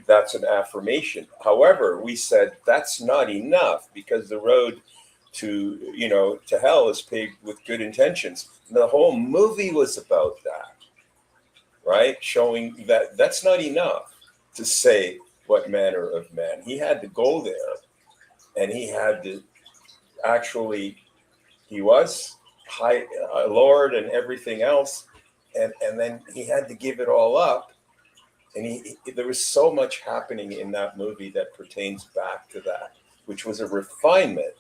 That's an affirmation. However, we said that's not enough, because the road to hell is paved with good intentions. And the whole movie was about that, right? Showing that that's not enough to say what manner of man. He had to go there, and he had to actually, he was high Lord and everything else, and then he had to give it all up. And there was so much happening in that movie that pertains back to that, which was a refinement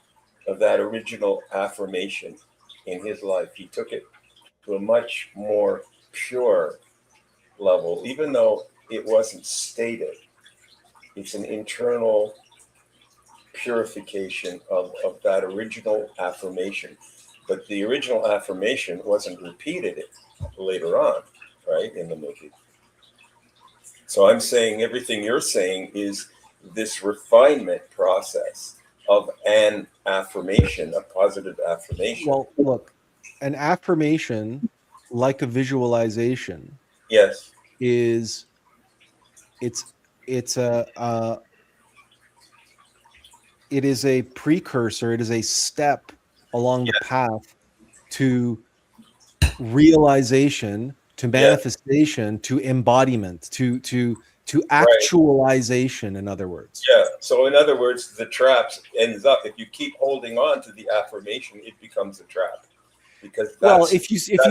of that original affirmation in his life. He took it to a much more pure level, even though it wasn't stated. It's an internal purification of that original affirmation. But the original affirmation wasn't repeated later on. right, in the movie. So I'm saying everything you're saying is this refinement process of an affirmation, a positive affirmation. Well, look, an affirmation, like a visualization, Yes. is it's it's it is a precursor, it is a step along the path to realization, to Yeah. manifestation, to embodiment, to Right. actualization, in other words. Yeah. So in other words, the traps ends up, if you keep holding on to the affirmation, it becomes a trap. Because Well, that's if you not it.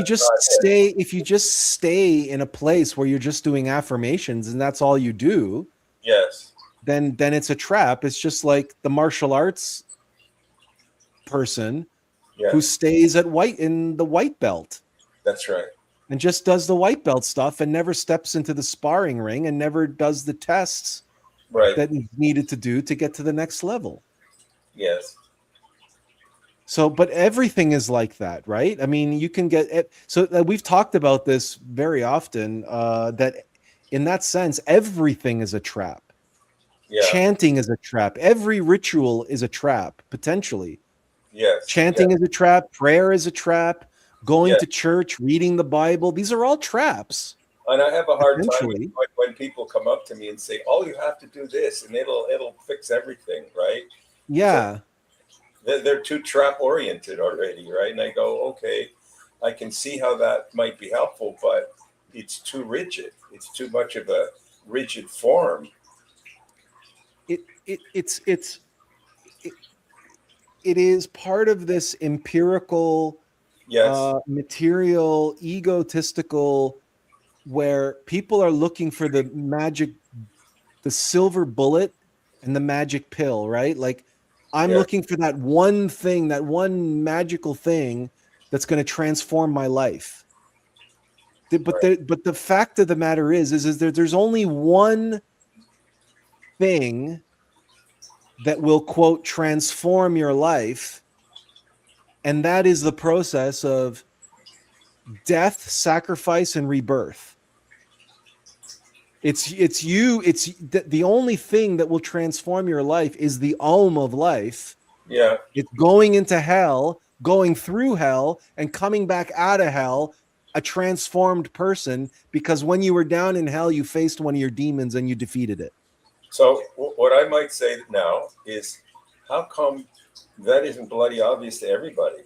if you just stay in a place where you're just doing affirmations and that's all you do, Yes. then it's a trap. It's just like the martial arts person Yeah. who stays at in the white belt That's right. and just does the white belt stuff and never steps into the sparring ring and never does the tests Right. that he's needed to do to get to the next level. Yes. So, but everything is like that, right? I mean, you can get it. So we've talked about this very often, that in that sense, everything is a trap. Yeah. Chanting is a trap. Every ritual is a trap, potentially. Yes. Chanting is a trap. Prayer is a trap. Going Yeah. to church, reading the Bible, these are all traps. And I have a hard time Potentially. when people come up to me and say, "Oh, you have to do this, and it'll fix everything," right? Yeah. So they're too trap oriented already, right? And I go, "Okay, I can see how that might be helpful, but it's too rigid. It's too much of a rigid form." It is part of this empirical, Yes. material, egotistical, where people are looking for the magic, the silver bullet and the magic pill, right? Like, I'm Yeah. looking for that one thing, that one magical thing that's going to transform my life. But the fact of the matter is there's only one thing that will, quote, transform your life, and that is the process of death, sacrifice, and rebirth. It's the only thing that will transform your life is the Om of life. Yeah. It's going into hell, going through hell, and coming back out of hell a transformed person, because when you were down in hell, you faced one of your demons and you defeated it. So what I might say now is, how come that isn't bloody obvious to everybody?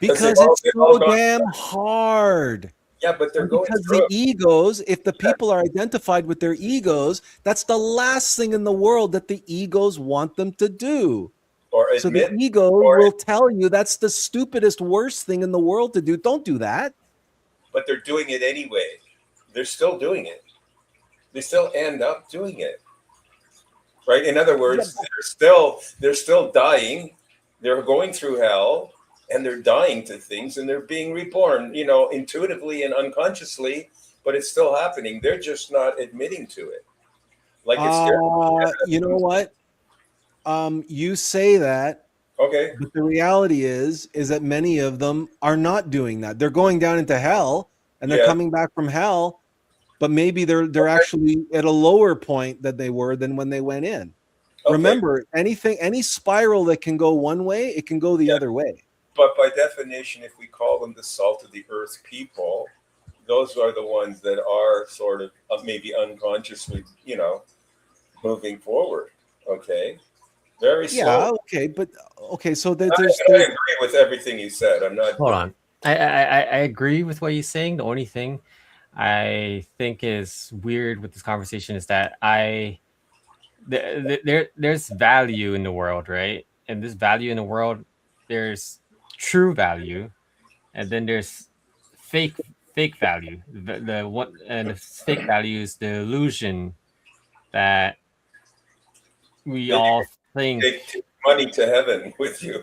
Because it's so damn hard. Yeah, but they're going because through the egos, if the people are identified with their egos, that's the last thing in the world that the egos want them to do. So the ego will tell you that's the stupidest, worst thing in the world to do. Don't do that. But they're doing it anyway. They're still doing it. They still end up doing it. Right? In other words, they're still dying. They're going through hell, and they're dying to things, and they're being reborn, intuitively and unconsciously, but it's still happening. They're just not admitting to it. Like it's you know what? You say that. Okay. But the reality is that many of them are not doing that. They're going down into hell and they're coming back from hell, but maybe they're actually at a lower point than they were than when they went in. Okay. Remember, any spiral that can go one way, it can go the other way. But by definition, if we call them the salt of the earth people, those are the ones that are sort of maybe unconsciously, moving forward. Okay. Very slow. Yeah, okay, but okay, so I agree with everything you said. I'm not. Hold on. I agree with what you're saying. The only thing I think is weird with this conversation is that there's value in the world, right? And this value in the world, there's true value, and then there's fake value. The one and the fake value is the illusion that we all think. Take money to heaven with you.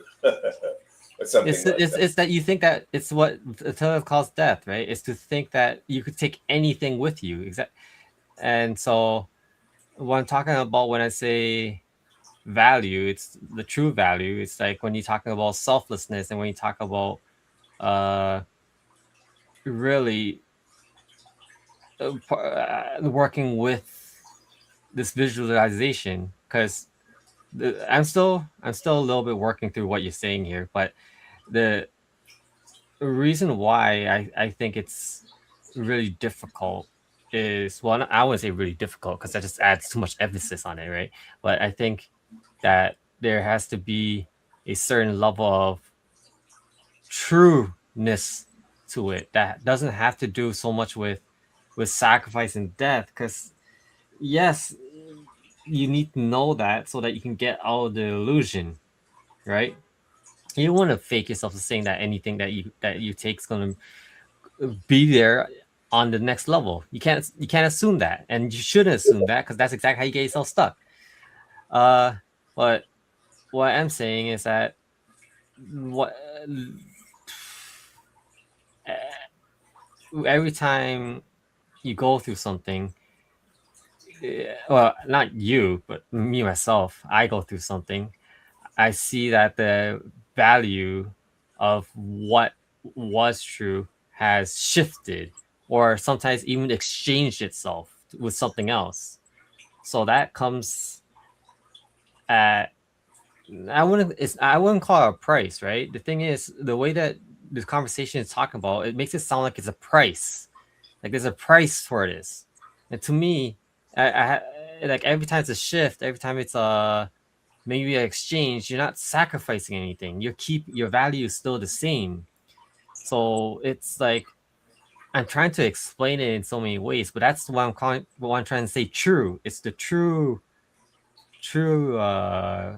It's that you think that it's what Attlas calls death, right? It's to think that you could take anything with you. And so what I'm talking about when I say value, it's the true value. It's like when you're talking about selflessness and when you talk about really working with this visualization, because I'm still a little bit working through what you're saying here, but the reason why I think it's really difficult is, well, I wouldn't say really difficult because that just adds too much emphasis on it, right? But I think that there has to be a certain level of trueness to it that doesn't have to do so much with sacrifice and death, because yes, you need to know that so that you can get out of the illusion, right? You don't want to fake yourself to saying that anything that you take is going to be there on the next level. You can't assume that, and you shouldn't assume that, because that's exactly how you get yourself stuck. But what I'm saying is that what every time you go through something, well, not you, but me myself, I go through something, I see that the value of what was true has shifted, or sometimes even exchanged itself with something else. So that comes at, I wouldn't call it a price, right? The thing is, the way that this conversation is talking about, it makes it sound like it's a price. Like there's a price for this. And to me, like every time it's a shift, every time it's a maybe an exchange, you're not sacrificing anything. Your value is still the same. So it's like, I'm trying to explain it in so many ways, but that's what I'm trying to say. True. It's the true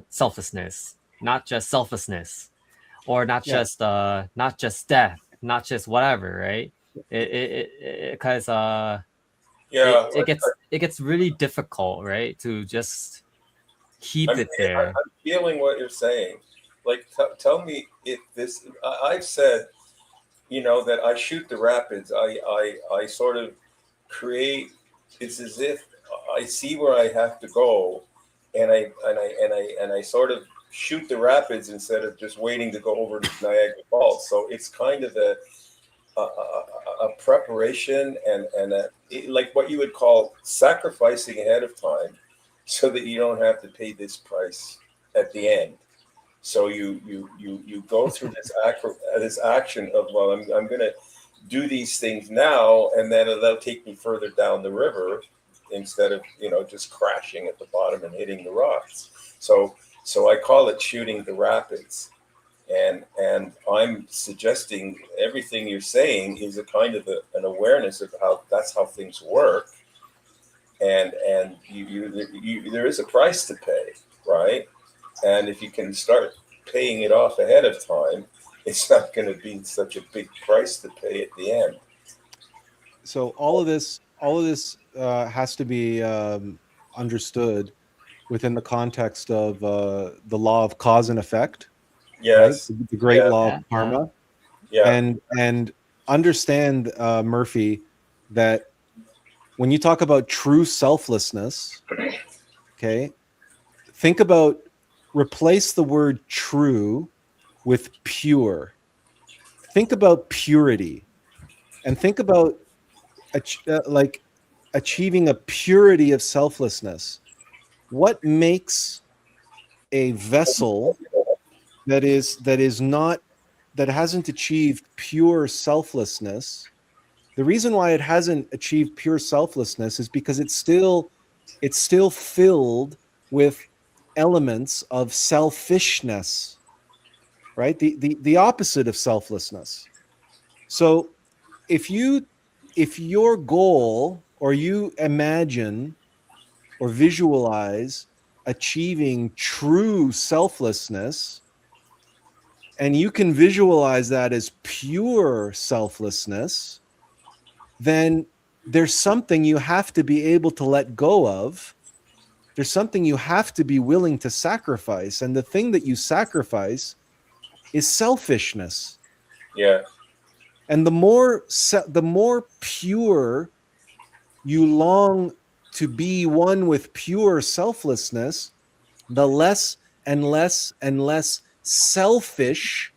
selflessness, not just selflessness, or not just death, not just whatever, right? Because Yeah, it gets really difficult, right, to just keep I'm, it there. I'm feeling what you're saying. Like, tell me if this. I've said, that I shoot the rapids. I sort of create. It's as if I see where I have to go, and I sort of shoot the rapids instead of just waiting to go over to Niagara Falls. So it's kind of a preparation and like what you would call sacrificing ahead of time, so that you don't have to pay this price at the end. So you go through this action of, well, I'm going to do these things now, and then they'll take me further down the river instead of just crashing at the bottom and hitting the rocks. So I call it shooting the rapids, and I'm suggesting everything you're saying is a kind of an awareness of how that's how things work, and there is a price to pay, right? And if you can start paying it off ahead of time, it's not going to be such a big price to pay at the end. So all of this has to be understood within the context of the law of cause and effect, right? Yes. The great Yeah. law of karma. Yeah. And understand, Murphy, that when you talk about true selflessness, okay, think about, replace the word true with pure. Think about purity, and think about like achieving a purity of selflessness. What makes a vessel that hasn't achieved pure selflessness? The reason why it hasn't achieved pure selflessness is because it's still filled with elements of selfishness, right? The opposite of selflessness. So if your goal, or you imagine or visualize achieving true selflessness, and you can visualize that as pure selflessness, then there's something you have to be able to let go of. There's something you have to be willing to sacrifice. And the thing that you sacrifice is selfishness. Yeah. And the more pure you long to be one with pure selflessness, the less and less and less selfish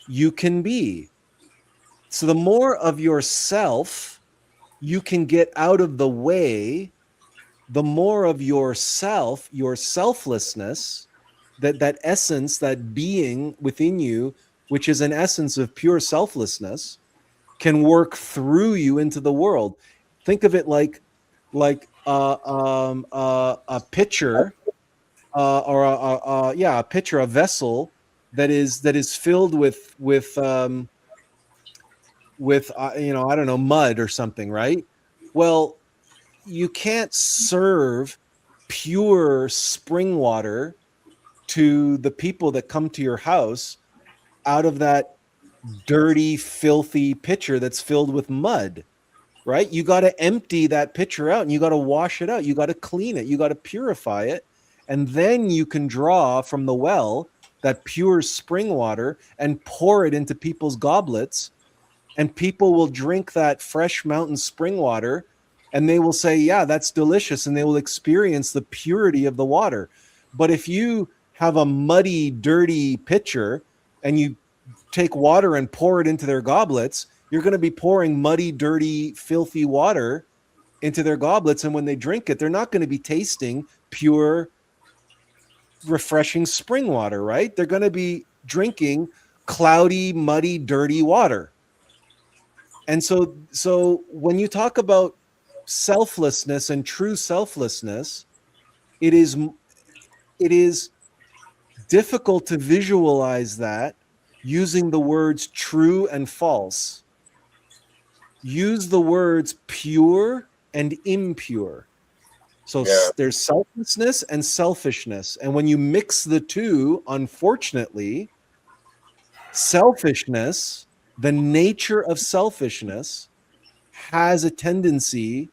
you can be. So the more of yourself you can get out of the way, the more of yourself, your selflessness, that essence, that being within you, which is an essence of pure selflessness, can work through you into the world. Think of it like a pitcher, a pitcher, a vessel that is filled with I don't know, mud or something, right? Well, you can't serve pure spring water to the people that come to your house out of that dirty, filthy pitcher that's filled with mud, right? You got to empty that pitcher out and you got to wash it out. You got to clean it. You got to purify it. And then you can draw from the well that pure spring water and pour it into people's goblets. And people will drink that fresh mountain spring water and they will say, yeah, that's delicious. And they will experience the purity of the water. But if you have a muddy, dirty pitcher and you take water and pour it into their goblets, you're going to be pouring muddy, dirty, filthy water into their goblets. And when they drink it, they're not going to be tasting pure, refreshing spring water, right? They're going to be drinking cloudy, muddy, dirty water. And so when you talk about selflessness and true selflessness, it is difficult to visualize that using the words true and false. Use the words pure and impure. So there's selflessness and selfishness. And when you mix the two, unfortunately, selfishness, the nature of selfishness, has a tendency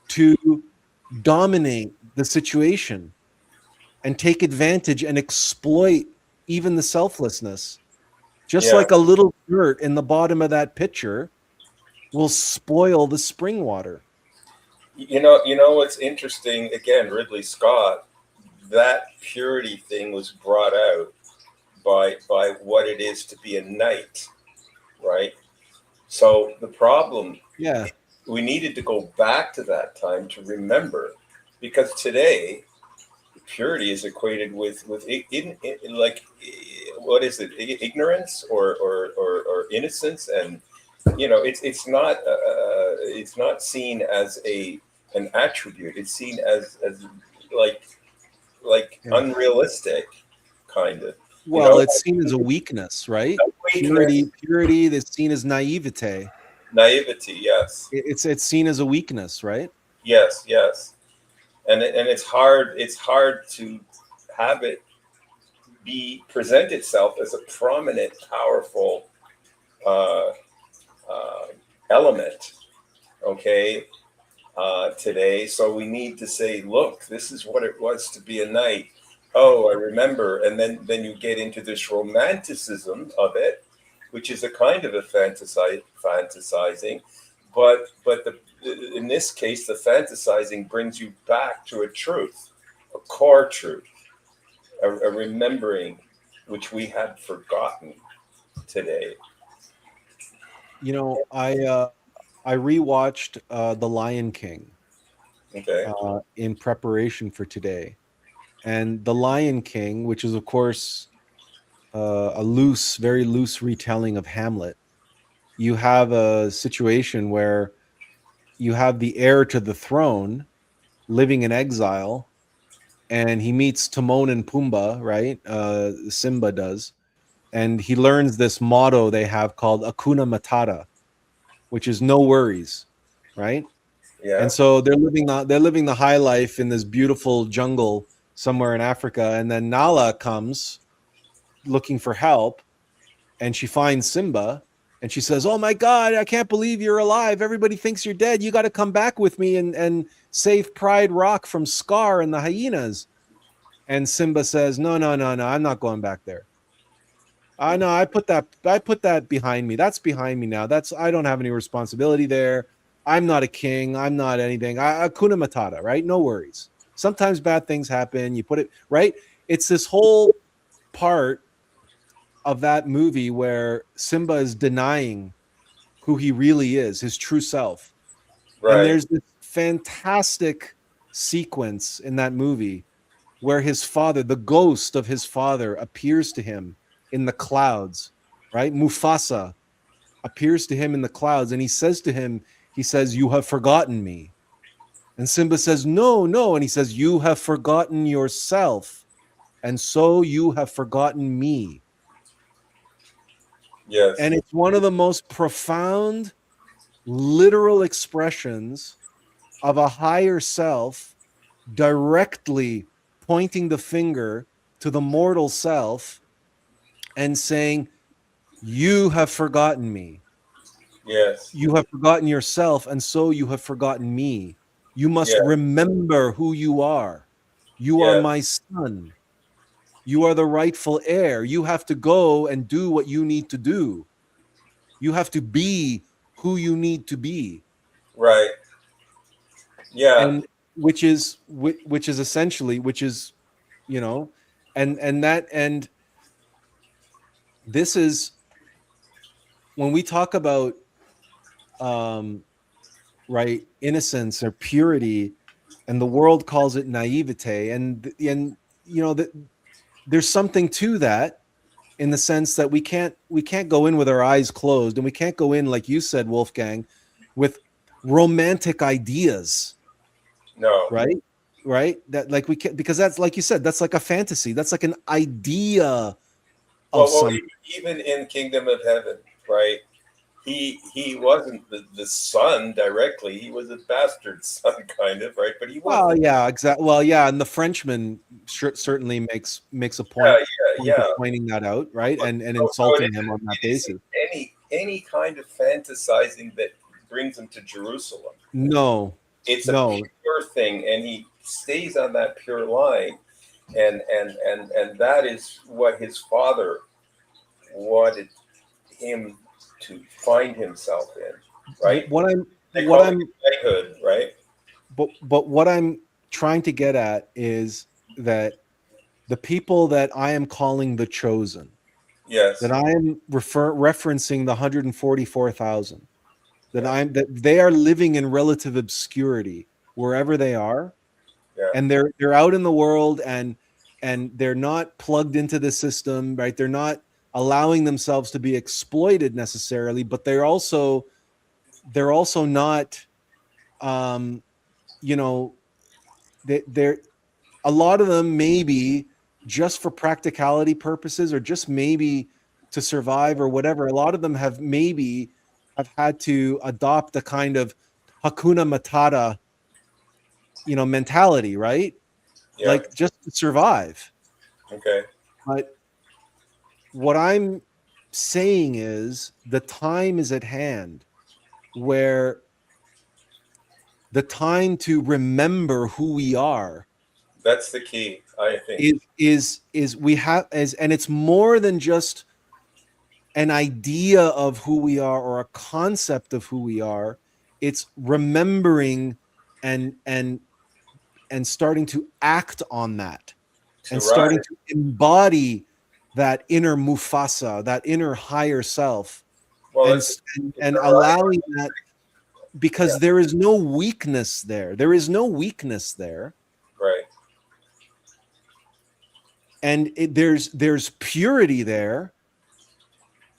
to dominate the situation and take advantage and exploit even the selflessness. Just like a little dirt in the bottom of that pitcher will spoil the spring water. You know what's interesting? Again, Ridley Scott, that purity thing was brought out by what it is to be a knight, right? So the problem, we needed to go back to that time to remember, because today purity is equated with like, what is it, ignorance or innocence, and it's not seen as an attribute. It's seen as like unrealistic, kind of. Well, it's seen as a weakness, right? Purity is seen as naivete. Naivety, yes. It's seen as a weakness, right? Yes. And it's hard to have it present itself as a prominent, powerful element, okay, today. So we need to say, look, this is what it was to be a knight. Oh, I remember. And then you get into this romanticism of it, which is a kind of a fantasizing, but in this case, the fantasizing brings you back to a truth, a core truth, a remembering, which we had forgotten today. I rewatched The Lion King, okay, in preparation for today. And The Lion King, which is, of course, a very loose retelling of Hamlet, you have a situation where you have the heir to the throne living in exile, and he meets Timon and Pumbaa, right? Simba does. And he learns this motto they have called Hakuna Matata, which is no worries, right? Yeah. And so they're living the high life in this beautiful jungle somewhere in Africa, and then Nala comes looking for help, and she finds Simba, and she says, "Oh my God, I can't believe you're alive. Everybody thinks you're dead. You got to come back with me and save Pride Rock from Scar and the hyenas." And Simba says, "No, I'm not going back there. I know, I put that behind me. That's behind me now. I don't have any responsibility there. I'm not a king. I'm not anything. Hakuna Matata, right? No worries. Sometimes bad things happen. You put it right. It's this whole part of that movie where Simba is denying who he really is, his true self. Right. And there's this fantastic sequence in that movie where his father, the ghost of his father, appears to him in the clouds, right? Mufasa appears to him in the clouds, and he says to him, he says, "You have forgotten me." And Simba says, "No, no." And he says, "You have forgotten yourself, and so you have forgotten me." Yes. And it's one of the most profound, literal expressions of a higher self directly pointing the finger to the mortal self and saying, "You have forgotten me. Yes. You have forgotten yourself, and so you have forgotten me. You must Yeah. remember who you are. You are Yeah. my son. You are the rightful heir. You have to go and do what you need to do. You have to be who you need to be." Right. Yeah. And which is essentially, which is, you know, and this is when we talk about right, innocence or purity, and the world calls it naivete, and you know that there's something to that, in the sense that we can't go in with our eyes closed, and we can't go in, like you said, Wolfgang, with romantic ideas, No. right, that, like, we can't, because that's, like you said, that's like a fantasy, that's like an idea of Well, something. even in Kingdom of Heaven, right? He wasn't the son directly. He was a bastard son, kind of, right? But he Well, wasn't. yeah, exactly. Well, yeah, and the Frenchman certainly makes a Yeah, point yeah, of yeah. pointing that out, right, and So insulting him on that it isn't basis. any kind of fantasizing that brings him to Jerusalem. No, It's a no, pure thing, and he stays on that pure line, and that is what his father wanted him to find himself in, right? what I'm They what call it I'm knighthood, right? but what I'm trying to get at is that the people that I am calling the chosen, Yes. that I am referencing the 144,000, Yeah. that they are living in relative obscurity wherever they are, Yeah. and they're out in the world, and they're not plugged into the system, right? They're not allowing themselves to be exploited necessarily, but they're also not, um you know, they're, a lot of them, maybe just for practicality purposes, or just maybe to survive or whatever, a lot of them have had to adopt a kind of Hakuna Matata, mentality, right? Yeah. Like, just to survive. Okay. But what I'm saying is, the time is at hand where the time to remember who we are That's the key, I think. is we have, as, and it's more than just an idea of who we are or a concept of who we are. It's remembering and and and starting to act on that, To and starting rise. to embody that inner Mufasa, that inner higher self, Well, and it's and a rise. allowing that, Yeah. because there is no weakness there. There is no weakness there, Right. and there's purity there,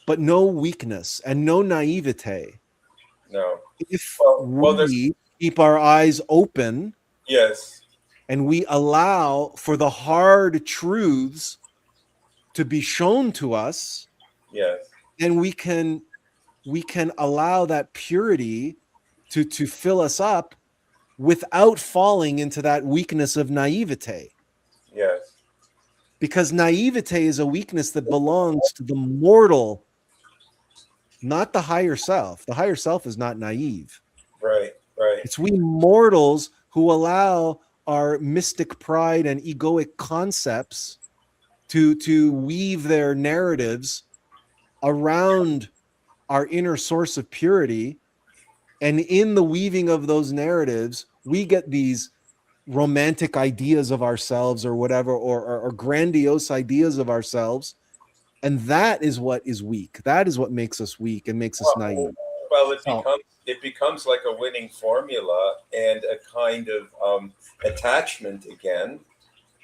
but no weakness and no naivete. No. If Well, there's we keep our eyes open yes. and we allow for the hard truths to be shown to us, Yes. then we can allow that purity to fill us up without falling into that weakness of naivete. Yes. Because naivete is a weakness that belongs to the mortal, not the higher self. The higher self is not naive. Right. Right. It's we mortals who allow our mystic pride and egoic concepts to weave their narratives around our inner source of purity. And in the weaving of those narratives, we get these romantic ideas of ourselves, or whatever, or grandiose ideas of ourselves. And that is what is weak. That is what makes us weak and makes us Well, naive. well, it So becomes it becomes like a winning formula and a kind of attachment again,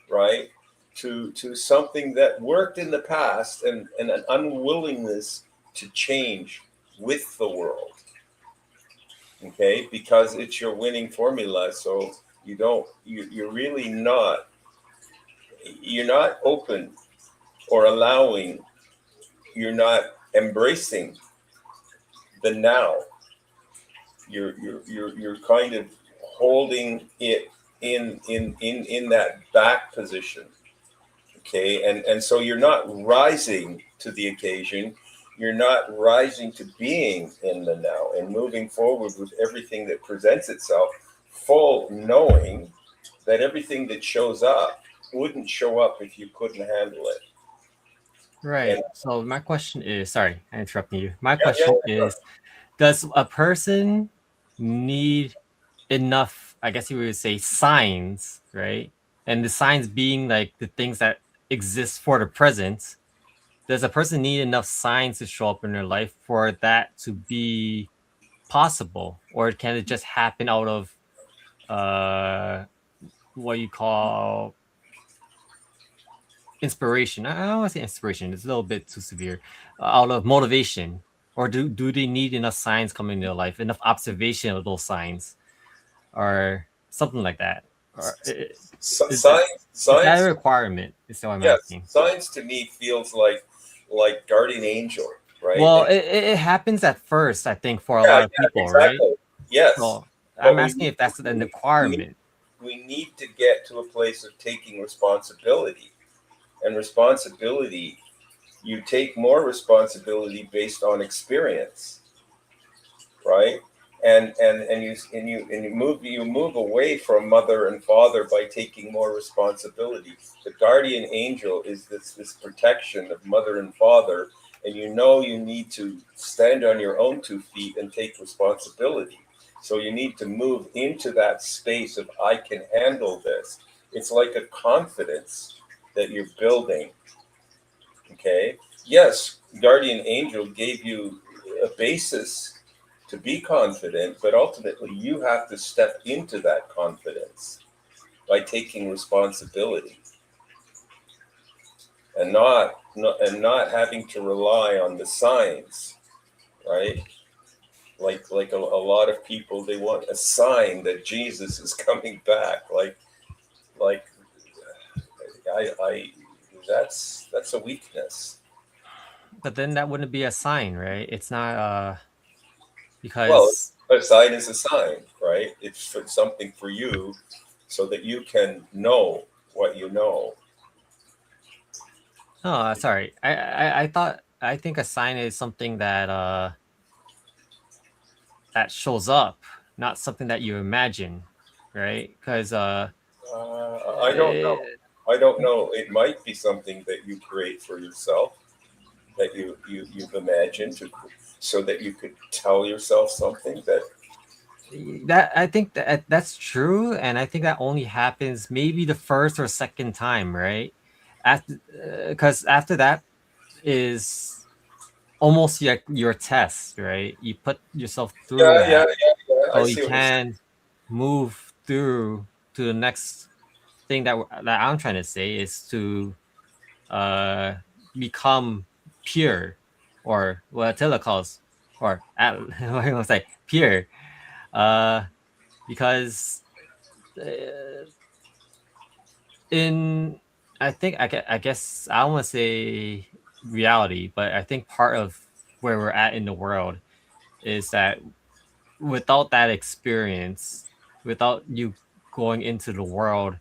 right? To something that worked in the past, and an unwillingness to change with the world. Okay, because it's your winning formula. So you're really not, you're not open or allowing, you're not embracing the now. You're kind of holding it in that back position. Okay, and so you're not rising to the occasion. You're not rising to being in the now and moving forward with everything that presents itself, full knowing that everything that shows up wouldn't show up if you couldn't handle it. Right. And So my question is, sorry, I interrupted you. My yeah, question yeah, is, does a person need enough, I guess you would say, signs, right? And the signs being like the things that exist for the present. Does a person need enough signs to show up in their life for that to be possible? Or can it just happen out of what you call inspiration? I don't want to say inspiration, it's a little bit too severe. Out of motivation, or do they need enough signs coming in their life, enough observation of those signs, or something like that? Or is that a science. requirement? Is what I'm Yes, asking. science to me feels like guardian angel, right? Well, And it happens at first, I think, for a yeah, lot of yeah, people, right? exactly. Yes, So but I'm asking if that's an requirement. we need to get to a place of taking responsibility. And responsibility, you take more responsibility based on experience, right? And you move away from mother and father by taking more responsibility. The guardian angel is this protection of mother and father, and you need to stand on your own 2 feet and take responsibility. So you need to move into that space of I can handle this. It's like a confidence that you're building. Okay. Yes, guardian angel gave you a basis to be confident, but ultimately you have to step into that confidence by taking responsibility and not having to rely on the signs, right? Like a lot of people, they want a sign that Jesus is coming back. Like I that's a weakness. But then that wouldn't be a sign, right? It's not Well, because a sign is a sign, right? It's for something for you so that you can know what you know. oh, sorry. I think a sign is something that that shows up, not something that you imagine, right? Because I don't know. I don't know. It might be something that you create for yourself, that you've imagined so that you could tell yourself something that. that I think that that's true, and I think that only happens maybe the first or second time, right? After, because after that is almost like your test, right? You put yourself through Yeah, yeah, that yeah, yeah. I so you see what you're saying. can move through to the next thing that I'm trying to say is to uh become pure, or what Attila calls, or what I was say pure, uh because uh, in I guess I don't want to say reality, but I think part of where we're at in the world is that without that experience, without you going into the world,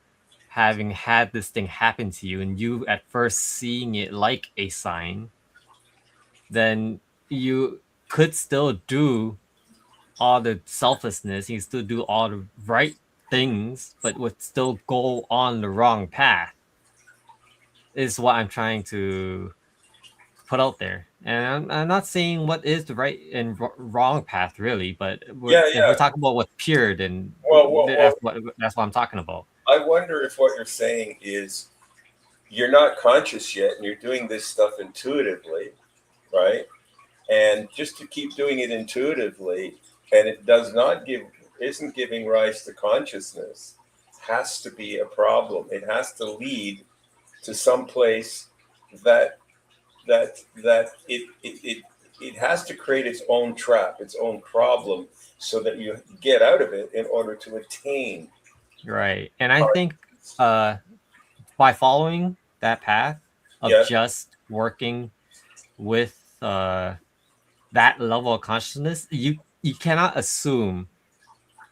having had this thing happen to you, and you at first seeing it like a sign, then you could still do all the selflessness, you can still do all the right things, but would still go on the wrong path, is what I'm trying to put out there. And I'm not saying what is the right and wrong path really, but Yeah, if we're yeah. talking about what's pure, then Well, that's what I'm talking about. I wonder if what you're saying is you're not conscious yet and you're doing this stuff intuitively, right? And just to keep doing it intuitively, and it does not give, isn't giving rise to consciousness, has to be a problem. It has to lead to some place that it has to create its own trap, its own problem, so that you get out of it in order to attain. Right. And I think by following that path of Yeah. just working with that level of consciousness, you cannot assume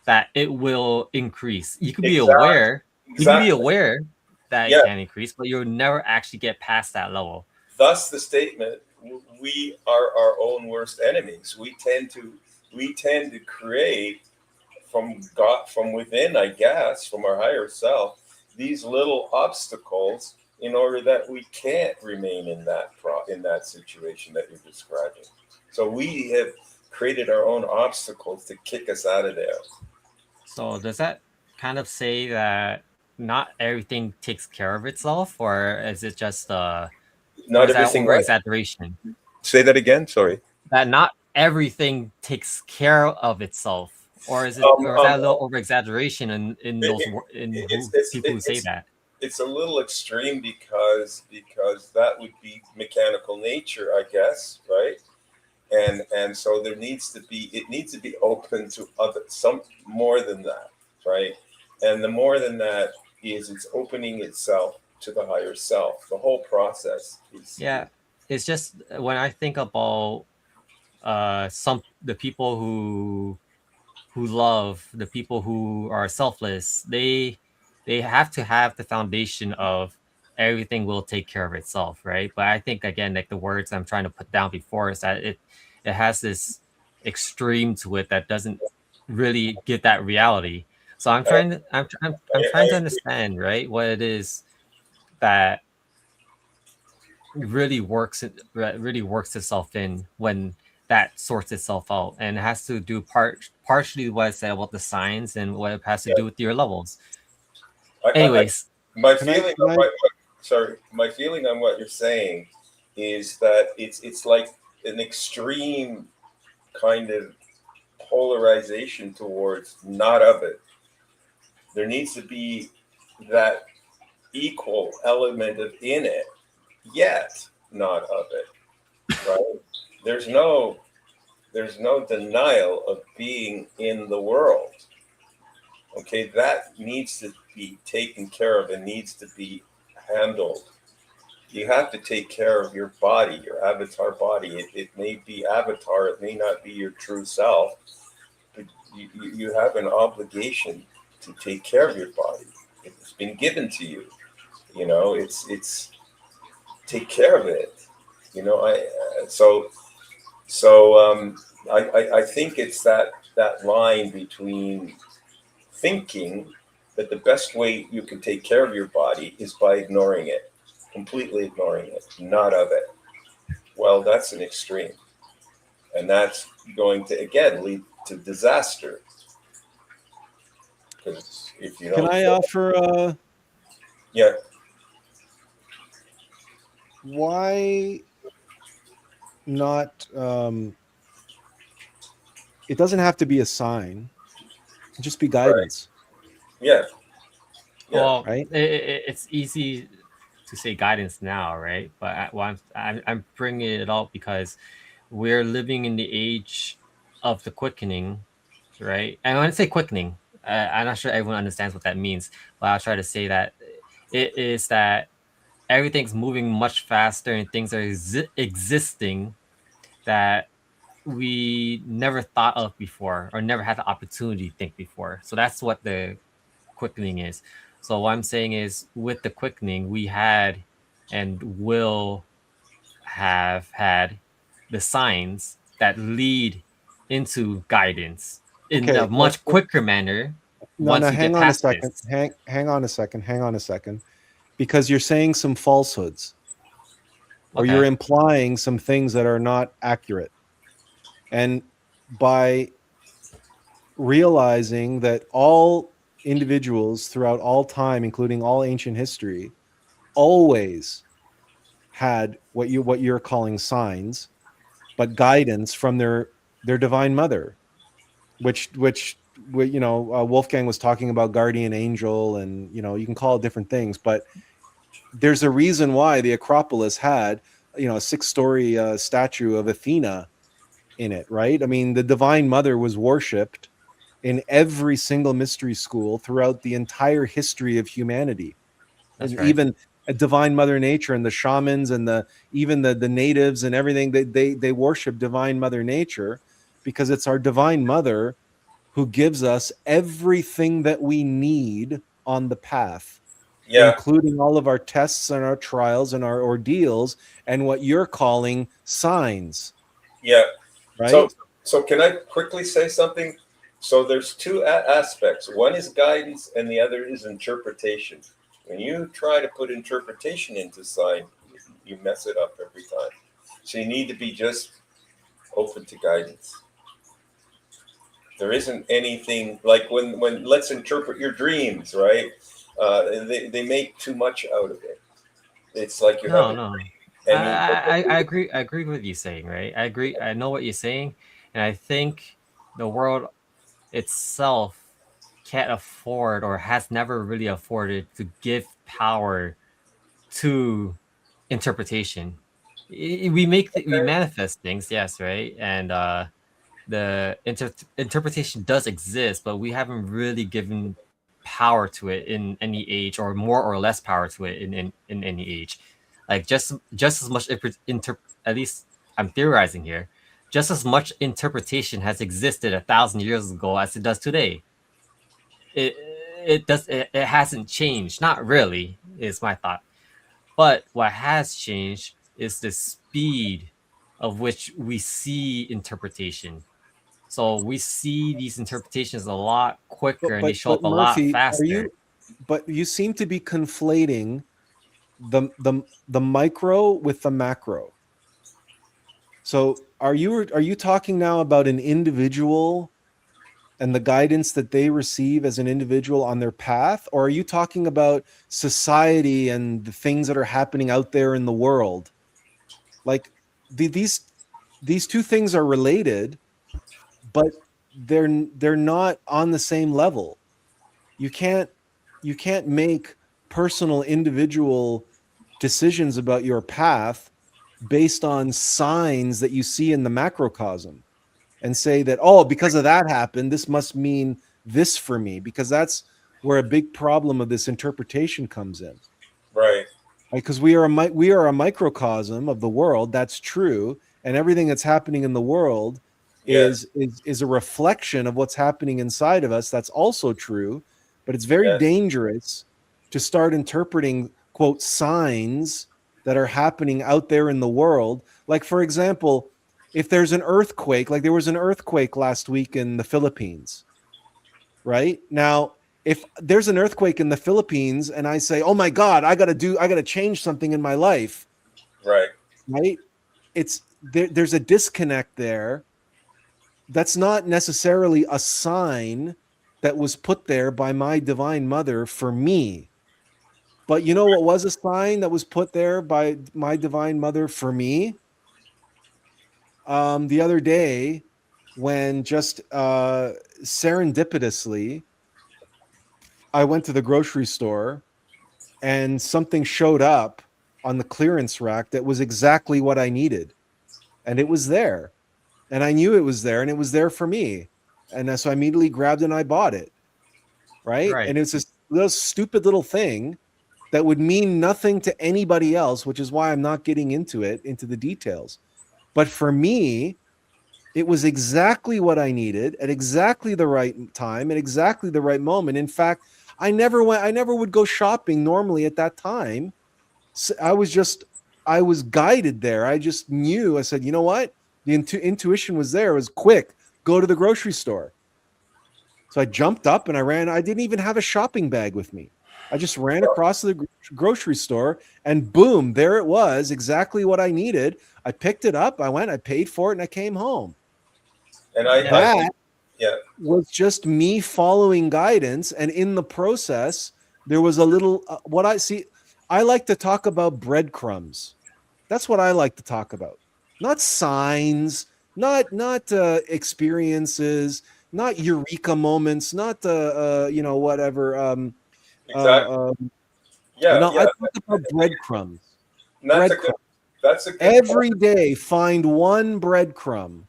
that it will increase. You could be aware. You can be Exactly. aware that Yeah. it can increase, but you'll never actually get past that level. Thus, the statement: "We are our own worst enemies." We tend to create from God, from within, I guess, from our higher self, these little obstacles in order that we can't remain in that situation that you're describing. So we have created our own obstacles to kick us out of there. So does that kind of say that not everything takes care of itself, or is it just Not or is that everything. over What? exaggeration? Say that again. Sorry. That not everything takes care of itself, or is it, or is that a little over exaggeration in those people who say that? It's a little extreme because that would be mechanical nature, I guess, right? And so it needs to be open to some more than that, right? And the more than that is it's opening itself to the higher self. The whole process is. Yeah, it's just when I think about the people who love, the people who are selfless, they have to have the foundation of everything will take care of itself, right? But I think again, like the words I'm trying to put down before is that it has this extreme to it that doesn't really get that reality. So I'm trying to I'm trying to understand, right, what it is that really works itself in when that sorts itself out, and it has to do partially what I said about the science and what it has to do with your levels. Anyways, my feeling on what you're saying is that it's like an extreme kind of polarization towards not of it. There needs to be that equal element of in it, yet not of it, right? There's no denial of being in the world. Okay, that needs to be taken care of and needs to be handled. You have to take care of your body, your avatar body. It may be avatar, it may not be your true self, but you have an obligation to take care of your body. It's been given to you. You know, it's take care of it. You know, I think it's that line between thinking that the best way you can take care of your body is by ignoring it, completely ignoring it, not of it. Well, that's an extreme. And that's going to, again, lead to disaster. Because if you don't. Can I offer Yeah. why not it doesn't have to be a sign, it can just be guidance. Yeah. well, right? it's easy to say guidance now, right? But I'm bringing it up because we're living in the age of the quickening, right? And when I say quickening, I'm not sure everyone understands what that means, but I'll try to say that it is that everything's moving much faster and things are existing that we never thought of before or never had the opportunity to think before. So that's what the quickening is. So what I'm saying is with the quickening, we had and will have had the signs that lead into guidance in a much quicker manner once we hang get on a past second. this. Hang on a second. Because you're saying some falsehoods. Or you're implying some things that are not accurate. And by realizing that all individuals throughout all time, including all ancient history, always had what you're calling signs, but guidance from their divine mother. which Wolfgang was talking about guardian angel, and you can call it different things, but there's a reason why the Acropolis had a 6-story statue of Athena in it, right? I mean, the Divine Mother was worshipped in every single mystery school throughout the entire history of humanity. That's And right. even a Divine Mother Nature, and the shamans and even the natives and everything, they worship Divine Mother Nature, because it's our Divine Mother who gives us everything that we need on the path, Yeah, including all of our tests and our trials and our ordeals and what you're calling signs, yeah. right? So can I quickly say something? So there's two aspects. One is guidance, and the other is interpretation. When you try to put interpretation into sign, you mess it up every time. So you need to be just open to guidance. There isn't anything like when let's interpret your dreams, right? They make too much out of it. It's like you have No, a no. dream and you I agree. I agree with what you're saying, right? I agree. I know what you're saying, and I think the world itself can't afford, or has never really afforded, to give power to interpretation. We manifest things, yes, right? And the interpretation does exist, but we haven't really given power to it in any age, or more or less power to it in any age. Like just as much at least I'm theorizing here, just as much interpretation has existed 1,000 years ago as it does today. It it hasn't changed, not really, is my thought. But what has changed is the speed of which we see interpretation. So we see these interpretations a lot quicker, and they show But up a lot Murphy, faster. but you seem to be conflating the micro with the macro. So are you talking now about an individual and the guidance that they receive as an individual on their path, or are you talking about society and the things that are happening out there in the world? Like these two things are related, but they're not on the same level. You can't make personal individual decisions about your path based on signs that you see in the macrocosm and say that, oh, because of that happened, this must mean this for me, because that's where a big problem of this interpretation comes in. right. Because we are a microcosm of the world. That's true, and everything that's happening in the world Yes, is a reflection of what's happening inside of us. That's also true, but it's very yes, dangerous to start interpreting, quote, signs that are happening out there in the world. Like, for example, if there's an earthquake, like there was an earthquake last week in the Philippines, right? Now, if there's an earthquake in the Philippines and I say, "Oh my God, I got to change something in my life," right. right? There's a disconnect there. That's not necessarily a sign that was put there by my Divine Mother for me. But you know what was a sign that was put there by my Divine Mother for me? The other day, when just serendipitously, I went to the grocery store and something showed up on the clearance rack that was exactly what I needed. And it was there. And I knew it was there, and it was there for me. And so I immediately grabbed it and I bought it. Right. Right. And it's this little stupid little thing that would mean nothing to anybody else, which is why I'm not getting into the details. But for me, it was exactly what I needed at exactly the right time, at exactly the right moment. In fact, I never would go shopping normally at that time. So I was guided there. I just knew. I said, you know what? The intuition was there. It was quick. Go to the grocery store. So I jumped up and I ran. I didn't even have a shopping bag with me. I just ran across the grocery store and boom, there it was, exactly what I needed. I picked it up. I went, I paid for it, and I came home. And That yeah, was just me following guidance. And in the process, there was a little, what I see, I like to talk about breadcrumbs. That's what I like to talk about. Not signs, not experiences, not eureka moments, not you know, whatever. Exactly. You Yeah, know, I yeah. talk about breadcrumbs. And that's a good. Breadcrumbs. That's a good point. Every day, find one breadcrumb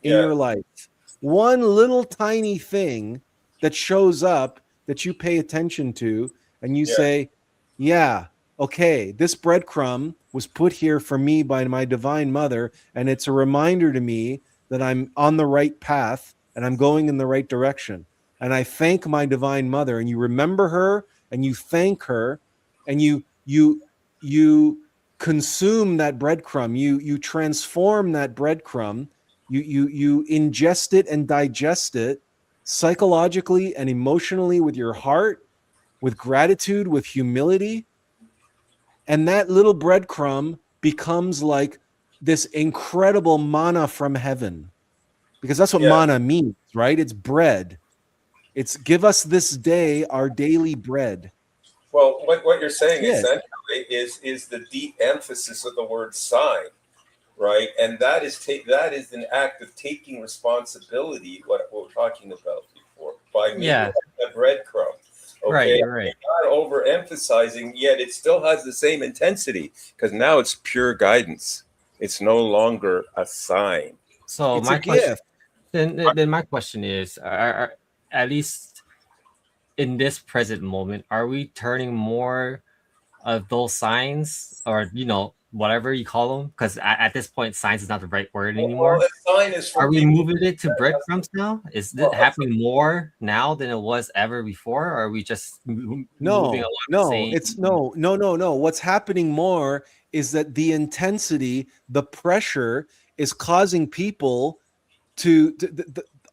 in Yeah, your life, one little tiny thing that shows up that you pay attention to, and you yeah, say, yeah, okay, this breadcrumb was put here for me by my divine mother, and it's a reminder to me that I'm on the right path and I'm going in the right direction. And I thank my divine mother, and you remember her and you thank her, and you consume that breadcrumb, you transform that breadcrumb, you ingest it and digest it psychologically and emotionally with your heart, with gratitude, with humility, and that little breadcrumb becomes like this incredible manna from heaven, because that's what yeah. manna means, right? It's bread. It's give us this day our daily bread. Well, what you're saying That's it. essentially is the de-emphasis of the word sign, right? And that is an act of taking responsibility. What we're talking about before, by maybe Yeah, a breadcrumb. right. Okay, You're right. not overemphasizing, yet it still has the same intensity because now it's pure guidance. It's no longer a sign. So It's a my question, gift. then my question is, at least in this present moment, are we turning more of those signs, or whatever you call them? Because at this point, science is not the right word Well, anymore. a sign is for Are we people. moving it to breadcrumbs now? Is it Well, happening more now than it was ever before? Or are we just moving No, along the no, same? it's no. What's happening more is that the intensity, the pressure is causing people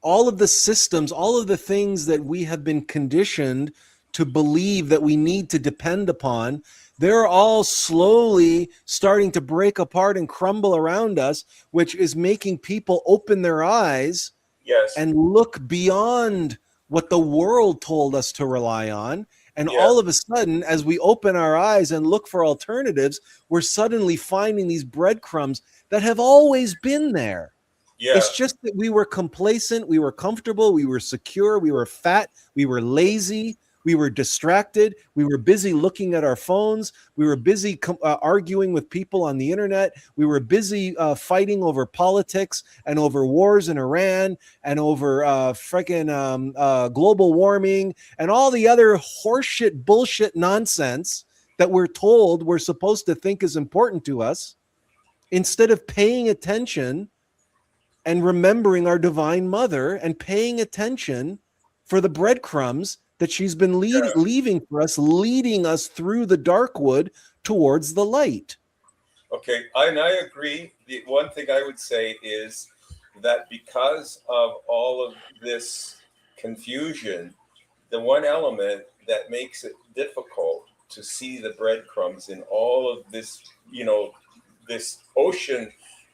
all of the systems, all of the things that we have been conditioned to believe that we need to depend upon, they're all slowly starting to break apart and crumble around us, which is making people open their eyes yes, and look beyond what the world told us to rely on. And yeah, all of a sudden, as we open our eyes and look for alternatives, we're suddenly finding these breadcrumbs that have always been there. yeah, It's just that we were complacent, we were comfortable, we were secure, we were fat, we were lazy, we were distracted, we were busy looking at our phones, we were busy arguing with people on the internet, we were busy fighting over politics and over wars in Iran and over global warming and all the other horseshit bullshit nonsense that we're told we're supposed to think is important to us, instead of paying attention and remembering our divine mother and paying attention for the breadcrumbs that she's been yeah. leaving for us, leading us through the dark wood towards the light. Okay, and I agree. The one thing I would say is that because of all of this confusion, the one element that makes it difficult to see the breadcrumbs in all of this, this ocean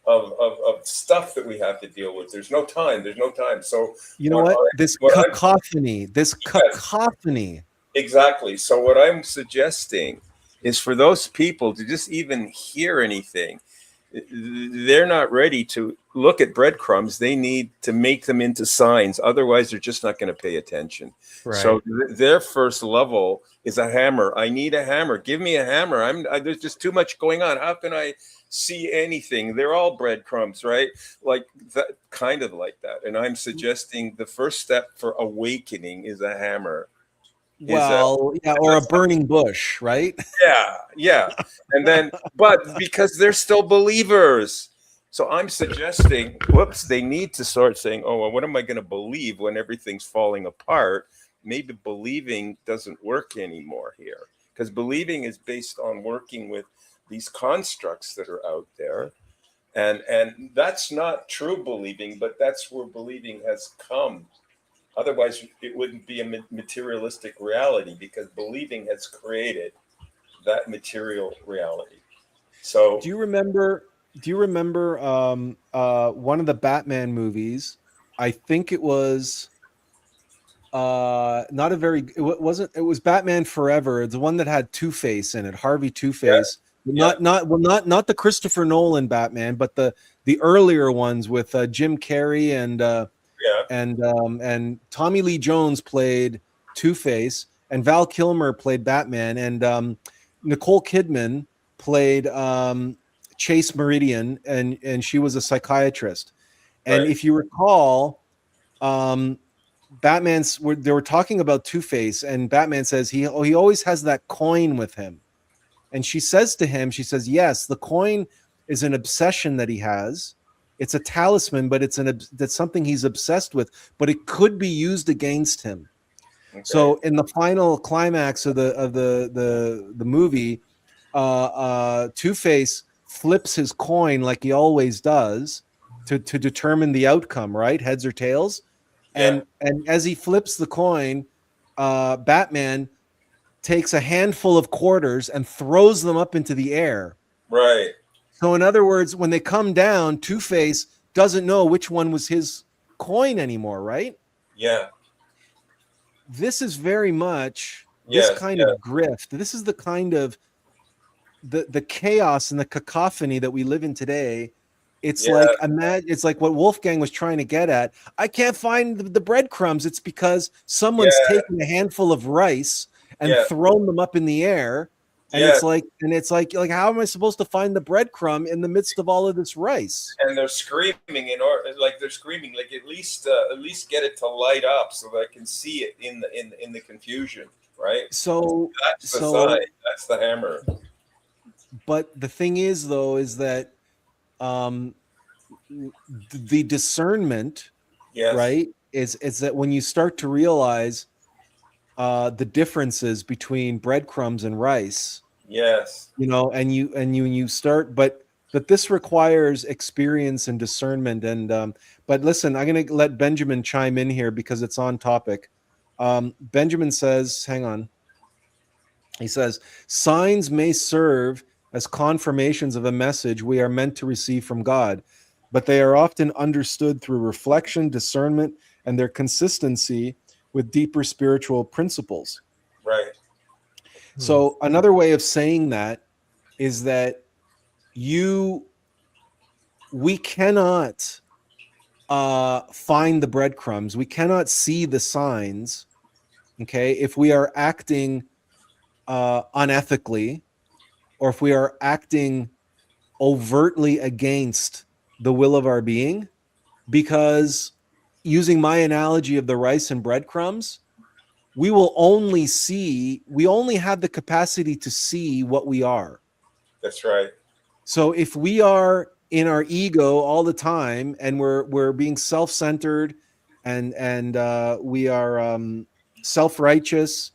of stuff that we have to deal with. There's no time. There's no time. So You know what what? I This what I'm cacophony, this yes, cacophony. exactly. So what I'm suggesting is for those people to just even hear anything, they're not ready to look at breadcrumbs. They need to make them into signs. Otherwise, they're just not going to pay attention. So Right. their first level is a hammer. I need a hammer. Give me a hammer. There's just too much going on. How can I see anything? They're all breadcrumbs, right? Like that, kind of like that. And I'm suggesting the first step for awakening is a hammer. Is a Well, yeah, or a burning bush, right? yeah. And then, but because they're still believers. So I'm suggesting, whoops, they need to start saying, oh, well, what am I going to believe when everything's falling apart? Maybe believing doesn't work anymore here, because believing is based on working with these constructs that are out there. And that's not true believing, but that's where believing has come. Otherwise, it wouldn't be a materialistic reality, because believing has created that material reality. So, Do you remember? Do you remember one of the Batman movies? I think it was not a very wasn't it was Batman Forever. It's the one that had Two-Face in it, Harvey yeah, Two-Face. yeah, Not the Christopher Nolan Batman, but the earlier ones with Jim Carrey and yeah, and Tommy Lee Jones played Two-Face, and Val Kilmer played Batman, and Nicole Kidman played Chase Meridian, and she was a psychiatrist. And Right. if you recall, they were talking about Two-Face, and Batman says he always has that coin with him. And she says to him, she says, yes, the coin is an obsession that he has. It's a talisman, but that's something he's obsessed with, but it could be used against him. Okay. So in the final climax of the movie, Two-Face flips his coin like he always does to determine the outcome, right? Heads or tails. Yeah. And as he flips the coin, Batman takes a handful of quarters and throws them up into the air. Right. So in other words, when they come down, Two-Face doesn't know which one was his coin anymore, right? Yeah. This is very much Yes, this kind of grift. This is the kind of the chaos and the cacophony that we live in today. It's like it's like what Wolfgang was trying to get at. I can't find the breadcrumbs. It's because someone's taken a handful of rice and thrown them up in the air. And it's like how am I supposed to find the breadcrumb in the midst of all of this rice? And they're screaming like at least get it to light up so that I can see it in the confusion, right? So that's the sign. That's the hammer. But the thing is, though, is that the discernment, right, is that when you start to realize the differences between breadcrumbs and rice, and you start, but this requires experience and discernment. And but listen, I'm going to let Benjamin chime in here because it's on topic. Benjamin says, hang on. He says, signs may serve as confirmations of a message we are meant to receive from God, but they are often understood through reflection, discernment, and their consistency with deeper spiritual principles. Right. So another way of saying that is that we cannot find the breadcrumbs. We cannot see the signs, okay, if we are acting unethically, or if we are acting overtly against the will of our being. Because using my analogy of the rice and breadcrumbs, we only have the capacity to see what we are. That's right. So if we are in our ego all the time and we're being self-centered and we are self-righteous,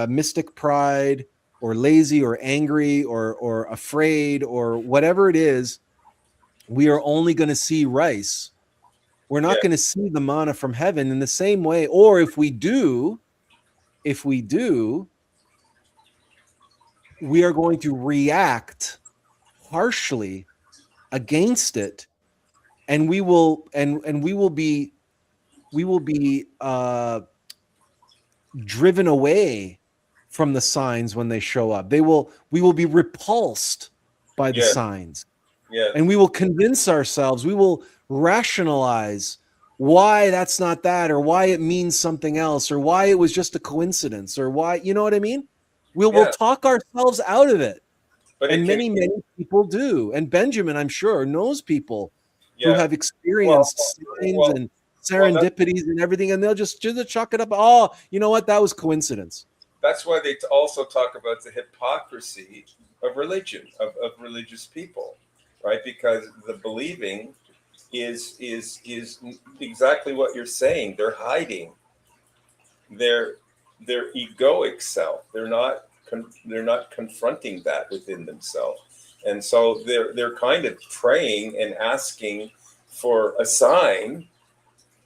mystic pride, or lazy, or angry, or afraid, or whatever it is, we are only going to see rice. We're not going to see the manna from heaven in the same way. Or if we do, we are going to react harshly against it, and we will be driven away from the signs when they show up. We will be repulsed by the signs. Yeah. And we will convince ourselves, we will rationalize why that's not that, or why it means something else, or why it was just a coincidence, or why, you know what I mean? We'll talk ourselves out of it. But many people do. And Benjamin, I'm sure, knows people who have experienced signs and serendipities and everything, and they'll just chalk it up. Oh, you know what? That was coincidence. That's why they also talk about the hypocrisy of religion, of religious people, right? Because the believing is exactly what you're saying. They're hiding their egoic self. They're not confronting that within themselves, and so they're kind of praying and asking for a sign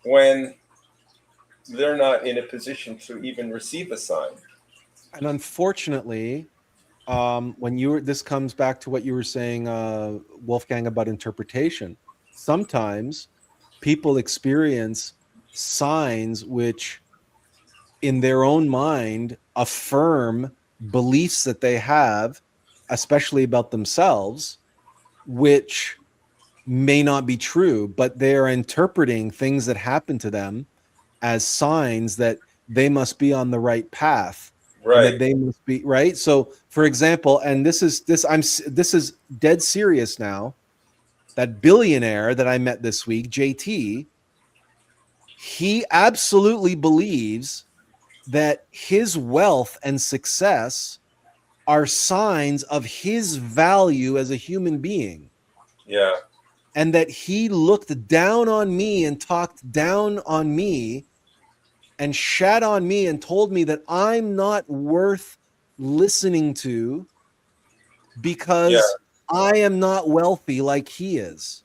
when they're not in a position to even receive a sign. And unfortunately, this comes back to what you were saying, Wolfgang, about interpretation. Sometimes people experience signs which, in their own mind, affirm beliefs that they have, especially about themselves, which may not be true, but they are interpreting things that happen to them as signs that they must be on the right path, and that Right. they must be right. So, for example, and this is dead serious now. That billionaire that I met this week, JT, he absolutely believes that his wealth and success are signs of his value as a human being. Yeah. And that he looked down on me and talked down on me and shat on me and told me that I'm not worth listening to Yeah. because I am not wealthy like he is.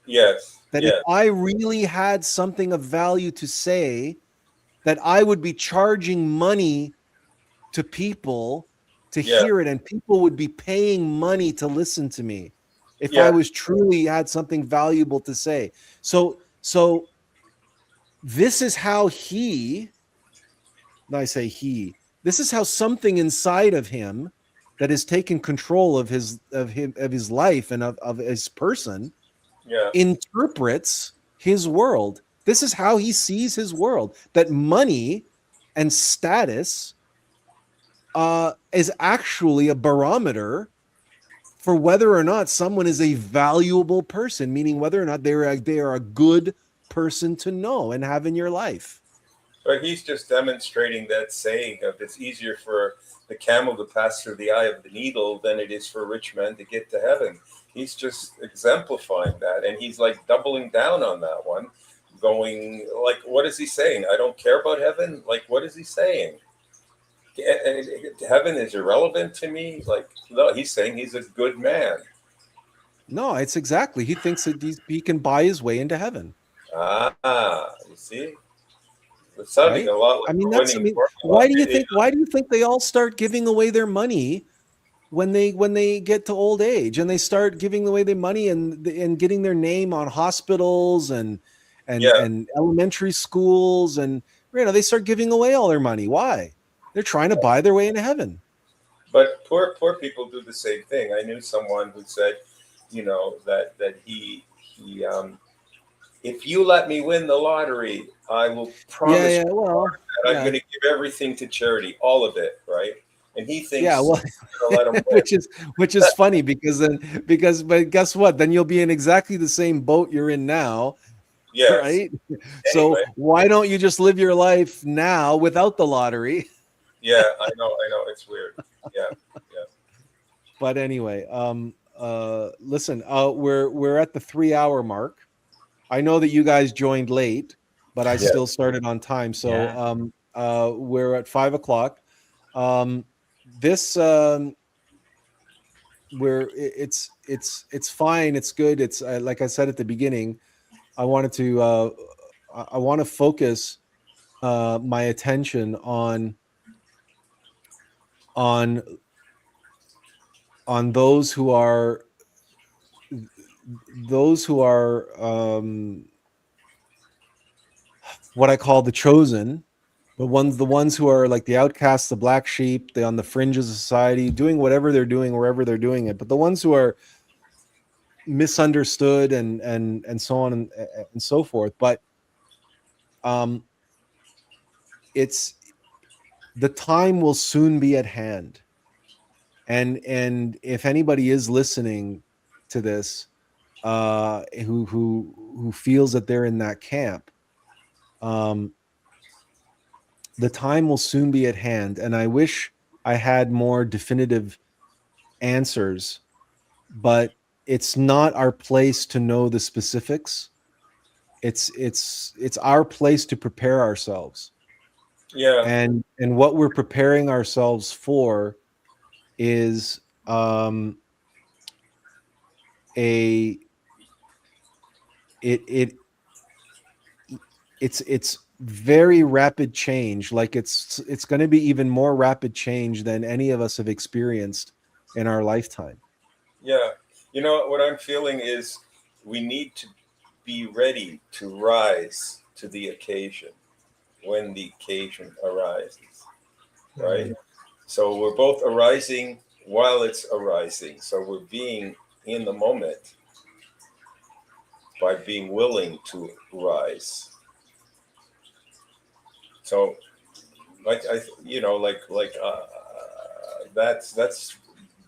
Yes. That if Yes. I really had something of value to say, that I would be charging money to people to Yeah. hear it, and people would be paying money to listen to me if I Yeah. was truly had something valuable to say. So this is how I say this is how something inside of him that has taken control of his life and of his person Yeah. interprets his world. This is how he sees his world, that money and status is actually a barometer for whether or not someone is a valuable person, meaning whether or not they are a good person to know and have in your life. But he's just demonstrating that saying of it's easier for the camel to pass through the eye of the needle than it is for a rich man to get to heaven. He's just exemplifying that, and he's like doubling down on that one, going like, what is he saying? I don't care about heaven. Like, what is he saying? Heaven is irrelevant to me. Like, no, he's saying he's a good man. No, it's exactly. He thinks that he can buy his way into heaven. You see, it's sounding Right? a lot like I mean, a winning formula. why do you think they all start giving away their money when they get to old age, and they start giving away their money and getting their name on hospitals and Yeah, elementary schools, and they start giving away all their money? Why? They're trying to buy their way into heaven. but poor people do the same thing. I knew someone who said, that he if you let me win the lottery, I will promise Yeah, you well, that I'm yeah. going to give everything to charity, all of it, right? And he Yeah, thinks well, you're going to let him win. which is funny but guess what? Then you'll be in exactly the same boat you're in now, Yes. right? Anyway, So why don't you just live your life now without the lottery? yeah, I know, it's weird. Yeah, yeah. But anyway, listen, we're at the 3 hour mark. I know that you guys joined late, but I Yeah. still started on time. So Yeah. we're at 5 o'clock. This where it's fine, it's good. It's like I said at the beginning, I wanted to I want to focus my attention on on those who are what I call the chosen, the ones who are like the outcasts, the black sheep, the on the fringes of society, doing whatever they're doing wherever they're doing it, but the ones who are misunderstood and so on and so forth. But um it's the time will soon be at hand, and if anybody is listening to this who feels that they're in that camp, um the time will soon be at hand, and I wish I had more definitive answers, but it's not our place to know the specifics. It's our place to prepare ourselves, Yeah. and what we're preparing ourselves for is a it it it's very rapid change. Like it's going to be even more rapid change than any of us have experienced in our lifetime. Yeah. What I'm feeling is we need to be ready to rise to the occasion when the occasion arises, right? So we're both arising while it's arising. So we're being in the moment. by being willing to rise. So, that's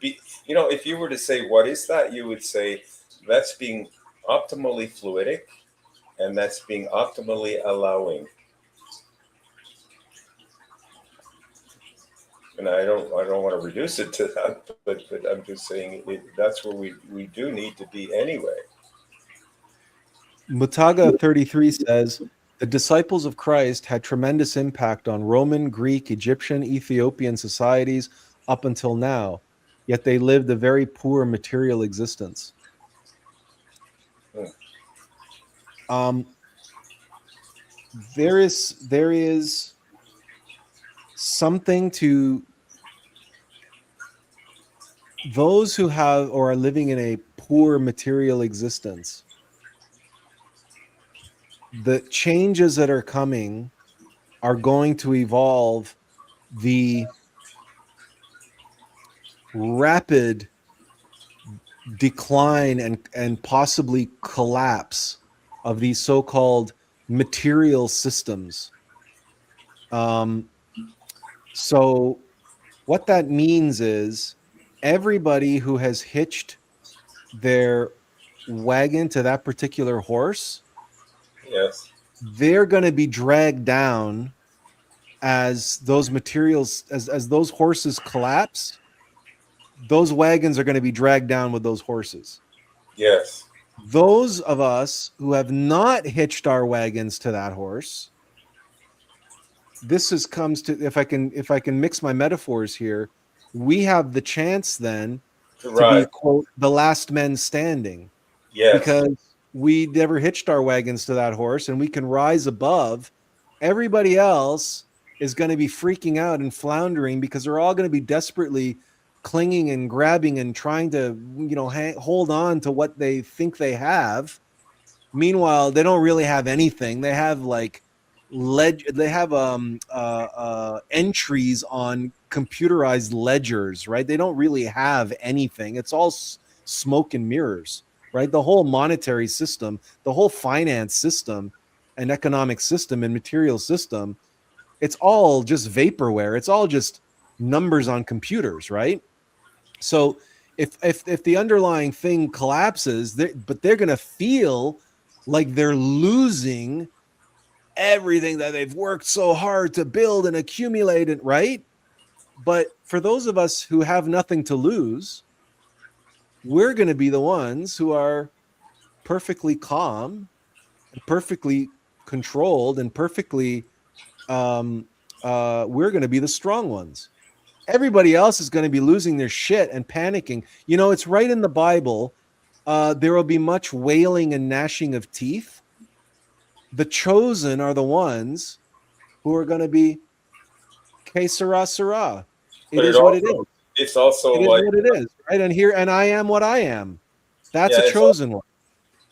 if you were to say what is that, you would say that's being optimally fluidic, and that's being optimally allowing. And I don't want to reduce it to that, but I'm just saying that's where we do need to be anyway. Mutaga 33 says the disciples of Christ had tremendous impact on Roman, Greek, Egyptian, Ethiopian societies up until now, yet they lived a very poor material existence. There is something to those who have or are living in a poor material existence. The changes that are coming are going to evolve the rapid decline and possibly collapse of these so-called material systems. So what that means is everybody who has hitched their wagon to that particular horse, yes, they're going to be dragged down as those materials, as those horses collapse. Those wagons are going to be dragged down with those horses. yes. Those of us who have not hitched our wagons to that horse, comes to, if I can mix my metaphors here, we have the chance then to be, quote, the last men standing. Yes. Because we never hitched our wagons to that horse, and we can rise above. Everybody else is going to be freaking out and floundering because they're all going to be desperately clinging and grabbing and trying to, hold on to what they think they have. Meanwhile, they don't really have anything. They have entries on computerized ledgers, right? They don't really have anything. It's all smoke and mirrors, right? The whole monetary system, the whole finance system and economic system and material system, it's all just vaporware. It's all just numbers on computers, right? So if the underlying thing collapses, they're going to feel like they're losing everything that they've worked so hard to build and accumulate it, right? But for those of us who have nothing to lose, we're going to be the ones who are perfectly calm, and perfectly controlled, and perfectly we're going to be the strong ones. Everybody else is going to be losing their shit and panicking. It's right in the Bible. There will be much wailing and gnashing of teeth. The chosen are the ones who are going to be que sera, sera. It is what it is. It's also it is what it is, right? And I am what I am. That's a chosen one.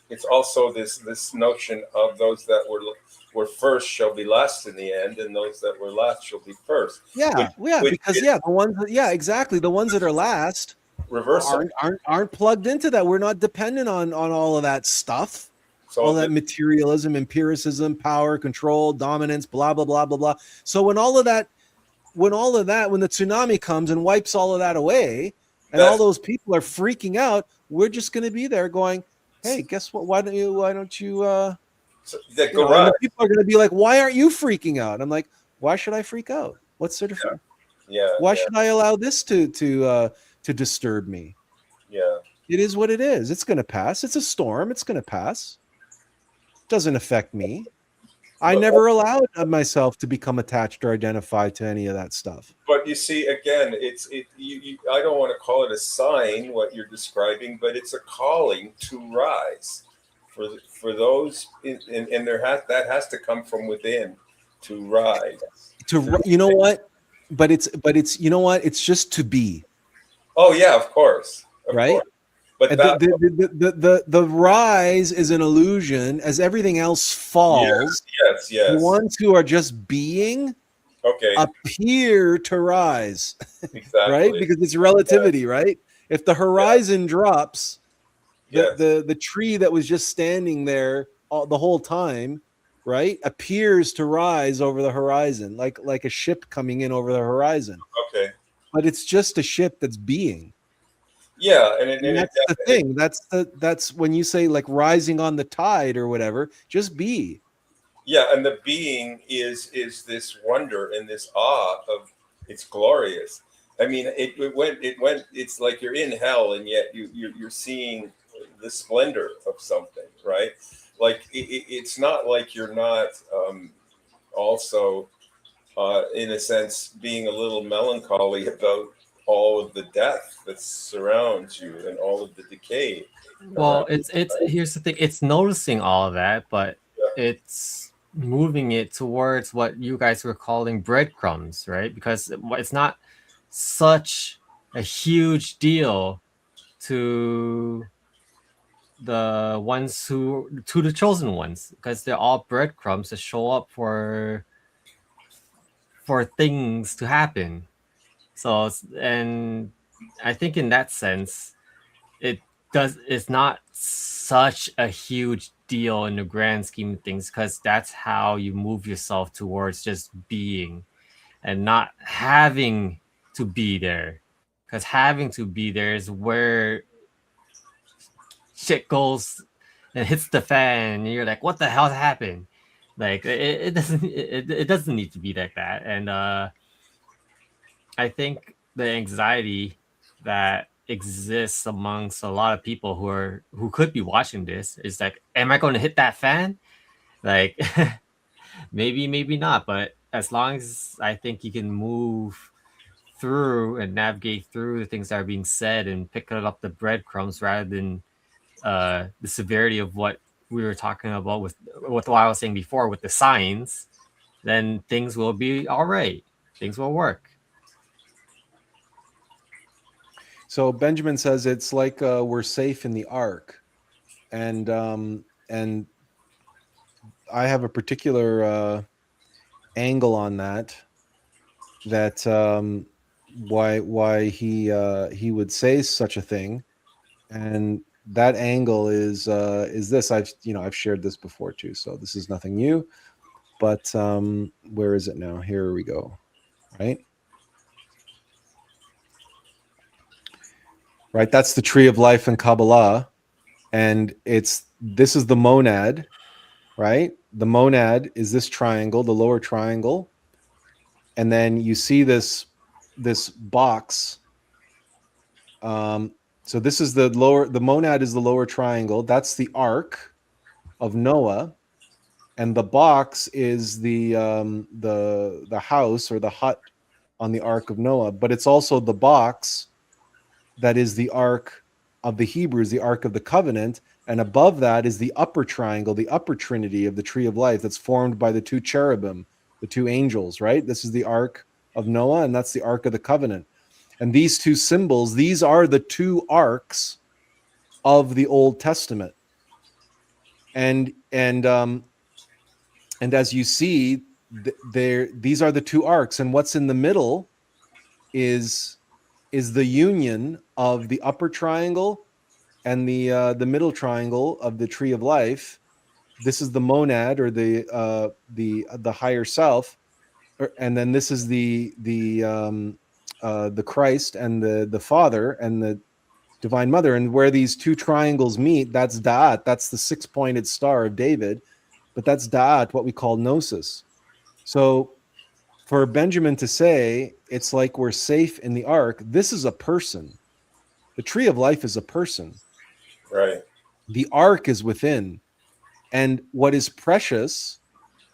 It's also this notion of those that were first shall be last in the end, and those that were last shall be first. The ones that are last aren't plugged into that. We're not dependent on all of that stuff. So all that materialism, empiricism, power, control, dominance, blah blah blah blah blah. So when the tsunami comes and wipes all of that away, and all those people are freaking out, we're just going to be there going, hey, guess what? Why don't you? People are going to be like, why aren't you freaking out? I'm like, why should I freak out? What's the difference? Why should I allow this to disturb me? Yeah. It is what it is. It's going to pass. It's a storm. It's going to pass. Doesn't affect me. I never allowed myself to become attached or identified to any of that stuff. But you see, again, I don't want to call it a sign, what you're describing, but it's a calling to rise for those, and that has to come from within to rise. But it's just to be. Oh yeah, of course. Right. Course. But the rise is an illusion as everything else falls. Yes. The ones who are just being appear to rise. Exactly. Right? Because it's relativity, right? If the horizon drops, The tree that was just standing there the whole time, right, appears to rise over the horizon, like a ship coming in over the horizon. Okay. But it's just a ship that's being. Yeah, And that's the thing. That's when you say like rising on the tide or whatever. Just be. Yeah, and the being is this wonder and this awe of it's glorious. I mean, it went. It's like you're in hell, and yet you're seeing the splendor of something, right? Like it's not like you're not also, in a sense, being a little melancholy about all of the death that surrounds you and all of the decay. Well, it's here's the thing. It's noticing all of that, but Yeah. it's moving it towards what you guys were calling breadcrumbs, right? Because it's not such a huge deal to the ones to the chosen ones, because they're all breadcrumbs that show up for things to happen. So, and I think in that sense, it's not such a huge deal in the grand scheme of things, because that's how you move yourself towards just being and not having to be there, because having to be there is where shit goes and hits the fan and you're like, what the hell happened? Like it doesn't need to be like that. And I think the anxiety that exists amongst a lot of people who could be watching this is like, am I going to hit that fan? Like maybe not, but as long as I think you can move through and navigate through the things that are being said and pick up the breadcrumbs rather than the severity of what we were talking about with what I was saying before with the signs, then things will be all right. Things will work. So Benjamin says it's like we're safe in the ark, and I have a particular angle on that. That why he would say such a thing, and that angle is this. I've shared this before too, so this is nothing new. But where is it now? Here we go. Right, that's the tree of life in Kabbalah, and this is the monad, right? The monad is this triangle, the lower triangle, and then you see this box. So this is the monad is the lower triangle. That's the ark of Noah, and the box is the house or the hut on the ark of Noah. But it's also the box that is the ark of the Hebrews, the ark of the covenant, and above that is the upper triangle, the upper trinity of the tree of life that's formed by the two cherubim, the two angels, right? This is the ark of Noah, and that's the ark of the covenant. And these two symbols, these are the two arks of the Old Testament. And as you see, these are the two arks, and what's in the middle is the union of the upper triangle and the middle triangle of the tree of life. This is the monad, or the higher self, and then this is the Christ and the Father and the Divine Mother. And where these two triangles meet, that's Da'at. That's the six-pointed star of David, but that's Da'at, what we call Gnosis. So for Benjamin to say it's like we're safe in the ark, this is a person. The tree of life is a person. Right. The ark is within. And what is precious,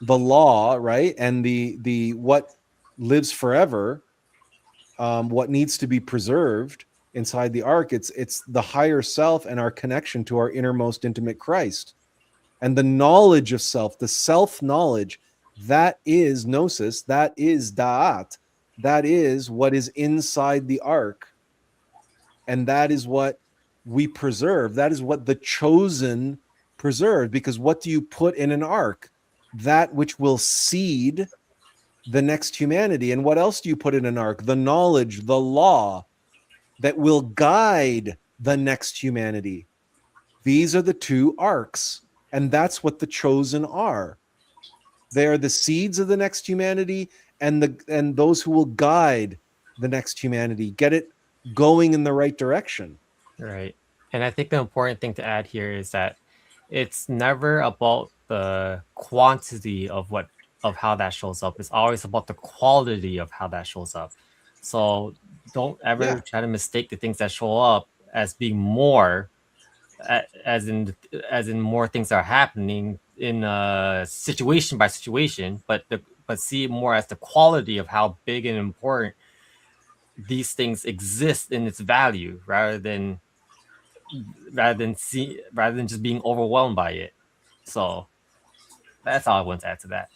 the law, right? And the what lives forever, what needs to be preserved inside the ark, it's the higher self and our connection to our innermost intimate Christ. And the knowledge of self, the self-knowledge, that is gnosis, that is da'at, that is what is inside the ark. And that is what we preserve. That is what the chosen preserve. Because what do you put in an ark? That which will seed the next humanity. And what else do you put in an ark? The knowledge, the law that will guide the next humanity. These are the two arcs, and that's what the chosen are. They are the seeds of the next humanity, and those who will guide the next humanity, get it going in the right direction. Right. And I think the important thing to add here is that it's never about the quantity of how that shows up. It's always about the quality of how that shows up. So don't ever try to mistake the things that show up as being more, as in more things are happening in situation by situation, but see it more as the quality of how big and important these things exist in its value, rather than just being overwhelmed by it. So that's all I want to add to that.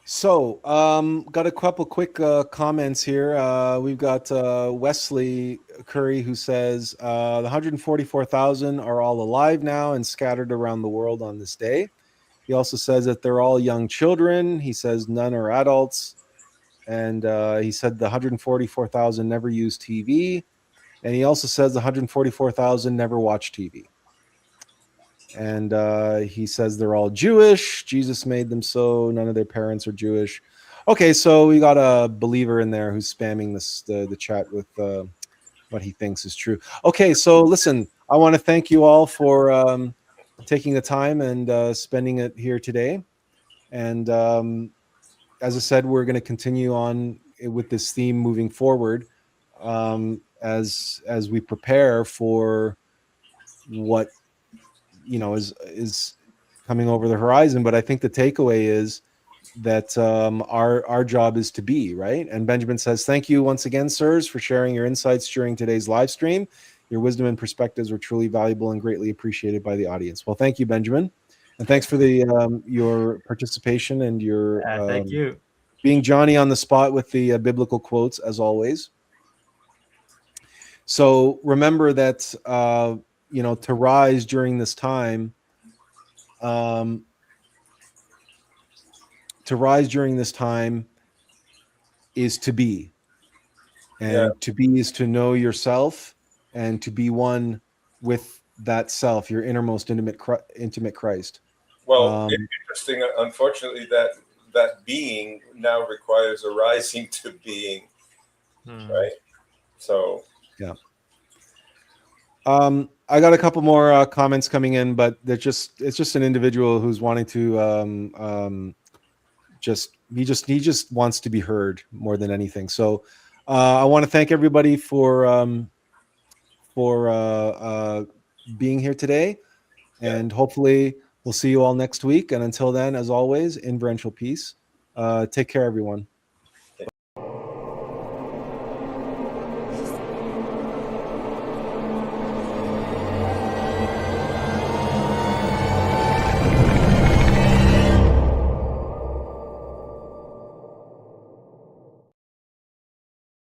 So, got a couple quick comments here. We've got Wesley Curry, who says the 144,000 are all alive now and scattered around the world on this day. He also says that they're all young children. He says none are adults. And he said the 144,000 never used TV. And he also says the 144,000 never watched TV. And he says they're all Jewish. Jesus made them so. None of their parents are Jewish. Okay, so we got a believer in there who's spamming the chat with what he thinks is true. Okay, so listen, I want to thank you all for taking the time and spending it here today. And as I said, we're going to continue on with this theme moving forward as we prepare for what is coming over the horizon. But I think the takeaway is that our job is to be right. And Benjamin says, thank you once again, sirs, for sharing your insights during today's live stream. Your wisdom and perspectives were truly valuable and greatly appreciated by the audience. Well, thank you, Benjamin, and thanks for the your participation and your thank you being Johnny on the spot with the biblical quotes, as always. So remember that to rise during this time, is to be, and to be is to know yourself and to be one with that self, your innermost intimate Christ. Well, interesting. Unfortunately, that being now requires a rising to being, right? So yeah. I got a couple more comments coming in, but it's just an individual who's wanting to he just wants to be heard more than anything. So I want to thank everybody for being here today, and hopefully we'll see you all next week. And until then, as always, inferential peace. Take care, everyone.